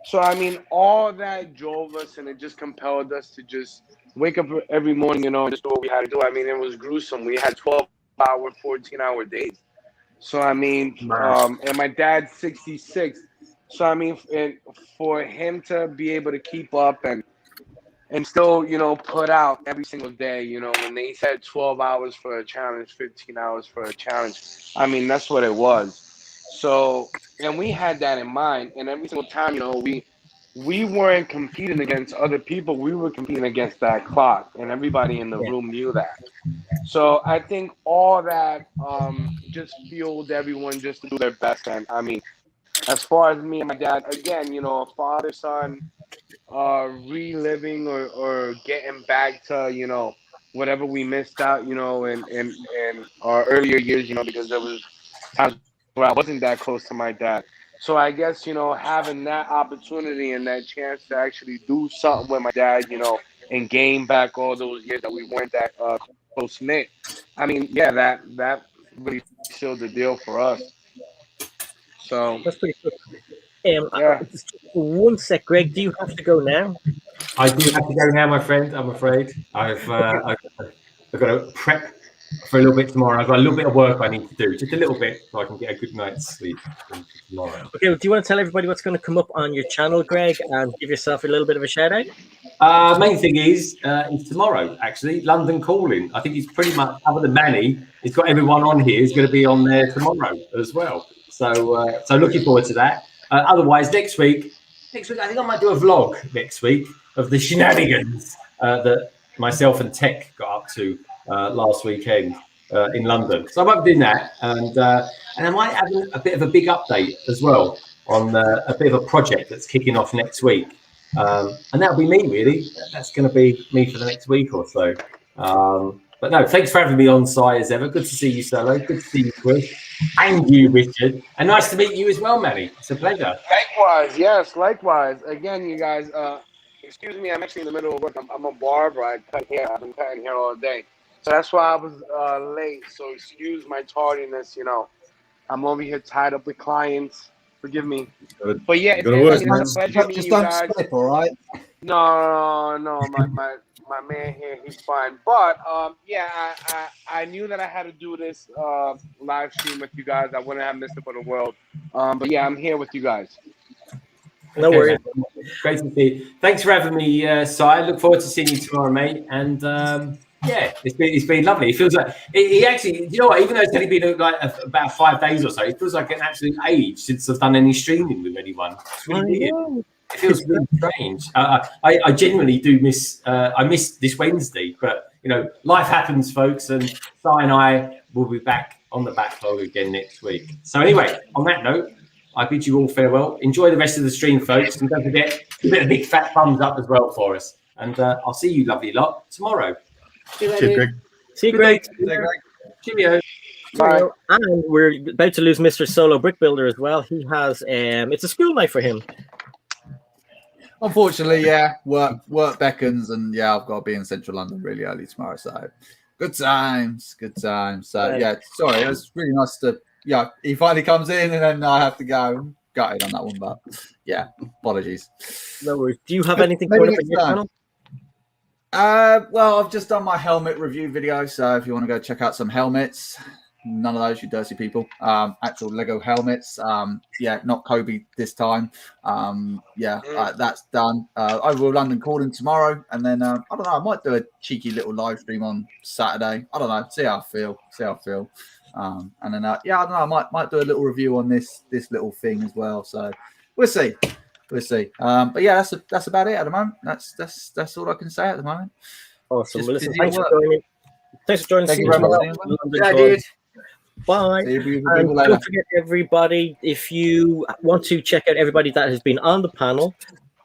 So I mean, all that drove us, and it just compelled us to just wake up every morning, and just do what we had to do. I mean, it was gruesome. We had 12-hour, 14-hour days. So I mean, and my dad's 66. So I mean, for him to be able to keep up and still, put out every single day, when they said 12 hours for a challenge, 15 hours for a challenge, I mean, that's what it was. So, and we had that in mind, and every single time, we weren't competing against other people. We were competing against that clock, and everybody in the room knew that. So I think all that just fueled everyone just to do their best. And I mean, as far as me and my dad, again, a father, son, reliving or getting back to, whatever we missed out, in our earlier years, because there was times where I wasn't that close to my dad. So I guess, having that opportunity and that chance to actually do something with my dad, and gain back all those years that we weren't that close knit. I mean, yeah, that really sealed the deal for us. So that's pretty cool. Yeah. 1 sec, Greg. Do you have to go now? I do have to go now, my friend. I'm afraid I've got to prep for a little bit tomorrow. I've got a little bit of work I need to do, just a little bit, so I can get a good night's sleep tomorrow. Okay. Well, do you want to tell everybody what's going to come up on your channel, Greg, and give yourself a little bit of a shout out? Main thing is tomorrow, actually, London Calling. I think it's pretty much, other than Manny, it's got everyone on here. It's going to be on there tomorrow as well. So looking forward to that. Otherwise, next week, I think I might do a vlog next week of the shenanigans that myself and Tech got up to last weekend in London. So I might be doing that, and I might have a bit of a big update as well on a bit of a project that's kicking off next week. And that'll be me, really. That's going to be me for the next week or so. But no, thanks for having me on, Si, as ever. Good to see you, Solo. Good to see you, Chris. And you, Richard. And nice to meet you as well, Manny. It's a pleasure. Likewise, yes, likewise. Again, you guys, excuse me, I'm actually in the middle of work. I'm a barber. I cut hair. I've been cutting hair all day. So that's why I was late. So excuse my tardiness, I'm over here tied up with clients. Forgive me. Good. But yeah, it's a pleasure meeting you guys. Slip, all right? No, my man here, he's fine. But yeah, I knew that I had to do this live stream with you guys. I wouldn't have missed it for the world. But yeah, I'm here with you guys. No worries. Great to see you. Thanks for having me, Si. I look forward to seeing you tomorrow, mate. And yeah, it's been lovely. It feels like he actually, you know what? Even though it's only been like about 5 days or so, it feels like an absolute age since I've done any streaming with anyone. It's really weird. It feels really strange. I genuinely do miss. I missed this Wednesday, but life happens, folks, and Si and I will be back on the backlog again next week. So anyway, on that note, I bid you all farewell. Enjoy the rest of the stream, folks, and don't forget to hit a big fat thumbs up as well for us. And I'll see you, lovely lot, tomorrow. See you, Greg. See you, Greg. Cheerio. Bye. And we're about to lose Mr. Solo Brick Builder as well. He has it's a school night for him. Unfortunately, yeah, work beckons, and yeah, I've got to be in central London really early tomorrow. So good times, good times. So yeah, sorry, it was really nice to. Yeah, he finally comes in, and then I have to go. Gutted on that one, but yeah, apologies. No worries. Do you have anything coming up on your channel? Well, I've just done my helmet review video, so if you want to go check out some helmets, none of those, you dirty people. Actual Lego helmets. Yeah, not Kobe this time. Yeah, that's done. I will London Calling tomorrow, and then I don't know. I might do a cheeky little live stream on Saturday. I don't know. See how I feel. And then yeah, I don't know. I might do a little review on this little thing as well. So we'll see. We'll see. But yeah, that's about it at the moment. That's all I can say at the moment. Awesome. Well, listen, thanks for joining. Thanks for joining. Thank you very much. Yeah, dude. Bye. And don't forget, everybody, if you want to check out everybody that has been on the panel,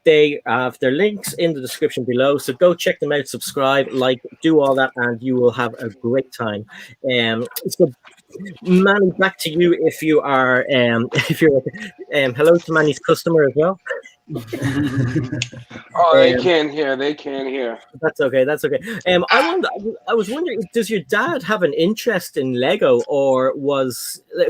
they have their links in the description below. So go check them out, subscribe, like, do all that, and you will have a great time. So Manny, back to you. If you are, hello to Manny's customer as well. Oh, they can't hear. They can't hear. That's okay. That's okay. I was wondering, does your dad have an interest in Lego, or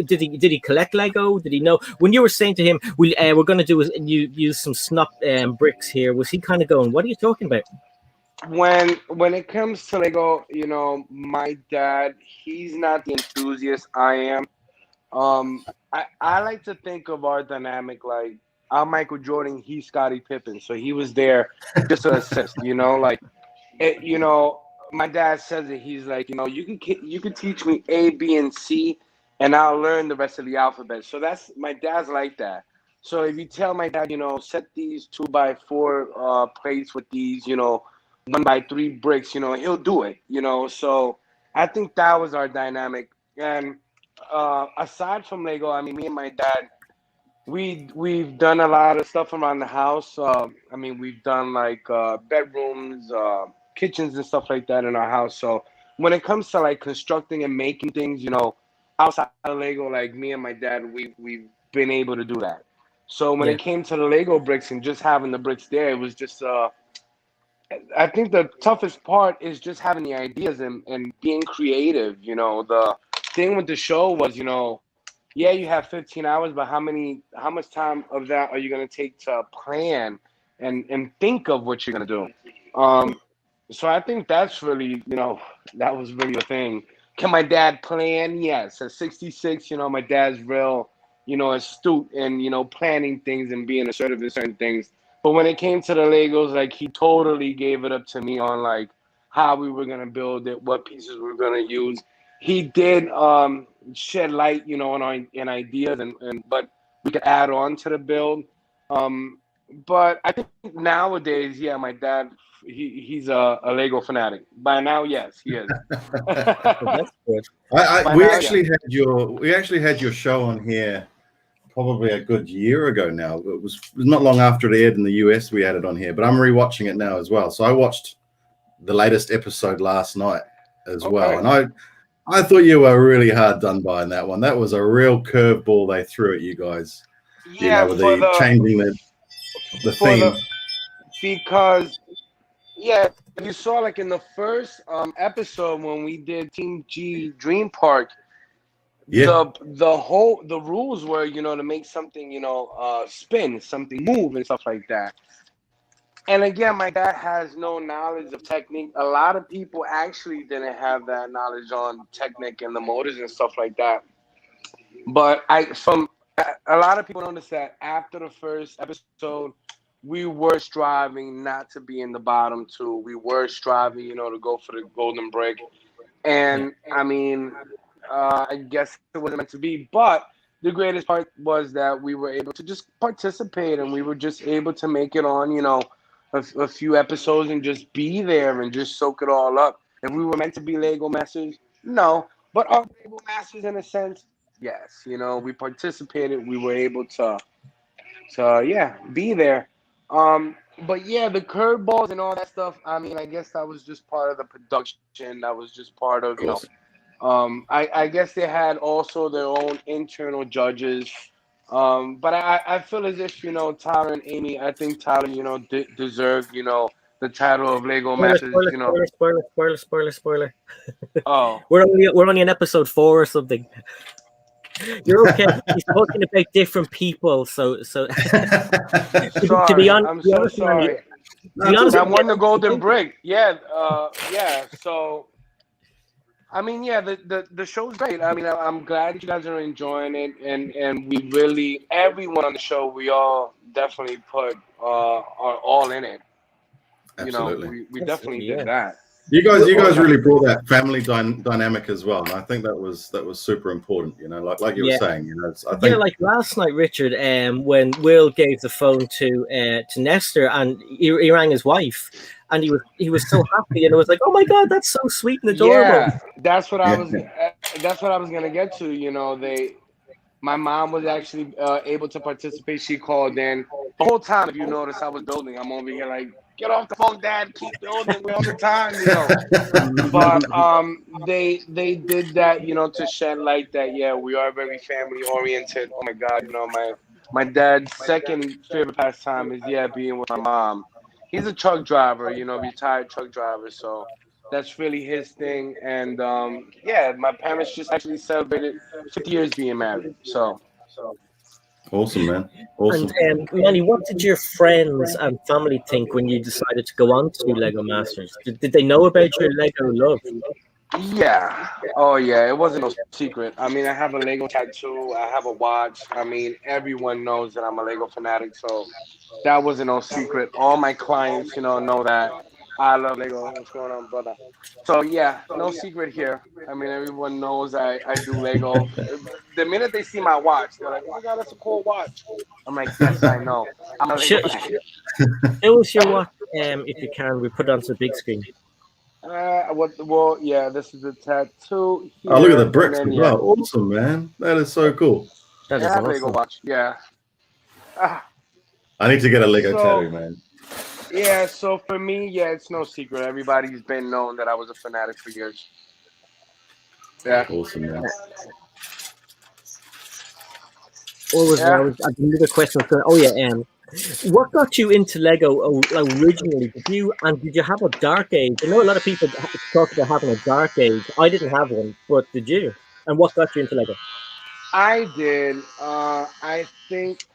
did he collect Lego? Did he know when you were saying to him, we're going to use some snap bricks here? Was he kind of going, what are you talking about? When it comes to Lego, you know, my dad, he's not the enthusiast I am. I like to think of our dynamic like I'm Michael Jordan, he's Scottie Pippen, so he was there just to assist. You know, like you know, my dad says it. He's like, you know, you can teach me A, B, and C, and I'll learn the rest of the alphabet. So that's my dad's like that. So if you tell my dad, you know, set these 2x4 plates with these, you know, 1x3 bricks, you know, he'll do it, you know. So I think that was our dynamic. And aside from Lego, I mean, me and my dad, we've done a lot of stuff around the house. I mean, we've done like bedrooms, kitchens, and stuff like that in our house. So when it comes to like constructing and making things, you know, outside of Lego, like me and my dad, we've been able to do that. So when it came to the Lego bricks and just having the bricks there, it was just I think the toughest part is just having the ideas and being creative. You know, the thing with the show was, you know, yeah, you have 15 hours, but how much time of that are you going to take to plan and think of what you're going to do? So I think that's really, you know, that was really the thing. Can my dad plan? Yes. At 66, you know, my dad's real, you know, astute and, you know, planning things and being assertive in certain things. But when it came to the Legos, like he totally gave it up to me on like how we were gonna build it, what pieces we were gonna use. He did shed light, you know, on ideas and but we could add on to the build. But I think nowadays, yeah, my dad he's a Lego fanatic. By now, yes, he is. That's good. We actually had your show on here probably a good year ago now. It was not long after it aired in the US. We had it on here, but I'm rewatching it now as well. So I watched the latest episode last night as well, and I thought you were really hard done by in that one. That was a real curveball they threw at you guys. Yeah, you know, with changing the theme. Because yeah, you saw like in the first episode when we did Team G Dream Park. Yeah. The rules were, you know, to make something, you know, spin, something move and stuff like that. And again, my dad has no knowledge of technique. A lot of people actually didn't have that knowledge on technique and the motors and stuff like that. But a lot of people noticed that after the first episode, we were striving not to be in the bottom two. We were striving, you know, to go for the golden brick. And I mean, I guess it wasn't meant to be, but the greatest part was that we were able to just participate and we were just able to make it on, you know, a few episodes and just be there and just soak it all up. If we were meant to be Lego Masters, no, but our Lego Masters in a sense, yes, you know, we participated, we were able to yeah, be there. But yeah, the curveballs and all that stuff, I mean, I guess that was just part of the production. That was just part of, you know, I guess they had also their own internal judges. But I feel as if, Tyler and Amy, I think Tyler, deserve, the title of Lego Masters, Spoiler. Oh, We're only in episode 4 or something. You're okay. He's talking about different people, so sorry. to be honest, I'm so sorry. I won the golden brick. Yeah, yeah. So, I mean, yeah, the show's great. I mean, I'm glad that you guys are enjoying it, and we really, everyone on the show, we all definitely put our all in it. Absolutely. We definitely did that. You guys really brought that family dynamic as well, and I think that was super important. Like you were saying, I think like last night, Richard, when Will gave the phone to Nestor, and he rang his wife, and he was so happy, and it was like, oh my god, that's so sweet and adorable. Yeah, that's what I was gonna get to. My mom was actually able to participate. She called in the whole time. If you notice, I was building. I'm over here like, get off the phone, Dad. Keep building. We're on the time, But they did that, to shed light that we are very family oriented. Oh my God, my dad's second favorite pastime is being with my mom. He's a truck driver, retired truck driver. So that's really his thing. And my parents just actually celebrated 50 years being married. So. Awesome, man. Awesome. And Manny, what did your friends and family think when you decided to go on to Lego Masters? Did they know about your Lego love? Yeah. Oh, yeah. It wasn't no secret. I mean, I have a Lego tattoo. I have a watch. I mean, everyone knows that I'm a Lego fanatic. So that wasn't no secret. All my clients, know that I love Lego. What's going on, brother? So, yeah, no secret here. I mean, everyone knows I do Lego. The minute they see my watch, they're like, oh, my God, that's a cool watch. I'm like, yes, I know. I'm a Lego fan. Show us your watch, if you can. We put it onto the big screen. Well, yeah, this is the tattoo here. Oh, look at the bricks as well. Awesome, man. That is so cool. That is awesome. Lego watch, yeah. I need to get a Lego tattoo, man. Yeah, so for me, it's no secret. Everybody's been known that I was a fanatic for years. Yeah. Awesome, man. Another question. What got you into Lego originally? Did you have a dark age? I know a lot of people talk about having a dark age. I didn't have one, but did you? And what got you into Lego? I did. I think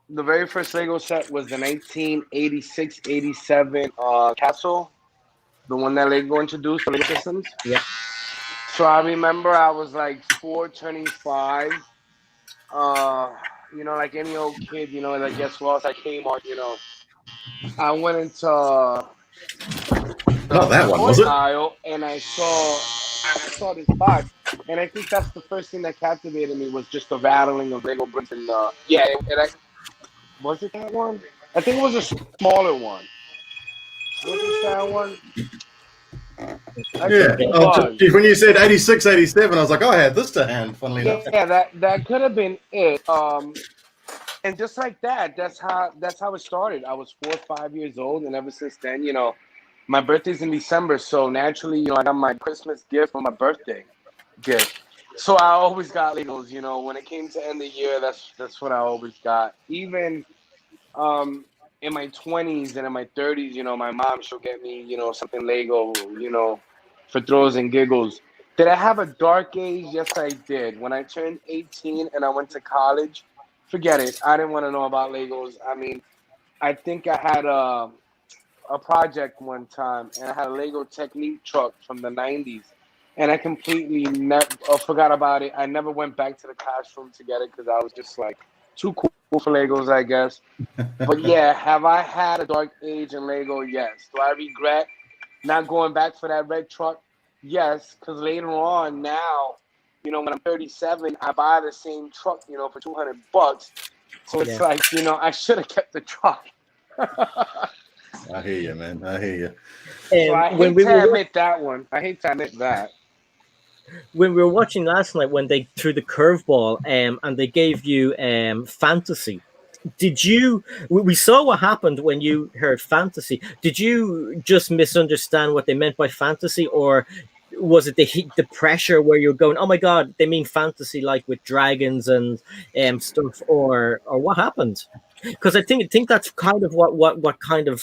the very first Lego set was the 1986-87 Castle, the one that Lego introduced for Lego Systems. Yeah. So I remember I was like 4 turning 5. Like any old kid, that gets lost at Kmart, I went into not that one, was it? Aisle, and I saw this box, and I think that's the first thing that captivated me was just the rattling of Lego bricks and was it that one? I think it was a smaller one. Was it that one? When you said 86, 87, I was like, I had this to hand, funnily enough. Yeah, that could have been it. And just like that, that's how it started. I was 4 or 5 years old, and ever since then, my birthday's in December, so naturally, I got my Christmas gift for my birthday gift. So I always got Legos, when it came to end of the year, that's what I always got. Even in my 20s and in my 30s, my mom, she'll get me, something Lego, for throws and giggles. Did I have a dark age? Yes, I did. When I turned 18 and I went to college, forget it. I didn't want to know about Legos. I mean, I think I had a project one time, and I had a Lego Technique truck from the 90s, and I completely forgot about it. I never went back to the classroom to get it because I was just like too cool for Legos, I guess. But yeah, have I had a dark age in Lego? Yes. Do I regret not going back for that red truck? Yes, because later on now, when I'm 37, I buy the same truck, for $200. So it's like, I should have kept the truck. I hear you, man. I hear you. So I hate to admit that one. I hate to admit that. When we were watching last night, when they threw the curveball, and they gave you fantasy, did you? We saw what happened when you heard fantasy. Did you just misunderstand what they meant by fantasy, or was it the heat, the pressure where you're going, oh my god, they mean fantasy like with dragons and stuff, or what happened? Because I think that's kind of what kind of.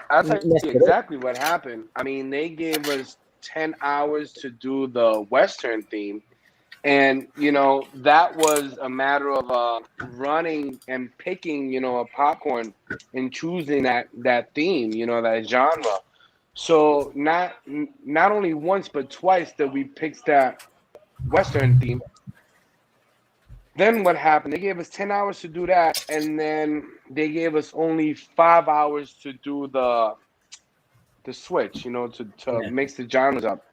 I'll tell you exactly what happened. I mean, they gave us 10 hours to do the Western theme. And, you know, that was a matter of running and picking, you know, a popcorn and choosing that theme, you know, that genre. So not only once, but twice that we picked that Western theme. Then what happened? They gave us 10 hours to do that. And then they gave us only 5 hours to do the switch, you know, to mix the genres up.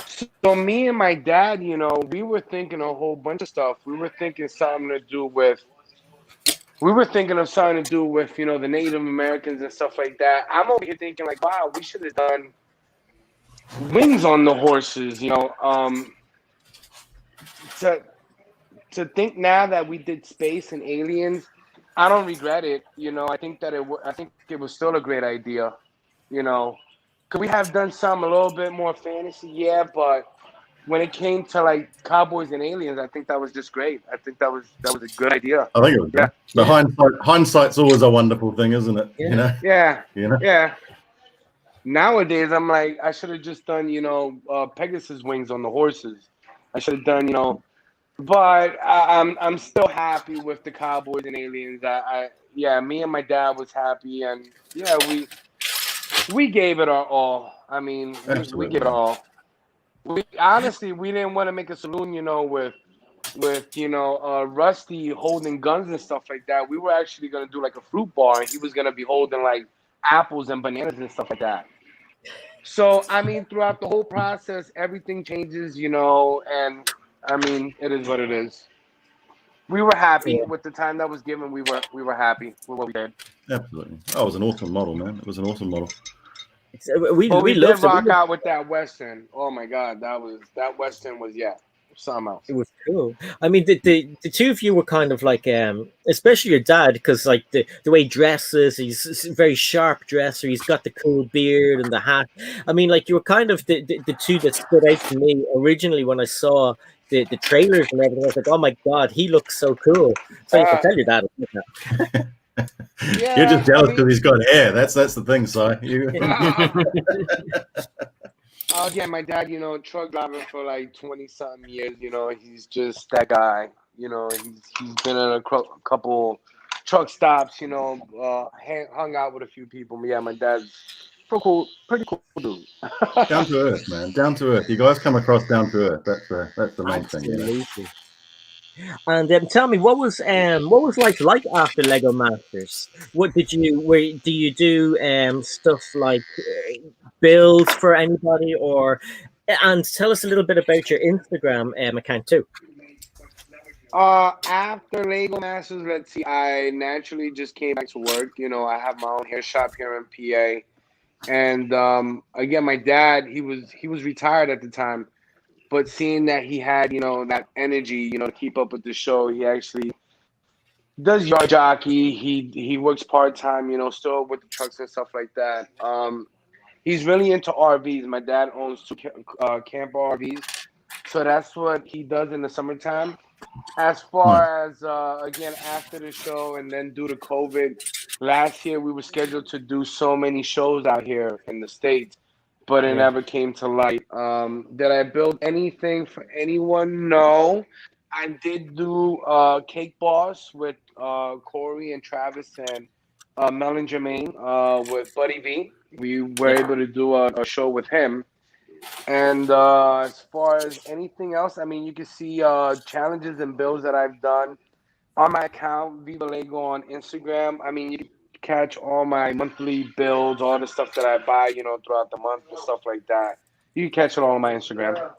So me and my dad, you know, we were thinking a whole bunch of stuff. We were thinking of something to do with, you know, the Native Americans and stuff like that. I'm over here thinking like, wow, we should have done wings on the horses, you know. To think now that we did space and aliens, I don't regret it. You know, I think it was still a great idea, you know. Could we have done something a little bit more fantasy? Yeah, but when it came to like cowboys and aliens, I think that was just great. I think that was a good idea. I think it was. Yeah. The hindsight's always a wonderful thing, isn't it? Yeah. You know. Yeah. You know? Yeah. Nowadays, I'm like, I should have just done, you know, Pegasus wings on the horses. I should have done, you know, but I'm still happy with the cowboys and aliens. Yeah, me and my dad was happy, and yeah, we gave it our all. I mean, we gave it our all. We didn't want to make a saloon, you know, with you know, Rusty holding guns and stuff like that. We were actually gonna do like a fruit bar, and he was gonna be holding like apples and bananas and stuff like that. So I mean, throughout the whole process, everything changes, you know, and I mean, it is what it is. We were happy with the time that was given. We were happy with what we did. Absolutely. Oh, it was an awesome model, man. It was an awesome model. We did rock out with that Western. Oh my God, that Western was something else. It was cool. I mean, the two of you were kind of like, especially your dad, because like the way he dresses, he's a very sharp dresser. He's got the cool beard and the hat. I mean, like you were kind of the two that stood out to me originally when I saw the trailers and everything. I was like, oh my God, he looks so cool. So you can tell your dad. Yeah, you're just jealous because he's got hair. That's the thing, Si. Yeah, my dad, you know, truck driver for like 20-something years. You know, he's just that guy. You know, he's been at a couple truck stops. You know, hung out with a few people. Yeah, my dad's pretty cool dude. Down to earth, man. Down to earth. You guys come across down to earth. That's the main thing. You know? And tell me, what was life like after Legomasters? What do you do stuff like builds for anybody, and tell us a little bit about your Instagram account too. After Legomasters, let's see, I naturally just came back to work. You know, I have my own hair shop here in PA, and again, my dad, he was retired at the time. But seeing that he had, you know, that energy, you know, to keep up with the show, he actually does yard jockey. He works part-time, you know, still with the trucks and stuff like that. He's really into RVs. My dad owns 2 camper RVs. So that's what he does in the summertime. As far as, again, after the show and then due to COVID, last year we were scheduled to do so many shows out here in the States. But it never came to light. Did I build anything for anyone? No. I did do Cake Boss with Corey and Travis and Mel and Jermaine with Buddy V. We were able to do a show with him. And as far as anything else, I mean, you can see challenges and builds that I've done on my account, Viva Lego on Instagram. I mean, you can catch all my monthly builds, all the stuff that I buy, you know, throughout the month and stuff like that. You can catch it all on my Instagram.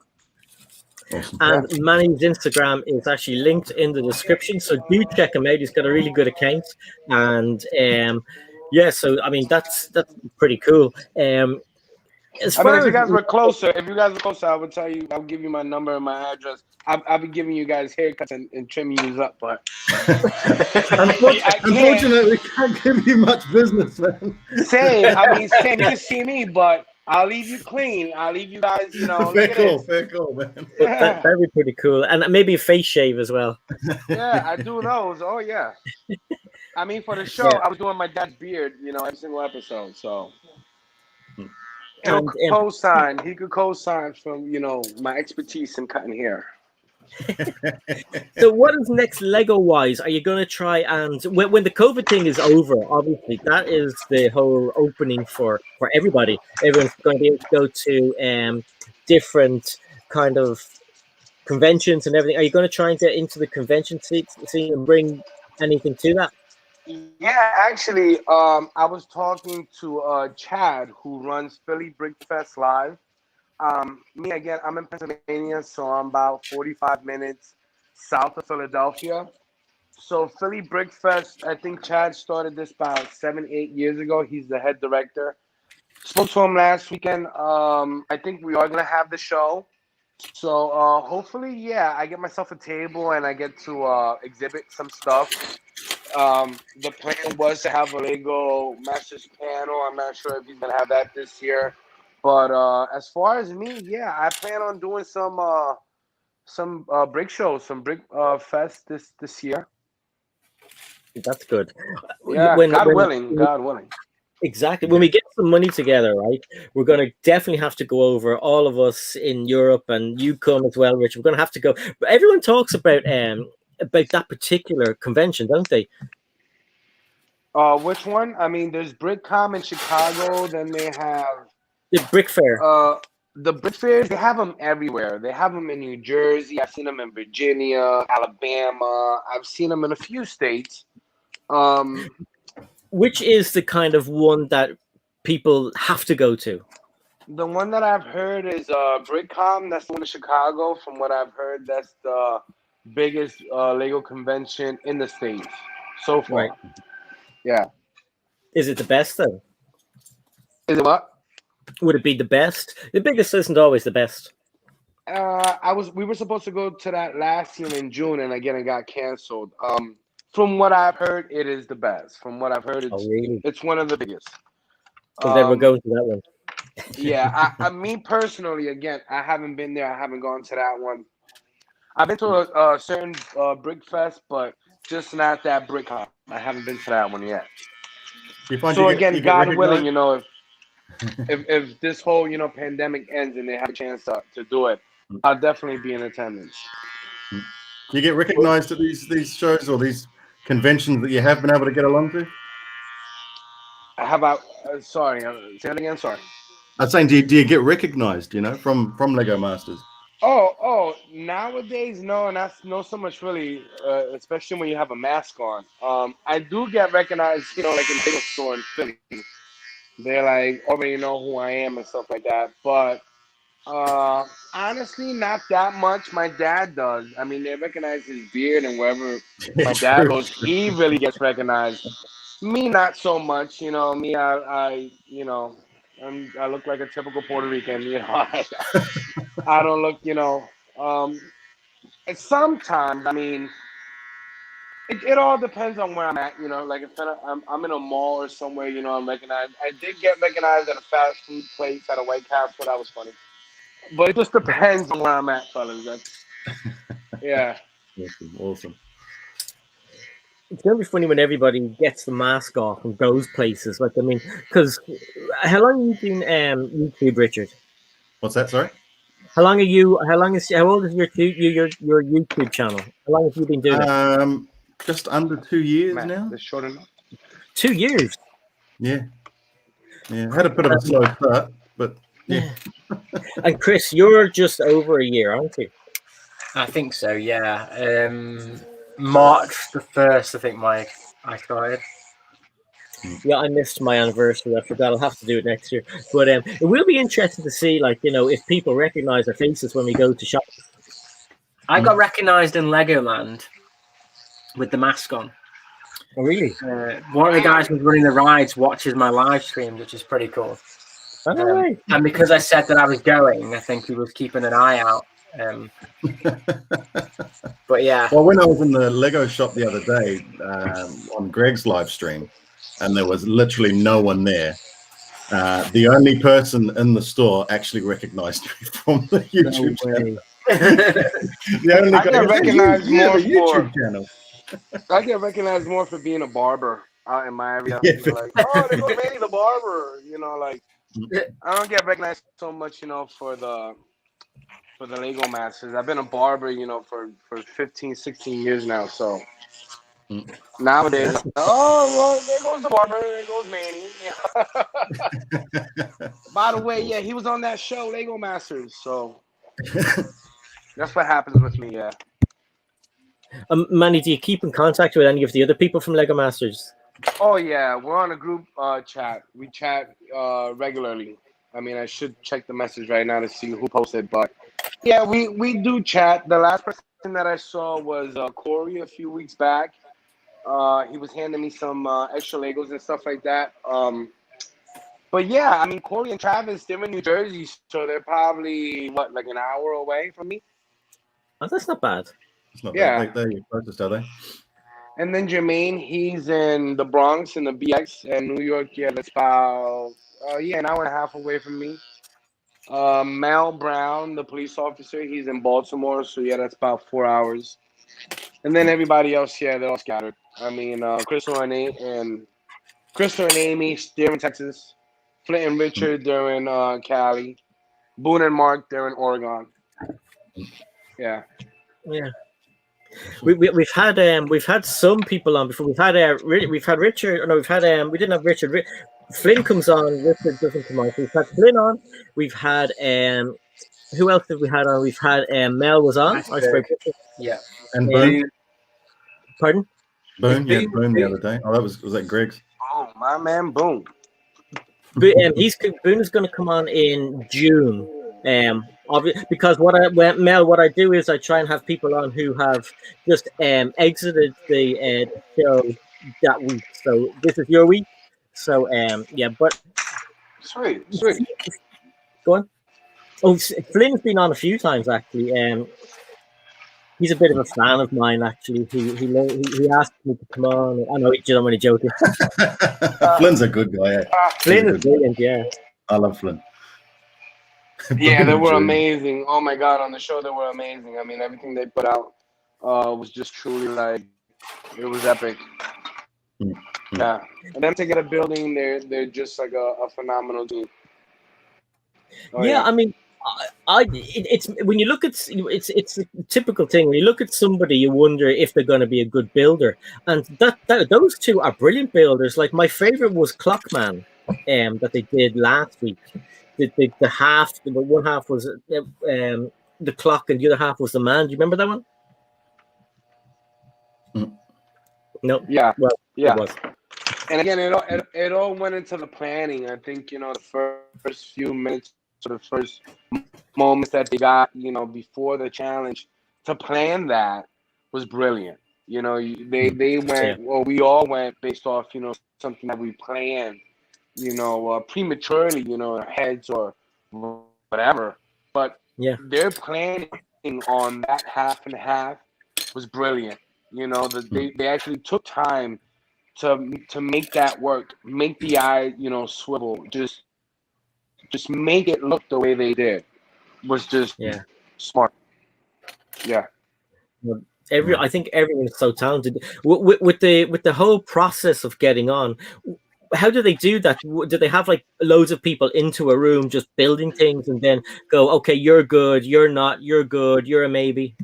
And Manny's Instagram is actually linked in the description, so do check him out. He's got a really good account, and so I mean that's pretty cool. If you guys were closer, I would tell you, I'll give you my number and my address. I'll be giving you guys haircuts and trimming you up, but unfortunately, we can't give you much business, man. Same. I mean, same. You can see me, but I'll leave you clean. I'll leave you guys, you know. Fair call, man. That'd be pretty cool, and maybe a face shave as well. Yeah, I do those. Oh yeah. I mean, for the show, I was doing my dad's beard, you know, every single episode. So he'll co-sign. He could co-sign from, you know, my expertise in cutting hair. So what is next Lego wise? Are you going to try and when the COVID thing is over, obviously that is the whole opening for everybody. Everyone's going to be able to go to different kind of conventions and everything. Are you going to try and get into the convention scene and bring anything to that? Yeah, actually, I was talking to Chad, who runs Philly Brick Fest Live. Me again, I'm in Pennsylvania, so I'm about 45 minutes south of Philadelphia. So Philly Brick Fest, I think Chad started this about 7-8 years ago. He's the head director. Spoke to him last weekend. I think we are gonna have the show. So hopefully, yeah, I get myself a table and I get to exhibit some stuff. The plan was to have a Lego Masters panel. I'm not sure if he's gonna have that this year. But as far as me, yeah, I plan on doing some brick shows, some brick fest this year. That's good. Yeah, God willing. Exactly. When we get some money together, right, we're going to definitely have to go over, all of us in Europe, and you come as well, Rich. We're going to have to go. But everyone talks about that particular convention, don't they? Which one? I mean, there's BrickCom in Chicago. Then they have the Brick Fair. The Brick Fairs, they have them everywhere. They have them in New Jersey. I've seen them in Virginia, Alabama. I've seen them in a few states. Which is the kind of one that people have to go to? The one that I've heard is BrickCom. That's the one in Chicago. From what I've heard, that's the biggest Lego convention in the States so far. Right. Yeah. Is it the best, though? Is it what? Would it be the best? The biggest isn't always the best. We were supposed to go to that last year in June, and again, it got canceled. From what I've heard, it is the best. From what I've heard, it's one of the biggest. So then we're going to that one. Yeah, I me personally, again, I haven't been there. I haven't gone to that one. I've been to a certain Brick Fest, but just not that BrickCon. I haven't been to that one yet. So again, God willing, you know, if this whole, you know, pandemic ends and they have a chance to do it, I'll definitely be in attendance. Do you get recognized at these shows or these conventions that you have been able to get along to? How about sorry, say that again. Sorry. I'm saying, do you get recognized? You know, from Lego Masters. Oh, nowadays, no, not so much really, especially when you have a mask on. I do get recognized, you know, like in Lego store in Philly. They like already know who I am and stuff like that. But honestly, not that much. My dad does. I mean, they recognize his beard, and wherever my dad goes, he really gets recognized. Me, not so much. You know, me, I you know, I look like a typical Puerto Rican. You know, I don't look, you know. And sometimes, I mean, it all depends on where I'm at. You know, like if I'm in a mall or somewhere, you know, I'm recognized. I did get recognized at a fast food place at a White Castle. That was funny. But it just depends on where I'm at, fellas. Yeah. Awesome. It's going to be funny when everybody gets the mask off and goes places. Like, I mean, because how long have you been YouTube, Richard? What's that? Sorry. How old is your YouTube channel? How long have you been doing it? Just under 2 years now. That's short enough. 2 years. Yeah. Had a bit of a slow start, but yeah. And Chris, you're just over a year, aren't you? I think so. Yeah. March the 1st, I think I started. Yeah, I missed my anniversary. I forgot. I'll have to do it next year. But it will be interesting to see, like, you know, if people recognize our faces when we go to shops. I got recognized in Legoland with the mask on. Oh, really? One of the guys who's running the rides watches my live stream, which is pretty cool. Oh, right. And because I said that I was going, I think he was keeping an eye out. But yeah. Well, when I was in the Lego shop the other day on Greg's live stream, and there was literally no one there, The only person in the store actually recognized me from the YouTube channel. The only I get recognized more the YouTube channel. I get recognized more for being a barber out in my area. Yeah. You know, like, oh, there goes Manny the barber. You know, like I don't get recognized so much, you know, for the Legomasters. I've been a barber, you know, for 15, 16 years now. So nowadays, oh, well, there goes the barber. There goes Manny. By the way, yeah, he was on that show, Legomasters. So that's what happens with me, yeah. Manny, do you keep in contact with any of the other people from Legomasters? Oh yeah, we're on a group chat. We chat regularly. I mean, I should check the message right now to see who posted, but yeah, we do chat. The last person that I saw was Corey a few weeks back. He was handing me some extra Legos and stuff like that. But yeah, I mean, Corey and Travis, they're in New Jersey, so they're probably like an hour away from me. Oh, that's not bad. It's not Yeah. bad. They're your closest, are they? And then Jermaine, he's in the Bronx in the BX, and New York. Yeah, that's about an hour and a half away from me. Mel Brown, the police officer, he's in Baltimore, so yeah, that's about 4 hours. And then everybody else, yeah, they're all scattered. I mean, Crystal and Amy, they're in Texas. Flint and Richard, they're in Cali. Boone and Mark, they're in Oregon. Yeah. Yeah. We've had some people on before. We've had Richard. No, we didn't have Richard. Flynn comes on. Richard doesn't come on. So we've had Flynn on. We've had who else did we had on? We've had Mel was on. Yeah. And Boone. Pardon? Boone, yeah, Boone the other day. Oh, was that Greg's? Oh, my man, Boone. But Boone is going to come on in June. Because what I do is I try and have people on who have just exited the show that week. So this is your week. So yeah, but sweet. Go on. Oh, Flynn's been on a few times actually. He's a bit of a fan of mine actually. He asked me to come on. I know I'm only joking. Flynn's a good guy. Yeah. Flynn is brilliant. Yeah, I love Flynn. Yeah, they were amazing. Oh my God, on the show they were amazing. I mean, everything they put out was just truly like it was epic. Yeah, and them to get a building, they're just like a phenomenal team. Oh, yeah, I mean, it's when you look at it's a typical thing. When you look at somebody, you wonder if they're going to be a good builder, and those two are brilliant builders. Like my favorite was Clockman, that they did last week. The one half was the clock and the other half was the man. Do you remember that one? No. Yeah. Well, yeah. It was. And again, it all went into the planning. I think the first few minutes, or the first moments that they got, before the challenge, to plan that was brilliant. They went. Well, we all went based off something that we planned. Prematurely, heads or whatever. But yeah, their planning on that half and half was brilliant. They actually took time to make that work, make the eye, swivel, just make it look the way they did. Was just smart. Yeah. I think everyone's so talented with the whole process of getting on. How do they do that? Do they have like loads of people into a room just building things and then go, okay, you're good, you're not, you're good, you're a maybe?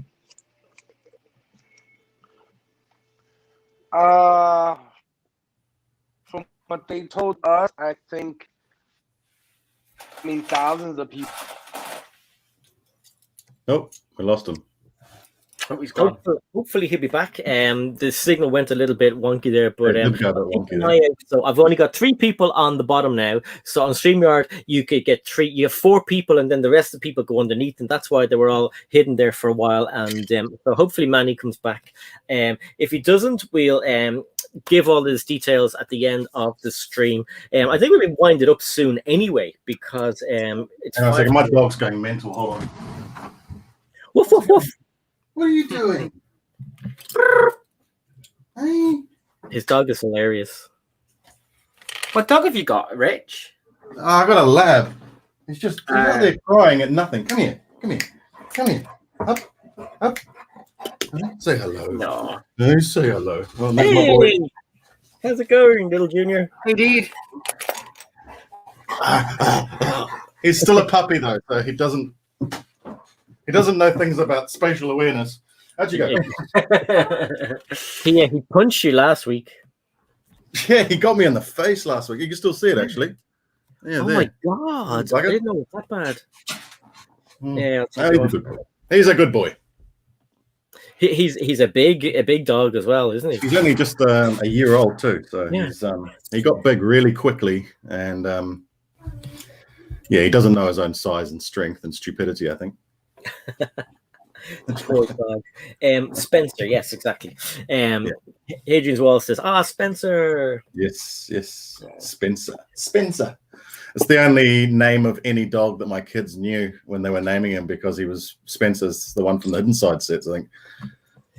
From what they told us, I think, thousands of people. Oh, we lost him. Oh, he's gone. Hopefully he'll be back. The signal went a little bit wonky there, but so I've only got 3 people on the bottom now. So on StreamYard, you could get 3. You have 4 people, and then the rest of the people go underneath, and that's why they were all hidden there for a while. And so hopefully Manny comes back. If he doesn't, we'll give all his details at the end of the stream. I think we'll wind it up soon anyway because it's. I was like, my dog's going mental. Hold on. Woof woof woof. What are you doing? His dog is hilarious. What dog have you got, Rich? Oh, I got a lab. He's out there crying at nothing. Come here. Up. Say hello. No. No, say hello. Well, that's Hey, my boy. how's it going, little junior? Indeed. He's still a puppy though, so he doesn't know things about spatial awareness. How'd you go? He punched you last week. Yeah, he got me in the face last week. You can still see it actually. Yeah, Oh there. my god! I didn't know it was that bad. Yeah, he's a good boy. He's a big dog as well, isn't he? He's only just a year old too, so Yeah. he got big really quickly, and yeah, he doesn't know his own size and strength and stupidity, I think. Poor dog. Spencer, yes, exactly. Adrian's Wall says, Spencer. Yes, Spencer. It's the only name of any dog that my kids knew when they were naming him, because he was Spencer's, the one from the Hidden Side sets, I think.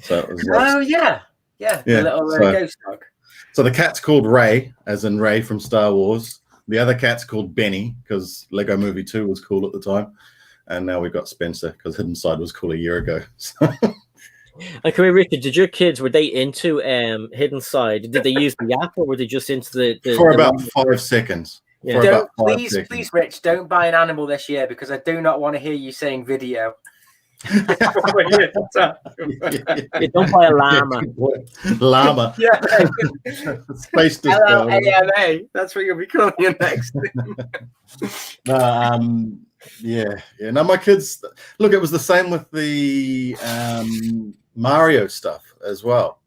So it was Oh yeah, the little ghost dog. So the cat's called Ray, as in Ray from Star Wars. The other cat's called Benny, because Lego Movie 2 was cool at the time. And now we've got Spencer, because Hidden Side was cool a year ago. And come here, Richard, did your kids, were they into Hidden Side? Did they use the app, or were they just into the for about 5 seconds? Yeah. Please, Rich, don't buy an animal this year, because I do not want to hear you saying video. Don't buy a llama. Llama. Yeah. Space LLAMA. That's what you'll be calling your next thing. Yeah. No, my kids, look, it was the same with the Mario stuff as well.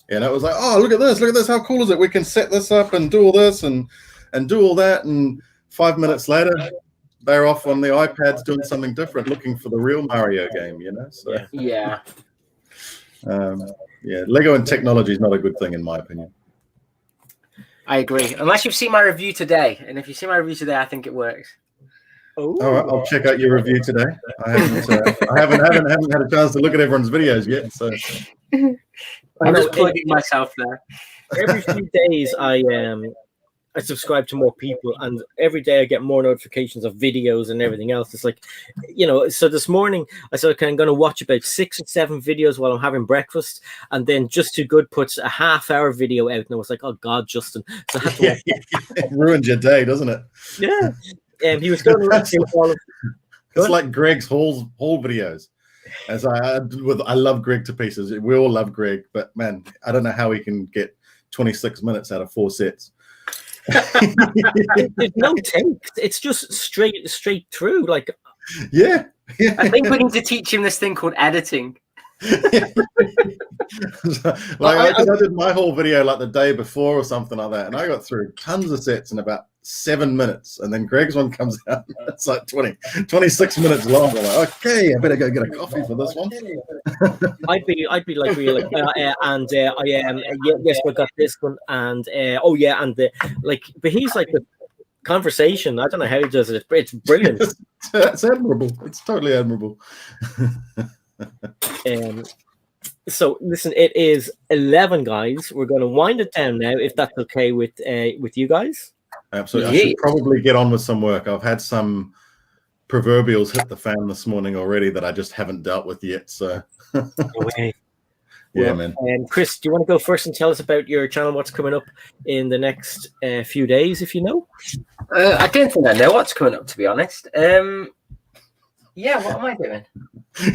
And it was like, oh, look at this, how cool is it? We can set this up and do all this and do all that. And 5 minutes later, they're off on the iPads doing something different, looking for the real Mario game, you know? So, yeah. Lego and technology is not a good thing, in my opinion. I agree. Unless you've seen my review today. And if you've seen my review today, I think it works. All right, I'll check out your review today. I haven't had a chance to look at everyone's videos yet, so I'm just plugging myself there. Every few days, I subscribe to more people, and every day I get more notifications of videos and everything else. It's like, so this morning I said, okay, I'm going to watch about 6 or 7 videos while I'm having breakfast, and then Just Too Good puts a half-hour video out, and I was like, oh God, Justin. So I had to watch it ruined your day, doesn't it? Yeah. He was going to all of. It's like Greg's haul videos. As I love Greg to pieces. We all love Greg, but man, I don't know how he can get 26 minutes out of 4 sets. There's no takes. It's just straight through. Like, yeah. I think we need to teach him this thing called editing. I did my whole video like the day before or something like that, and I got through tons of sets in about 7 minutes, and then Greg's one comes out, it's like 26 minutes long. I'm like, okay, I better go get a coffee for this one. I'd be like really yes, we got this one, and but he's like the conversation. I don't know how he does it. It's brilliant. It's admirable. It's totally admirable. So listen, it is 11, guys. We're going to wind it down now, if that's okay with you guys. Absolutely. I should probably get on with some work. I've had some proverbials hit the fan this morning already that I just haven't dealt with yet. So yeah, man. Chris, do you want to go first and tell us about your channel, what's coming up in the next few days, if you know? I don't think I know what's coming up, to be honest. Yeah, what am I doing?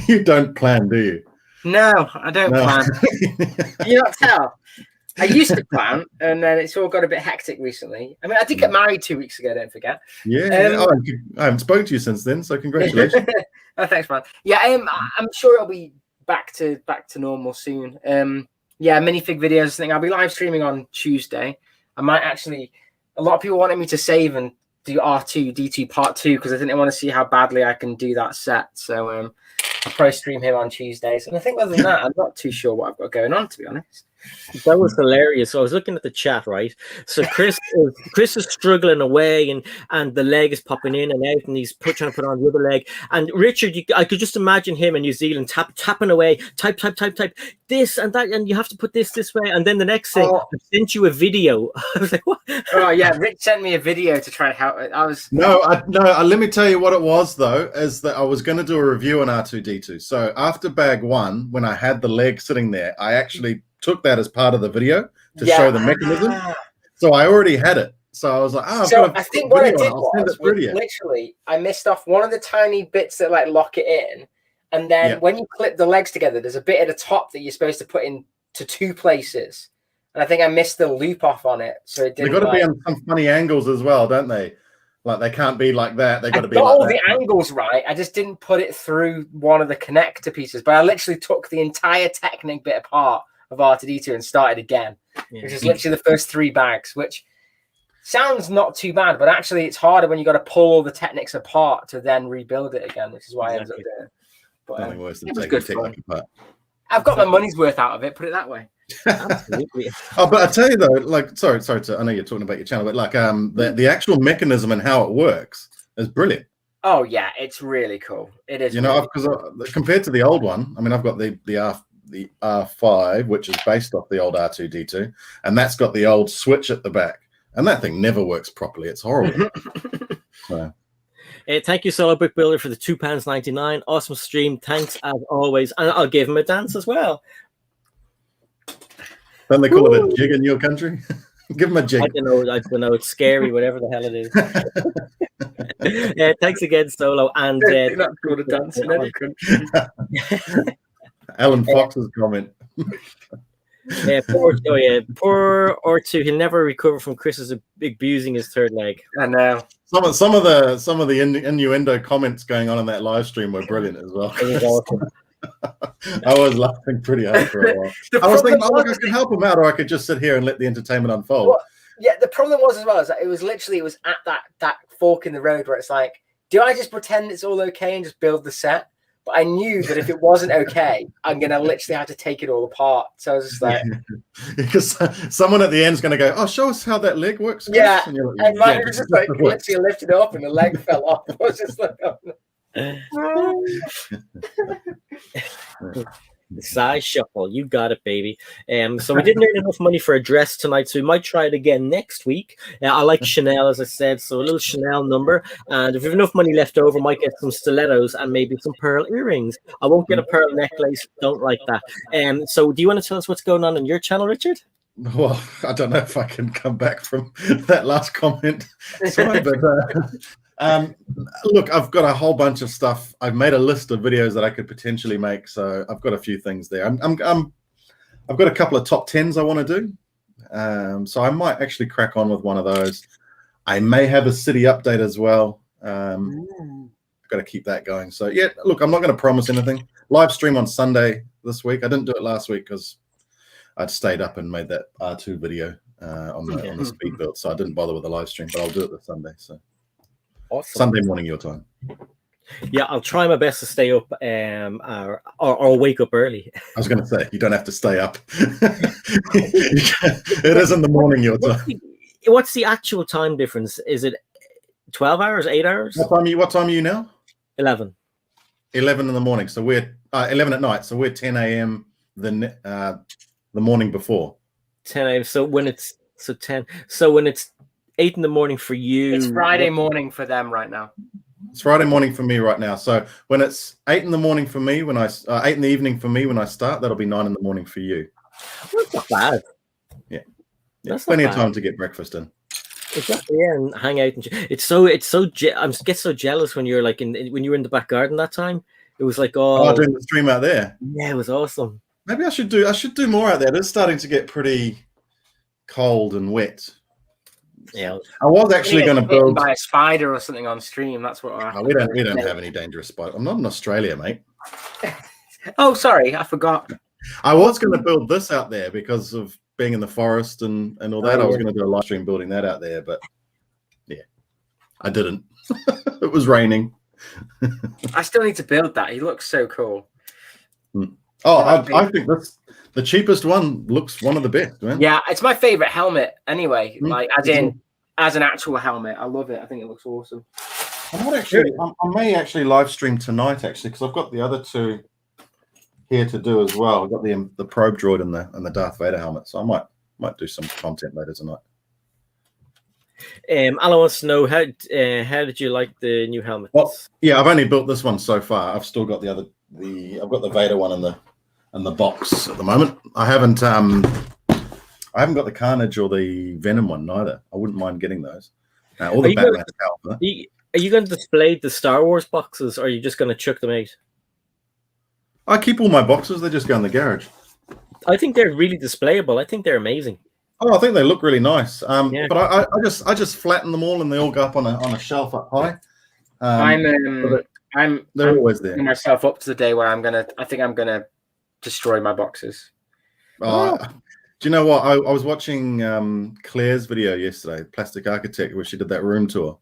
You don't plan, do you? No, I don't plan. Can you not tell? I used to plan, and then it's all got a bit hectic recently. I mean, I did get married 2 weeks ago, don't forget. Yeah. I haven't spoken to you since then, so congratulations. Oh, thanks, man. Yeah, I'm sure it'll be back to normal soon. Yeah, minifig videos. I think I'll be live streaming on Tuesday. I might actually. A lot of people wanted me to save and do R2D2 Part 2 because I didn't want to see how badly I can do that set. So I'll probably stream him on Tuesdays. And I think other than that, I'm not too sure what I've got going on, to be honest. That was hilarious. So I was looking at the chat, right? So Chris is struggling away, and the leg is popping in and out, and he's trying to put on the other leg. And Richard, I could just imagine him in New Zealand tapping away, type this and that, and you have to put this way. And then the next thing, I sent you a video. I was like, what? Oh yeah, Rich sent me a video to try and help. Let me tell you what it was though, is that I was going to do a review on R2D2. So after bag 1, when I had the leg sitting there, I actually took that as part of the video to show the mechanism. So I already had it. So I was like, I think what I did was literally I missed off one of the tiny bits that like lock it in, and then when you clip the legs together, there's a bit at the top that you're supposed to put into 2 places, and I think I missed the loop off on it. So it didn't. They've got to be on some funny angles as well, don't they? Like they can't be like that. They've got to be like all the angles right. I just didn't put it through one of the connector pieces, but I literally took the entire Technic bit apart of R2D2 and started again, which is literally the first 3 bags, which sounds not too bad, but actually it's harder when you got to pull all the Technics apart to then rebuild it again, which is why I ended up doing it. But nothing worse than it was taking good Technic apart. I've got my money's worth out of it, put it that way. Absolutely. But I tell you though, like, sorry, I know you're talking about your channel, but like, the actual mechanism and how it works is brilliant. Oh yeah, it's really cool. It is. You know, because compared to the old one, I mean, I've got the R5, which is based off the old R2D2, and that's got the old switch at the back, and that thing never works properly. It's horrible. So. Thank you, Solo Brick Builder, for the £2.99. Awesome stream. Thanks as always, and I'll give him a dance as well. Don't they call it a jig in your country? Give him a jig. I don't know. It's scary, whatever the hell it is. Thanks again, Solo, and you're not called a dance in any country. Alan Fox's comment. Poor R2. He'll never recover from Chris's abusing his third leg. I know. Some of the innuendo comments going on in that live stream were brilliant as well. It was awesome. I was laughing pretty hard for a while. I was thinking, I could help him out, or I could just sit here and let the entertainment unfold. Well, yeah, the problem was as well is that it was at that fork in the road where it's like, do I just pretend it's all okay and just build the set? But I knew that if it wasn't okay, I'm gonna literally have to take it all apart. So I was just like, because someone at the end is gonna go, "Oh, show us how that leg works." Chris. Yeah, and like, and mine was just like literally lifted up and the leg fell off. I was just like, oh, no. Size shuffle, you got it, baby. So we didn't earn enough money for a dress tonight, so we might try it again next week. I like Chanel, as I said, so a little Chanel number, and if we have enough money left over, might get some stilettos and maybe some pearl earrings. I won't get a pearl necklace, don't like that. So do you want to tell us what's going on your channel, Richard? Well, I don't know if I can come back from that last comment. Sorry, but look, I've got a whole bunch of stuff. I've made a list of videos that I could potentially make, so I've got a few things there. I've got a couple of top 10s I want to do, so I might actually crack on with one of those. I may have a city update as well. I've got to keep that going. So yeah, look, I'm not going to promise anything. Live stream on Sunday this week. I didn't do it last week because I'd stayed up and made that R2 video on the speed build, so I didn't bother with the live stream. But I'll do it this Sunday. So. Awesome. Sunday morning your time. Yeah, I'll try my best to stay up or wake up early. I was going to say, you don't have to stay up. It is in the morning your time. What's the actual time difference? Is it 12 hours, 8 hours? What time are you now? 11. 11 in the morning. So we're 11 at night. So we're 10 a.m. the morning before. 10 a.m. So when it's 10. So when it's 8 in the morning for you, it's Friday morning for them right now. It's Friday morning for me right now. So when it's 8 in the morning for me, 8 in the evening for me when I start, that'll be 9 in the morning for you. That's not bad. Yeah, that's plenty of time to get breakfast in. Exactly, yeah, and hang out. And I get so jealous when you're like when you were in the back garden that time. It was like doing the stream out there. Yeah, it was awesome. Maybe I should do more out there. It's starting to get pretty cold and wet. Yeah, I was actually going to build by a spider or something on stream. That's what we don't have any dangerous spiders. I'm not in Australia, mate. Oh, sorry, I forgot. I was going to build this out there because of being in the forest and all that. I was going to do a live stream building that out there, but yeah, I didn't. It was raining. I still need to build that. He looks so cool. Oh, I think The cheapest one looks one of the best, man. Yeah, it's my favorite helmet anyway. Mm. Like as an actual helmet, I love it. I think it looks awesome. I may actually live stream tonight, actually, because I've got the other two here to do as well. I've got the probe droid and the Darth Vader helmet, so I might do some content later tonight. Alan wants to know how did you like the new helmet? Well, yeah, I've only built this one so far. I've still got I've got the Vader one and the box at the moment. I haven't got the Carnage or the Venom one neither. I wouldn't mind getting those. Or the Batman helmet. Are you going to display the Star Wars boxes, or are you just going to chuck them out? I keep all my boxes. They just go in the garage. I think they're really displayable. I think they're amazing. Oh, I think they look really nice. Yeah. But I just flatten them all, and they all go up on a shelf up high. They're always there. Putting myself up to the day where I think I'm gonna destroy my boxes. Do you know what? I was watching Claire's video yesterday, Plastic Architect, where she did that room tour,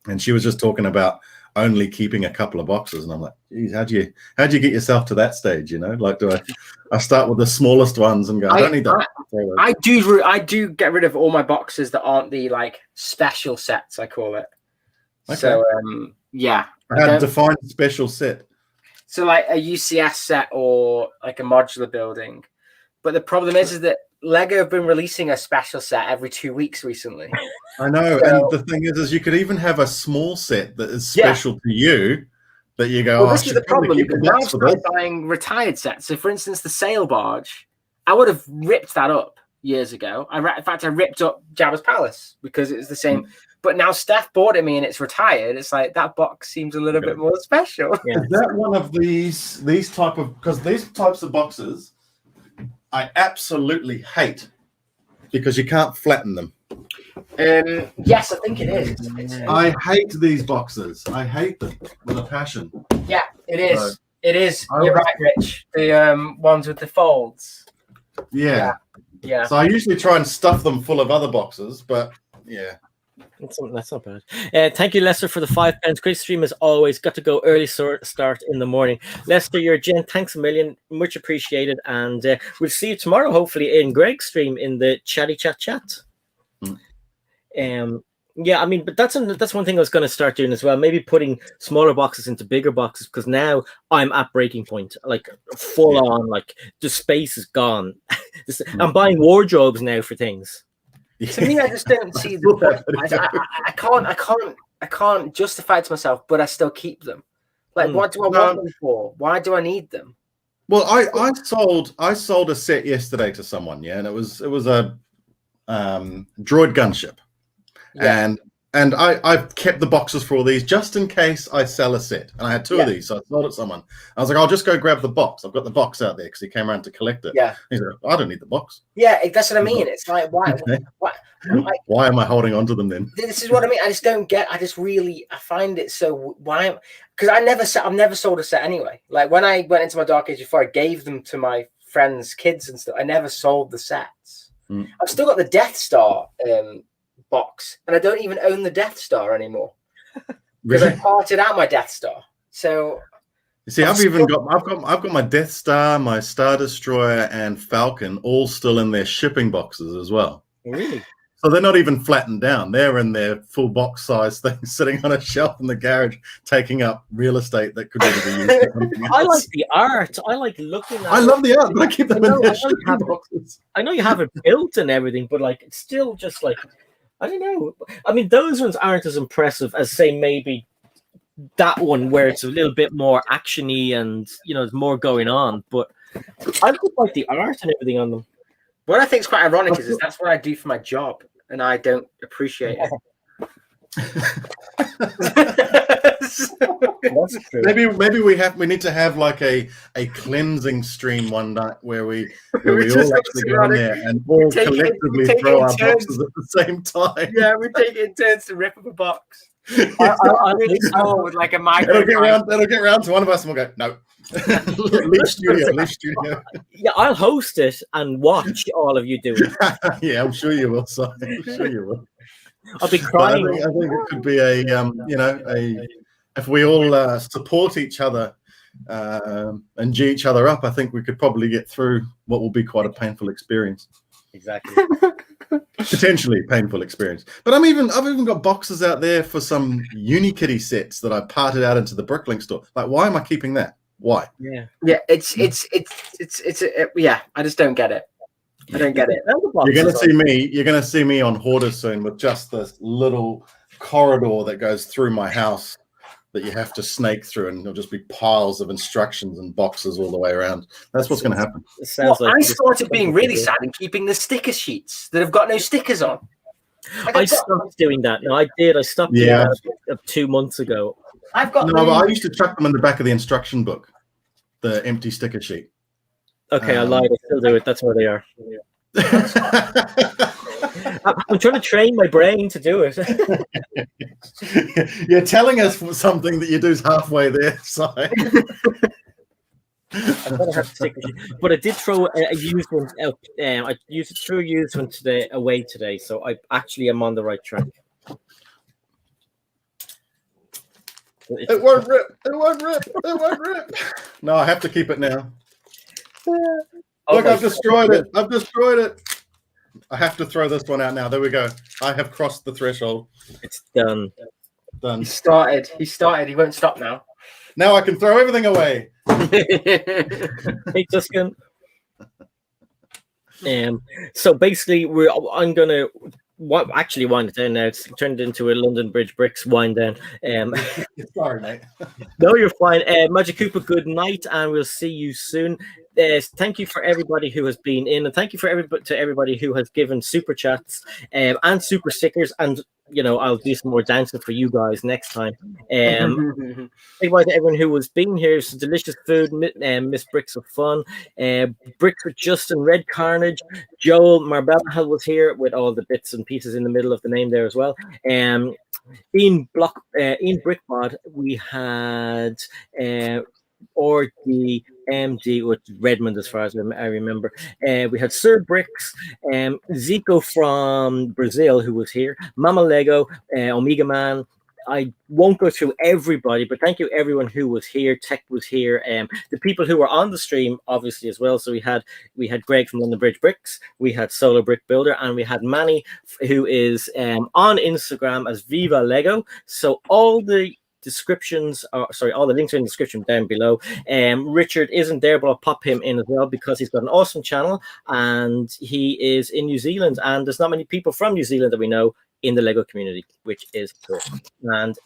and she was just talking about only keeping a couple of boxes, and I'm like, geez, how'd you get yourself to that stage? You know, like, do I start with the smallest ones and go, I don't need that. I do get rid of all my boxes that aren't the like special sets, I call it. Okay. So yeah. I had defined special set. So like a UCS set or like a modular building. But the problem is that Lego have been releasing a special set every 2 weeks recently. I know, and the thing is you could even have a small set that is special to you. That you go. Well, this is the problem because now I've started buying retired sets. So, for instance, the sail barge, I would have ripped that up years ago. In fact, I ripped up Jabba's Palace because it was the same. But now Steph bought it me and it's retired. It's like that box seems a little bit more special. Yeah. Is that one of these type of, because these types of boxes I absolutely hate because you can't flatten them. Yes, I think it is. I hate these boxes. I hate them with a passion. Yeah, it is. So, it is. You're right, Rich. The ones with the folds. Yeah. Yeah. So I usually try and stuff them full of other boxes, but yeah. That's not bad. Thank you, Lester, for the £5. Great stream as always. Got to go early start in the morning. Lester, you're a gent. Thanks a million. Much appreciated. And we'll see you tomorrow, hopefully, in Greg's stream in the chatty chat. Yeah, I mean, but that's one thing I was going to start doing as well. Maybe putting smaller boxes into bigger boxes, because now I'm at breaking point, like full on, like the space is gone. I'm buying wardrobes now for things. To me, I just don't see the. I can't justify it to myself, but I still keep them. Like, what do I want them for? Why do I need them? Well, I sold a set yesterday to someone, and it was a droid gunship. Yeah. And I've kept the boxes for all these just in case I sell a set. And I had two of these, so I sold it to someone. I was like, I'll just go grab the box. I've got the box out there because he came around to collect it. Yeah. He's like, I don't need the box. Yeah, that's what I mean. It's like, why am I holding on to them then? This is what I mean. I just don't get. I find it so because I've never sold a set anyway. Like when I went into my Dark Age before, I gave them to my friends' kids and stuff. I never sold the sets. I've still got the Death Star box, and I don't even own the Death Star anymore because I parted out my Death Star. So you see, I've got my Death Star, my Star Destroyer, and Falcon all still in their shipping boxes as well. Really? So they're not even flattened down. They're in their full box size thing, sitting on a shelf in the garage, taking up real estate that could never be used for something else. I like the art. I like looking at I love the art, but I keep them in their shipping boxes. I know you have it built and everything, but like it's still just like, I don't know. I mean, those ones aren't as impressive as, say, maybe that one where it's a little bit more action-y and, there's more going on. But I just like the art and everything on them. What I think is quite ironic is that's what I do for my job, and I don't appreciate it. That's true. Maybe we need to have like a cleansing stream one night where we all actually go in there and all collectively throw our boxes at the same time. Yeah, we take it in turns to rip up a box. I really saw with like a micro. That'll get round to one of us and we'll go, no. leave studio. Yeah, I'll host it and watch all of you do it. Yeah, I'm sure you will, son. I'm sure you will. I'll be crying. I think it could be if we all support each other and G each other up, I think we could probably get through what will be quite a painful experience. Exactly. Potentially painful experience. But I've even got boxes out there for some Unikitty sets that I parted out into the Bricklink store. Like, why am I keeping that? Why? Yeah, it's yeah. I just don't get it. I don't get it. You're gonna see me on Hoarder soon with just this little corridor that goes through my house that you have to snake through, and there'll just be piles of instructions and boxes all the way around. That's what's going to happen. I started being really sad and keeping the sticker sheets that have got no stickers on. I stopped doing that. No, I did. I stopped doing that 2 months ago. I've got. No, but I used to chuck them in the back of the instruction book, the empty sticker sheet. Okay, I lied. I still do it. That's where they are. I'm trying to train my brain to do it. You're telling us something that you do halfway there, Si. But I did throw a used one out. I threw a used one away today, so I actually am on the right track. It won't rip. It won't rip. It won't rip. No, I have to keep it now. Look, I've destroyed it. I've destroyed it. I have to throw this one out now. There we go. I have crossed the threshold. It's done. Done. He started. He won't stop now. Now I can throw everything away. Hey, Tuscan. So basically, I'm gonna actually wind it down now. It's turned into a London Bridge Bricks wind down. Sorry, mate. No, you're fine. Magic Cooper, good night, and we'll see you soon. Thank you for everybody who has been in, and thank you for everybody who has given super chats and super stickers. And I'll do some more dancing for you guys next time. Big bye to everyone who was being here. Some delicious food. Miss Bricks of Fun. Bricks with Justin, Red Carnage, Joel Marbella was here with all the bits and pieces in the middle of the name there as well. Ian Brickbod. We had or the MD with Redmond, as far as I remember. We had Sir Bricks, Zico from Brazil, who was here, Mama Lego, Omega Man. I won't go through everybody, but thank you everyone who was here. Tech was here. The people who were on the stream, obviously, as well. So we had Greg from London Bridge Bricks, we had Solar Brick Builder, and we had Manny, who is on Instagram as Viva Lego. So all the all the links are in the description down below. Richard isn't there, but I'll pop him in as well because he's got an awesome channel and he is in New Zealand, and there's not many people from New Zealand that we know in the Lego community, which is cool. And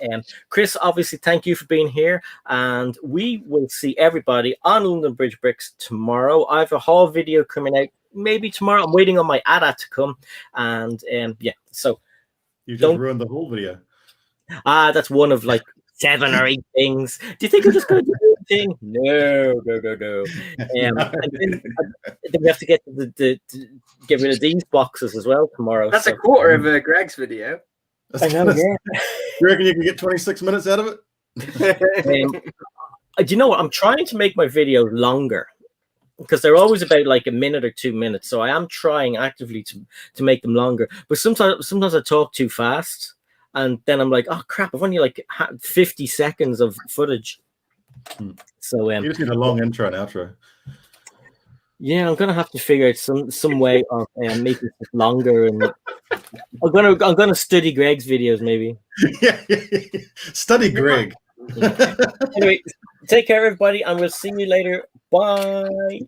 Chris, obviously, thank you for being here, and we will see everybody on London Bridge Bricks tomorrow. I have a haul video coming out maybe tomorrow. I'm waiting on my ADA to come, and so you just ruined the whole video. That's one of like 7 or 8 things. Do you think I'm just going to do a thing? No. And then we have to get get rid of these boxes as well tomorrow. That's a quarter of Greg's video. I know, yeah. You reckon you can get 26 minutes out of it? Do you know what? I'm trying to make my videos longer because they're always about like a minute or 2 minutes. So I am trying actively to make them longer. But sometimes I talk too fast. And then I'm like, oh crap! I've only like 50 seconds of footage. So you just need a long intro and outro. Yeah, I'm gonna have to figure out some way of making it longer, and I'm gonna study Greg's videos maybe. Yeah. Study Greg. Anyway, take care, everybody, and we'll see you later. Bye.